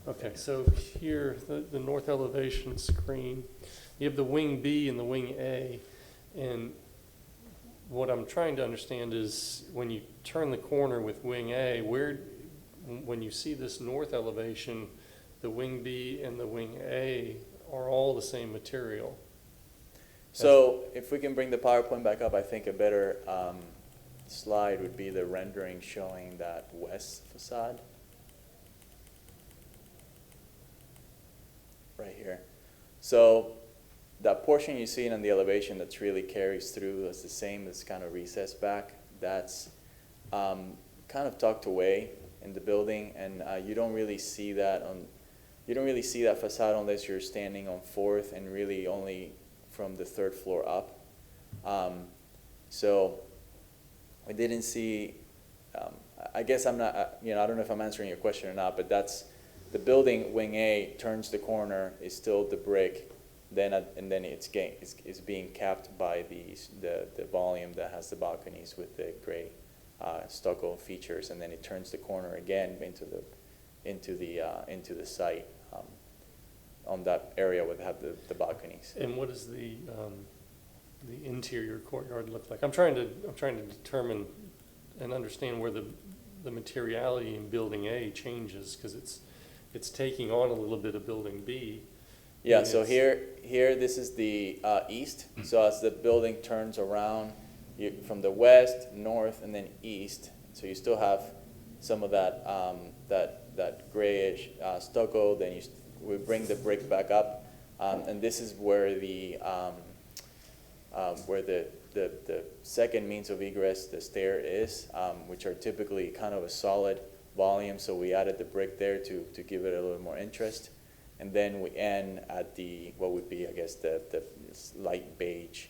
Okay, so here, the north elevation screen, you have the wing B and the wing A, and what I'm trying to understand is when you turn the corner with wing A, when you see this north elevation, the wing B and the wing A are all the same material. So if we can bring the PowerPoint back up, I think a better slide would be the rendering showing that west facade. Right here. So that portion you see on the elevation that's really carries through, that's the same, that's kind of recessed back, that's kind of tucked away in the building, and you don't really see that facade unless you're standing on 4th and really only from the 3rd floor up. So we didn't see, I guess I'm not, I don't know if I'm answering your question or not, but that's the building, wing A, turns the corner, is still the brick, and then it's being capped by the volume that has the balconies with the gray stucco features, and then it turns the corner again into the site on that area where they have the balconies. And what does the interior courtyard look like? I'm trying to determine and understand where the materiality in building A changes, because it's taking on a little bit of building B. Yeah, so here this is the east. So as the building turns around from the west, north, and then east, so you still have some of that that grayish stucco. Then we bring the brick back up, and this is where the where the second means of egress, the stair is, which are typically kind of a solid volume, so we added the brick there to give it a little more interest. And then we end at what would be, I guess, the light beige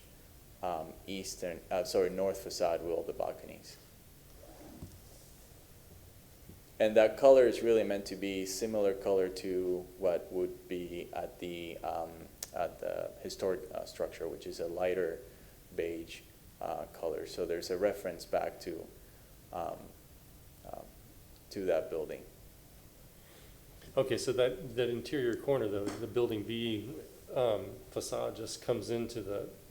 north facade with all the balconies. And that color is really meant to be similar color to what would be at the historic structure, which is a lighter beige color. So there's a reference back to that building. Okay, so that interior corner, though, the building B facade just comes into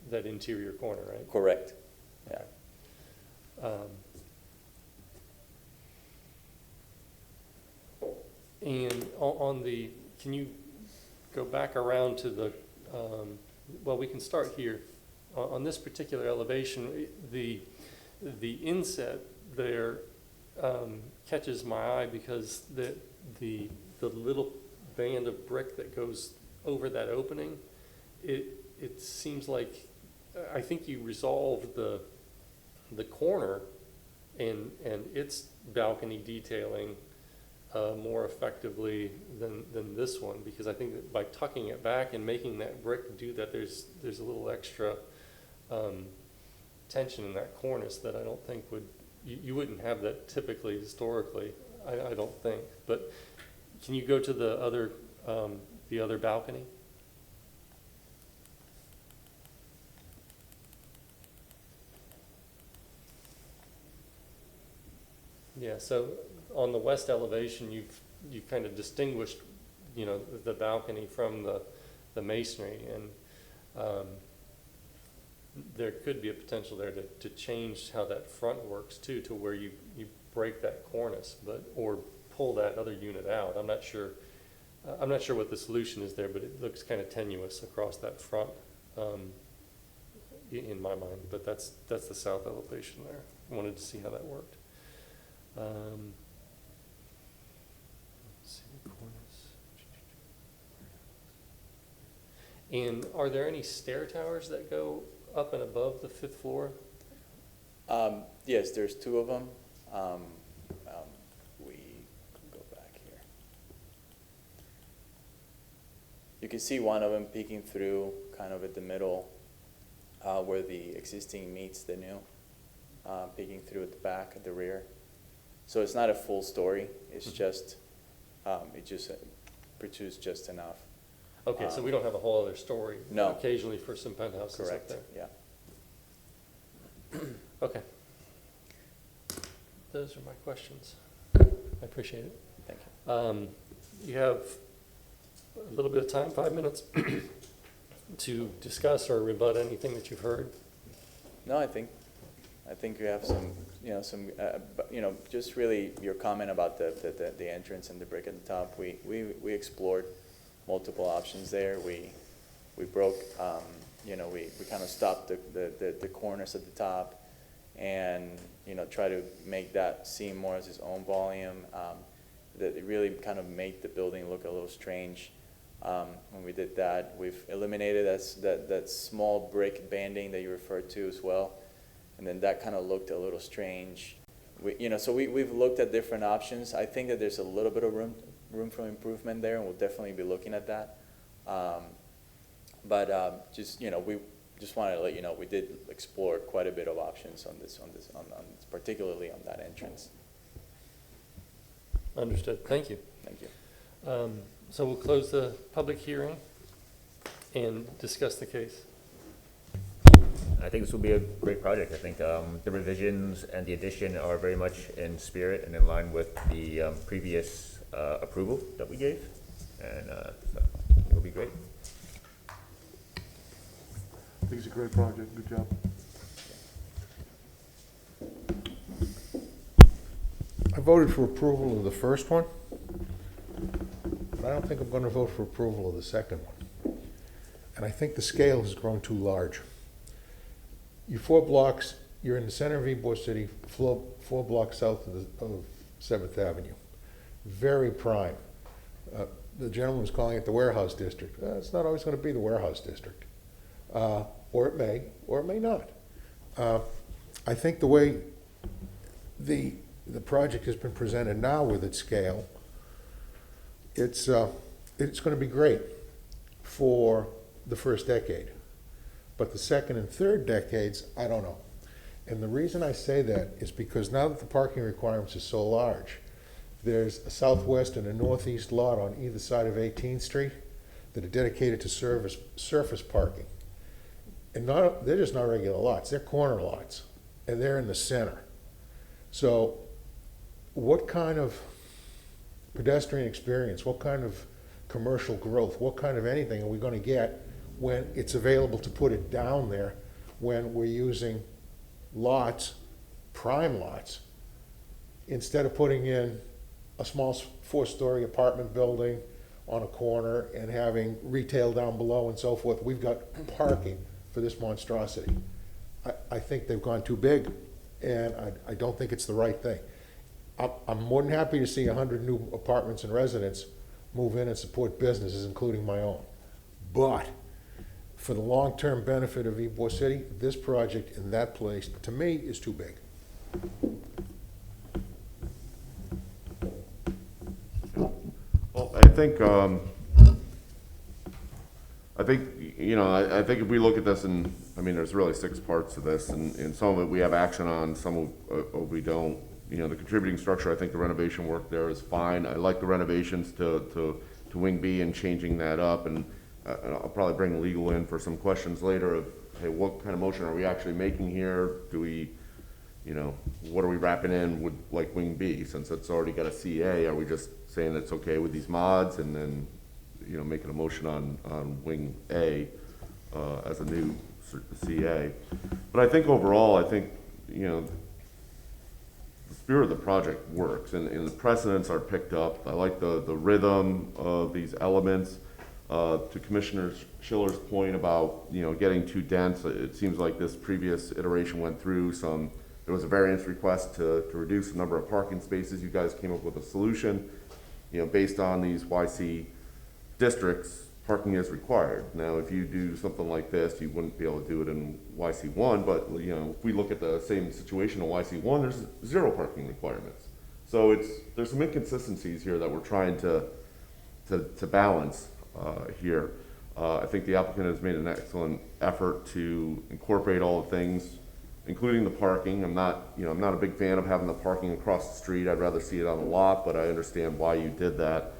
that interior corner, right? Correct. Yeah. And can you go back around to well, we can start here. On this particular elevation, the inset there catches my eye because the little band of brick that goes over that opening, it seems like, I think you resolved the corner and its balcony detailing more effectively than this one, because I think that by tucking it back and making that brick do that, there's a little extra tension in that cornice that I don't think you wouldn't have that typically historically, I don't think. But can you go to the other balcony? Yeah, so on the west elevation, you've kind of distinguished, the balcony from the masonry, and there could be a potential there to change how that front works too, to where you break that cornice, or pull that other unit out. I'm not sure what the solution is there, but it looks kind of tenuous across that front, in my mind. But that's the south elevation there. I wanted to see how that worked. Let's see the cornice. And are there any stair towers that go up and above the 5th floor? Yes, there's 2 of them. We can go back here. You can see one of them peeking through kind of at the middle where the existing meets the new, peeking through at the back, at the rear. So it's not a full story. It's just, it just protrudes just enough. Okay, so we don't have a whole other story. No. Occasionally for some penthouses up Correct. there. Yeah. Okay. Those are my questions. I appreciate it. Thank you. You have a little bit of time, 5 minutes, to discuss or rebut anything that you've heard. No, I think you have some, just really your comment about the entrance and the brick at the top. We explored multiple options there. We broke, we kind of stopped the corners at the top, and try to make that seem more as its own volume. That it really kind of made the building look a little strange. When we did that, we've eliminated that small brick banding that you referred to as well. And then that kind of looked a little strange. So we've looked at different options. I think that there's a little bit of room for improvement there, and we'll definitely be looking at that. We just wanted to let you know we did explore quite a bit of options on this, particularly on that entrance. Understood. Thank you. Thank you. So we'll close the public hearing and discuss the case. I think this will be a great project. I think the revisions and the addition are very much in spirit and in line with the previous approval that we gave, and so it will be great. I think it's a great project. Good job. I voted for approval of the first one, but I don't think I'm going to vote for approval of the second one. And I think the scale has grown too large. You're 4 blocks, you're in the center of Ybor City, 4 blocks south of 7th Avenue. Very prime. The gentleman was calling it the warehouse district. It's not always going to be the warehouse district. or it may not. I think the way the project has been presented now with its scale, it's going to be great for the first decade. But the second and third decades, I don't know. And the reason I say that is because now that the parking requirements are so large, there's a southwest and a northeast lot on either side of 18th Street that are dedicated to surface parking. And they're just not regular lots, they're corner lots, and they're in the center. So what kind of pedestrian experience, what kind of commercial growth, what kind of anything are we going to get when it's available to put it down there when we're using lots, prime lots, instead of putting in a small 4-story apartment building on a corner and having retail down below and so forth? We've got parking for this monstrosity. I think they've gone too big, and I don't think it's the right thing. I'm more than happy to see 100 new apartments and residents move in and support businesses, including my own. But for the long-term benefit of Ybor City, this project in that place, to me, is too big. Well, I think, you know, I think if we look at this, and, I mean, there's really 6 parts to this, and some of it we have action on, some of we don't. You know, the contributing structure, I think the renovation work there is fine. I like the renovations to Wing B and changing that up, and I'll probably bring legal in for some questions later of, hey, what kind of motion are we actually making here? Do we, you know, what are we wrapping in with, like, Wing B? Since it's already got a CA, are we just saying it's okay with these mods and then, you know, making a motion on Wing A as a new CA? But I think overall, I think, you know, the spirit of the project works, and the precedents are picked up. I like the rhythm of these elements. To Commissioner Schiller's point about, you know, getting too dense, it seems like this previous iteration went through there was a variance request to reduce the number of parking spaces. You guys came up with a solution, you know, based on these YC districts, parking is required. Now, if you do something like this, you wouldn't be able to do it in YC1, but, you know, if we look at the same situation in YC1, there's 0 parking requirements. So there's some inconsistencies here that we're trying to balance here. I think the applicant has made an excellent effort to incorporate all the things, including the parking. I'm not a big fan of having the parking across the street. I'd rather see it on the lot, but I understand why you did that.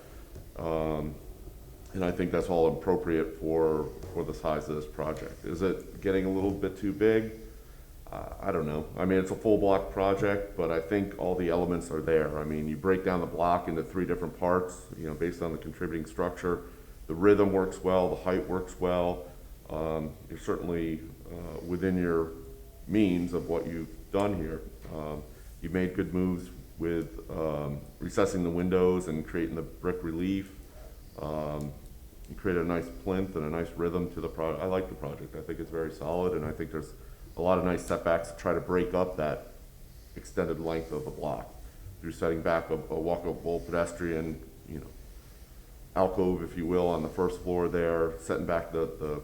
And I think that's all appropriate for the size of this project. Is it getting a little bit too big? I don't know. I mean, it's a full block project, but I think all the elements are there. I mean, you break down the block into 3 different parts, you know, based on the contributing structure. The rhythm works well, the height works well. You're certainly within your means of what you've done here. You've made good moves with recessing the windows and creating the brick relief. You created a nice plinth and a nice rhythm to the project. I like the project. I think it's very solid, and I think there's a lot of nice setbacks to try to break up that extended length of the block through setting back a walkable pedestrian, you know, alcove, if you will, on the first floor there, setting back the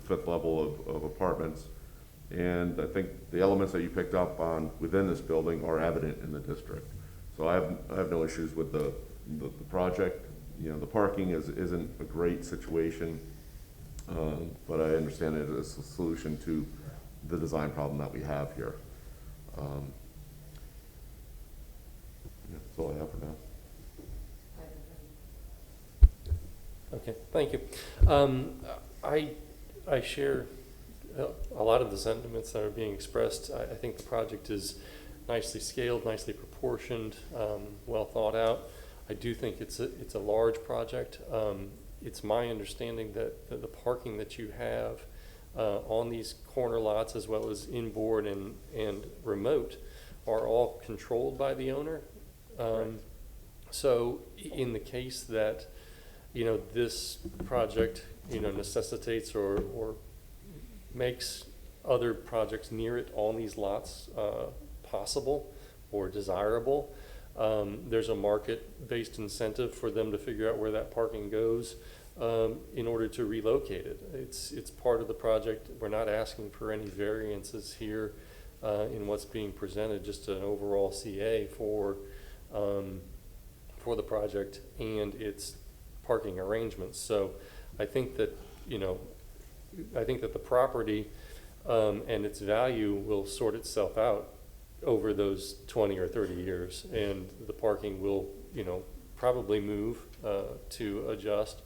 5th level of apartments. And I think the elements that you picked up on within this building are evident in the district. So I have no issues with the project. You know, the parking isn't a great situation, but I understand it as a solution to the design problem that we have here. Yeah, that's all I have for now. Okay, thank you. I share a lot of the sentiments that are being expressed. I think the project is nicely scaled, nicely proportioned, well thought out. I do think it's a large project. It's my understanding that the parking that you have on these corner lots, as well as inboard and remote, are all controlled by the owner. So in the case that, you know, this project, you know, necessitates or makes other projects near it on these lots possible or desirable, there's a market-based incentive for them to figure out where that parking goes. in order to relocate it. It's part of the project. We're not asking for any variances here in what's being presented, just an overall CA for the project and its parking arrangements. So I think that, I think that the property and its value will sort itself out over those 20 or 30 years, and the parking will, probably move to adjust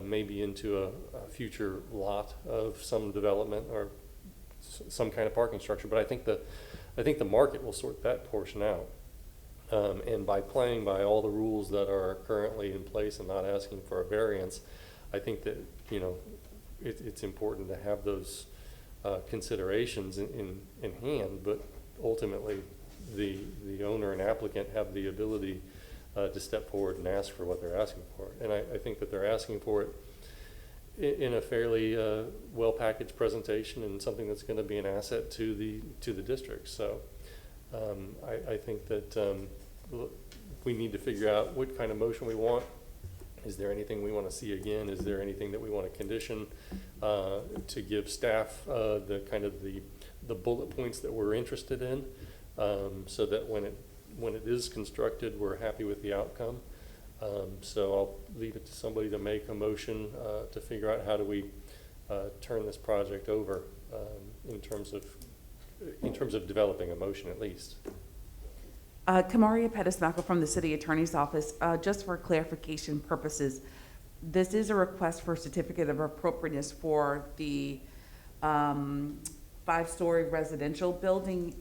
maybe into a future lot of some development or some kind of parking structure. But I think the market will sort that portion out. And by playing by all the rules that are currently in place and not asking for a variance, I think that, it's important to have those considerations in hand, but ultimately the owner and applicant have the ability to step forward and ask for what they're asking for. And I think that they're asking for it in a fairly well-packaged presentation and something that's going to be an asset to the district. So I think that we need to figure out what kind of motion we want. Is there anything we want to see again? Is there anything that we want to condition to give staff the kind of the bullet points that we're interested in, so that when it is constructed, we're happy with the outcome. So I'll leave it to somebody to make a motion to figure out how do we turn this project over in terms of developing a motion at least. Kamaria Pettis-Mackel from the City Attorney's Office. Just for clarification purposes, this is a request for a certificate of appropriateness for the 5-story residential building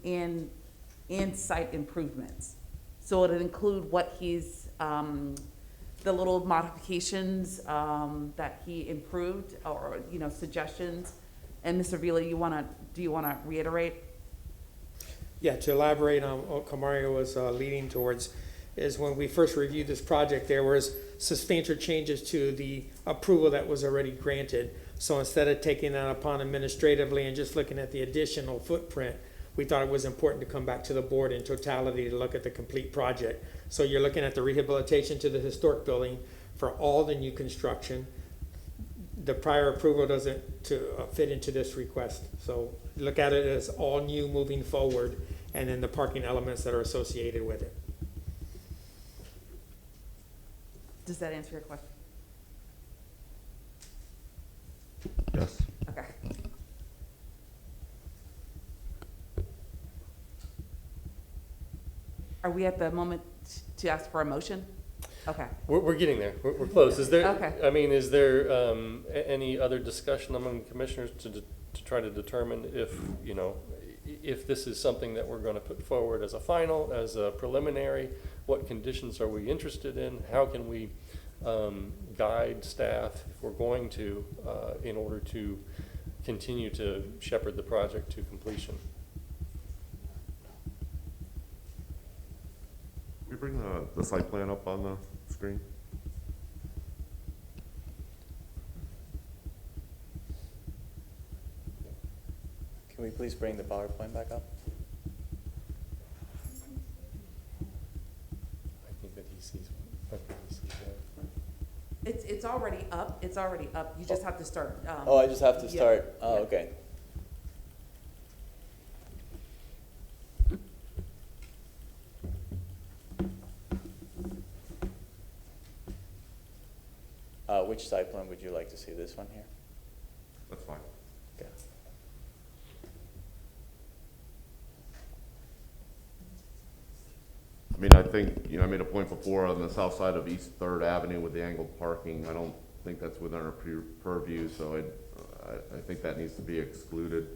and site improvements. So it'll include what he's, the little modifications that he improved, or suggestions. And Mr. Vila, do you wanna reiterate? Yeah, to elaborate on what Kamaria was leading towards, is when we first reviewed this project, there was substantial changes to the approval that was already granted. So instead of taking that upon administratively and just looking at the additional footprint, we thought it was important to come back to the board in totality to look at the complete project. So you're looking at the rehabilitation to the historic building for all the new construction. The prior approval doesn't fit into this request. So look at it as all new moving forward, and then the parking elements that are associated with it. Does that answer your question? Yes. Okay. Are we at the moment to ask for a motion? Okay. We're getting there. We're close. Is there? Okay. I mean, is there any other discussion among commissioners to try to determine if this is something that we're going to put forward as a final, as a preliminary? What conditions are we interested in? How can we guide staff if we're going to, in order to continue to shepherd the project to completion? Can we bring the site plan up on the screen? Can we please bring the PowerPoint back up? I think that he sees that. It's already up. It's already up. You just have to start. Oh, I just have to yeah. start. Oh, Yeah. okay. Which site plan would you like to see? This one here? That's fine. Okay. I mean, I think, I made a point before on the south side of East Third Avenue with the angled parking. I don't think that's within our purview, so I think that needs to be excluded.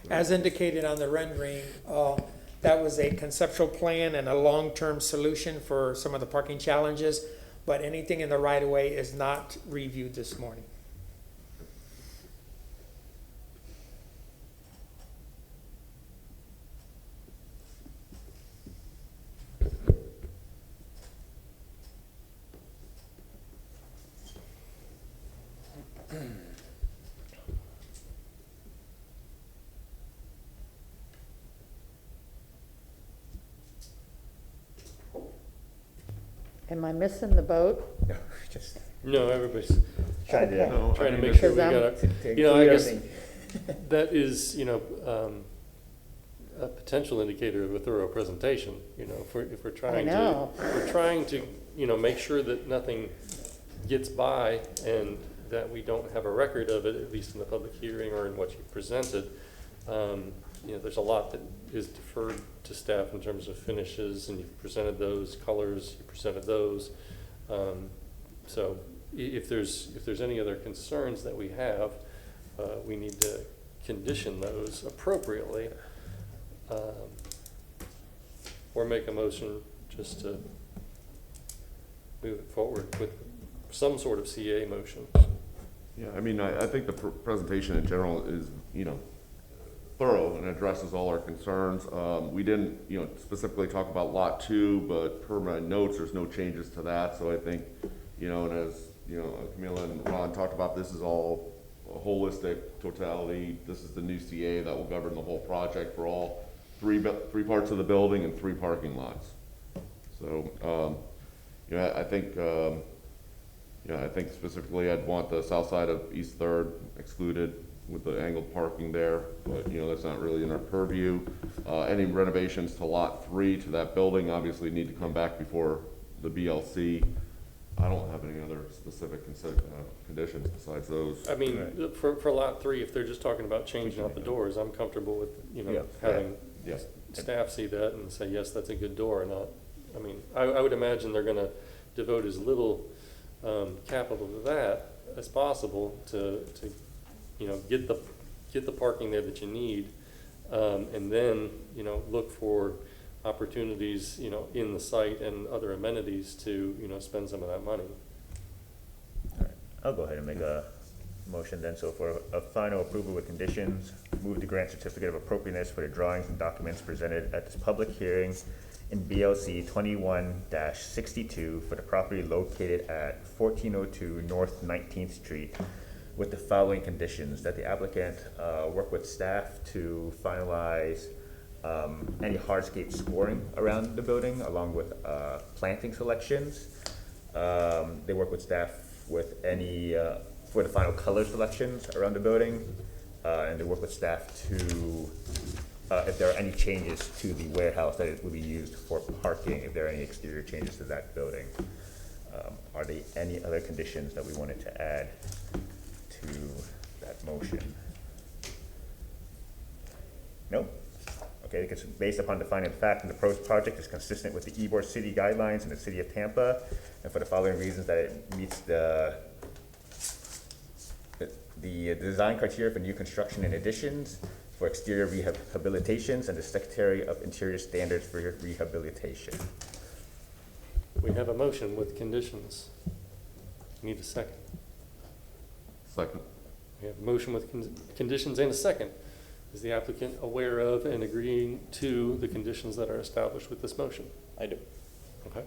As indicated on the rendering, that was a conceptual plan and a long-term solution for some of the parking challenges, but anything in the right-of-way is not reviewed this morning. Am I missing the boat? No, just No, everybody's trying to. No, trying to I mean, make sure we Because got to you know, I include guess everything. that is, a potential indicator of a thorough presentation, if we're trying know. to, we're trying to, make sure that nothing gets by and that we don't have a record of it, at least in the public hearing or in what you presented. There's a lot that is deferred to staff in terms of finishes, and you've presented those colors, you presented those. So if there's any other concerns that we have, we need to condition those appropriately, or make a motion just to move it forward with some sort of CA motion. Yeah, I mean, I think the presentation in general is, thorough and addresses all our concerns. We didn't, specifically talk about Lot 2, but per my notes, there's no changes to that. So I think, and as, Camila and Ron talked about, this is all a holistic totality. This is the new CA that will govern the whole project for all three parts of the building and 3 parking lots. So, I think, I think specifically I'd want the south side of East 3rd excluded with the angled parking there, but that's not really in our purview. Any renovations to Lot 3 to that building obviously need to come back before the BLC. I don't have any other specific conditions besides those. I mean, for Lot 3, if they're just talking about changing out the doors, I'm comfortable with, having staff see that and say, yes, that's a good door or not. I mean, I would imagine they're gonna devote as little capital to that as possible to get the parking there that you need, and then, look for opportunities, in the site and other amenities to, spend some of that money. All right, I'll go ahead and make a motion then. So for a final approval with conditions, move to grant certificate of appropriateness for the drawings and documents presented at this public hearing in BLC 21-62 for the property located at 1402 North 19th Street, with the following conditions: that the applicant work with staff to finalize any hardscape scoring around the building, along with planting selections. They work with staff with any for the final color selections around the building, and they work with staff to if there are any changes to the warehouse that it will be used for parking, if there are any exterior changes to that building. Are there any other conditions that we wanted to add to that motion? No? Okay, because based upon the finding of fact, and the proposed project is consistent with the Ybor City guidelines in the city of Tampa, and for the following reasons: that it meets the design criteria for new construction and additions, for exterior rehabilitations, and the Secretary of Interior standards for rehabilitation. We have a motion with conditions. Need a second. Second. We have a motion with conditions and a second. Is the applicant aware of and agreeing to the conditions that are established with this motion? I do. Okay.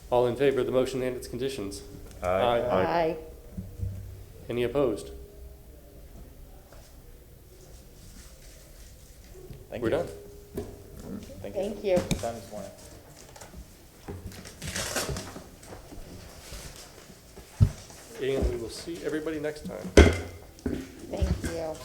All in favor of the motion and its conditions? Aye. Aye. Any opposed? Thank We're you. done. Thank you. Thank you. for your time this morning. And we will see everybody next time. Thank you.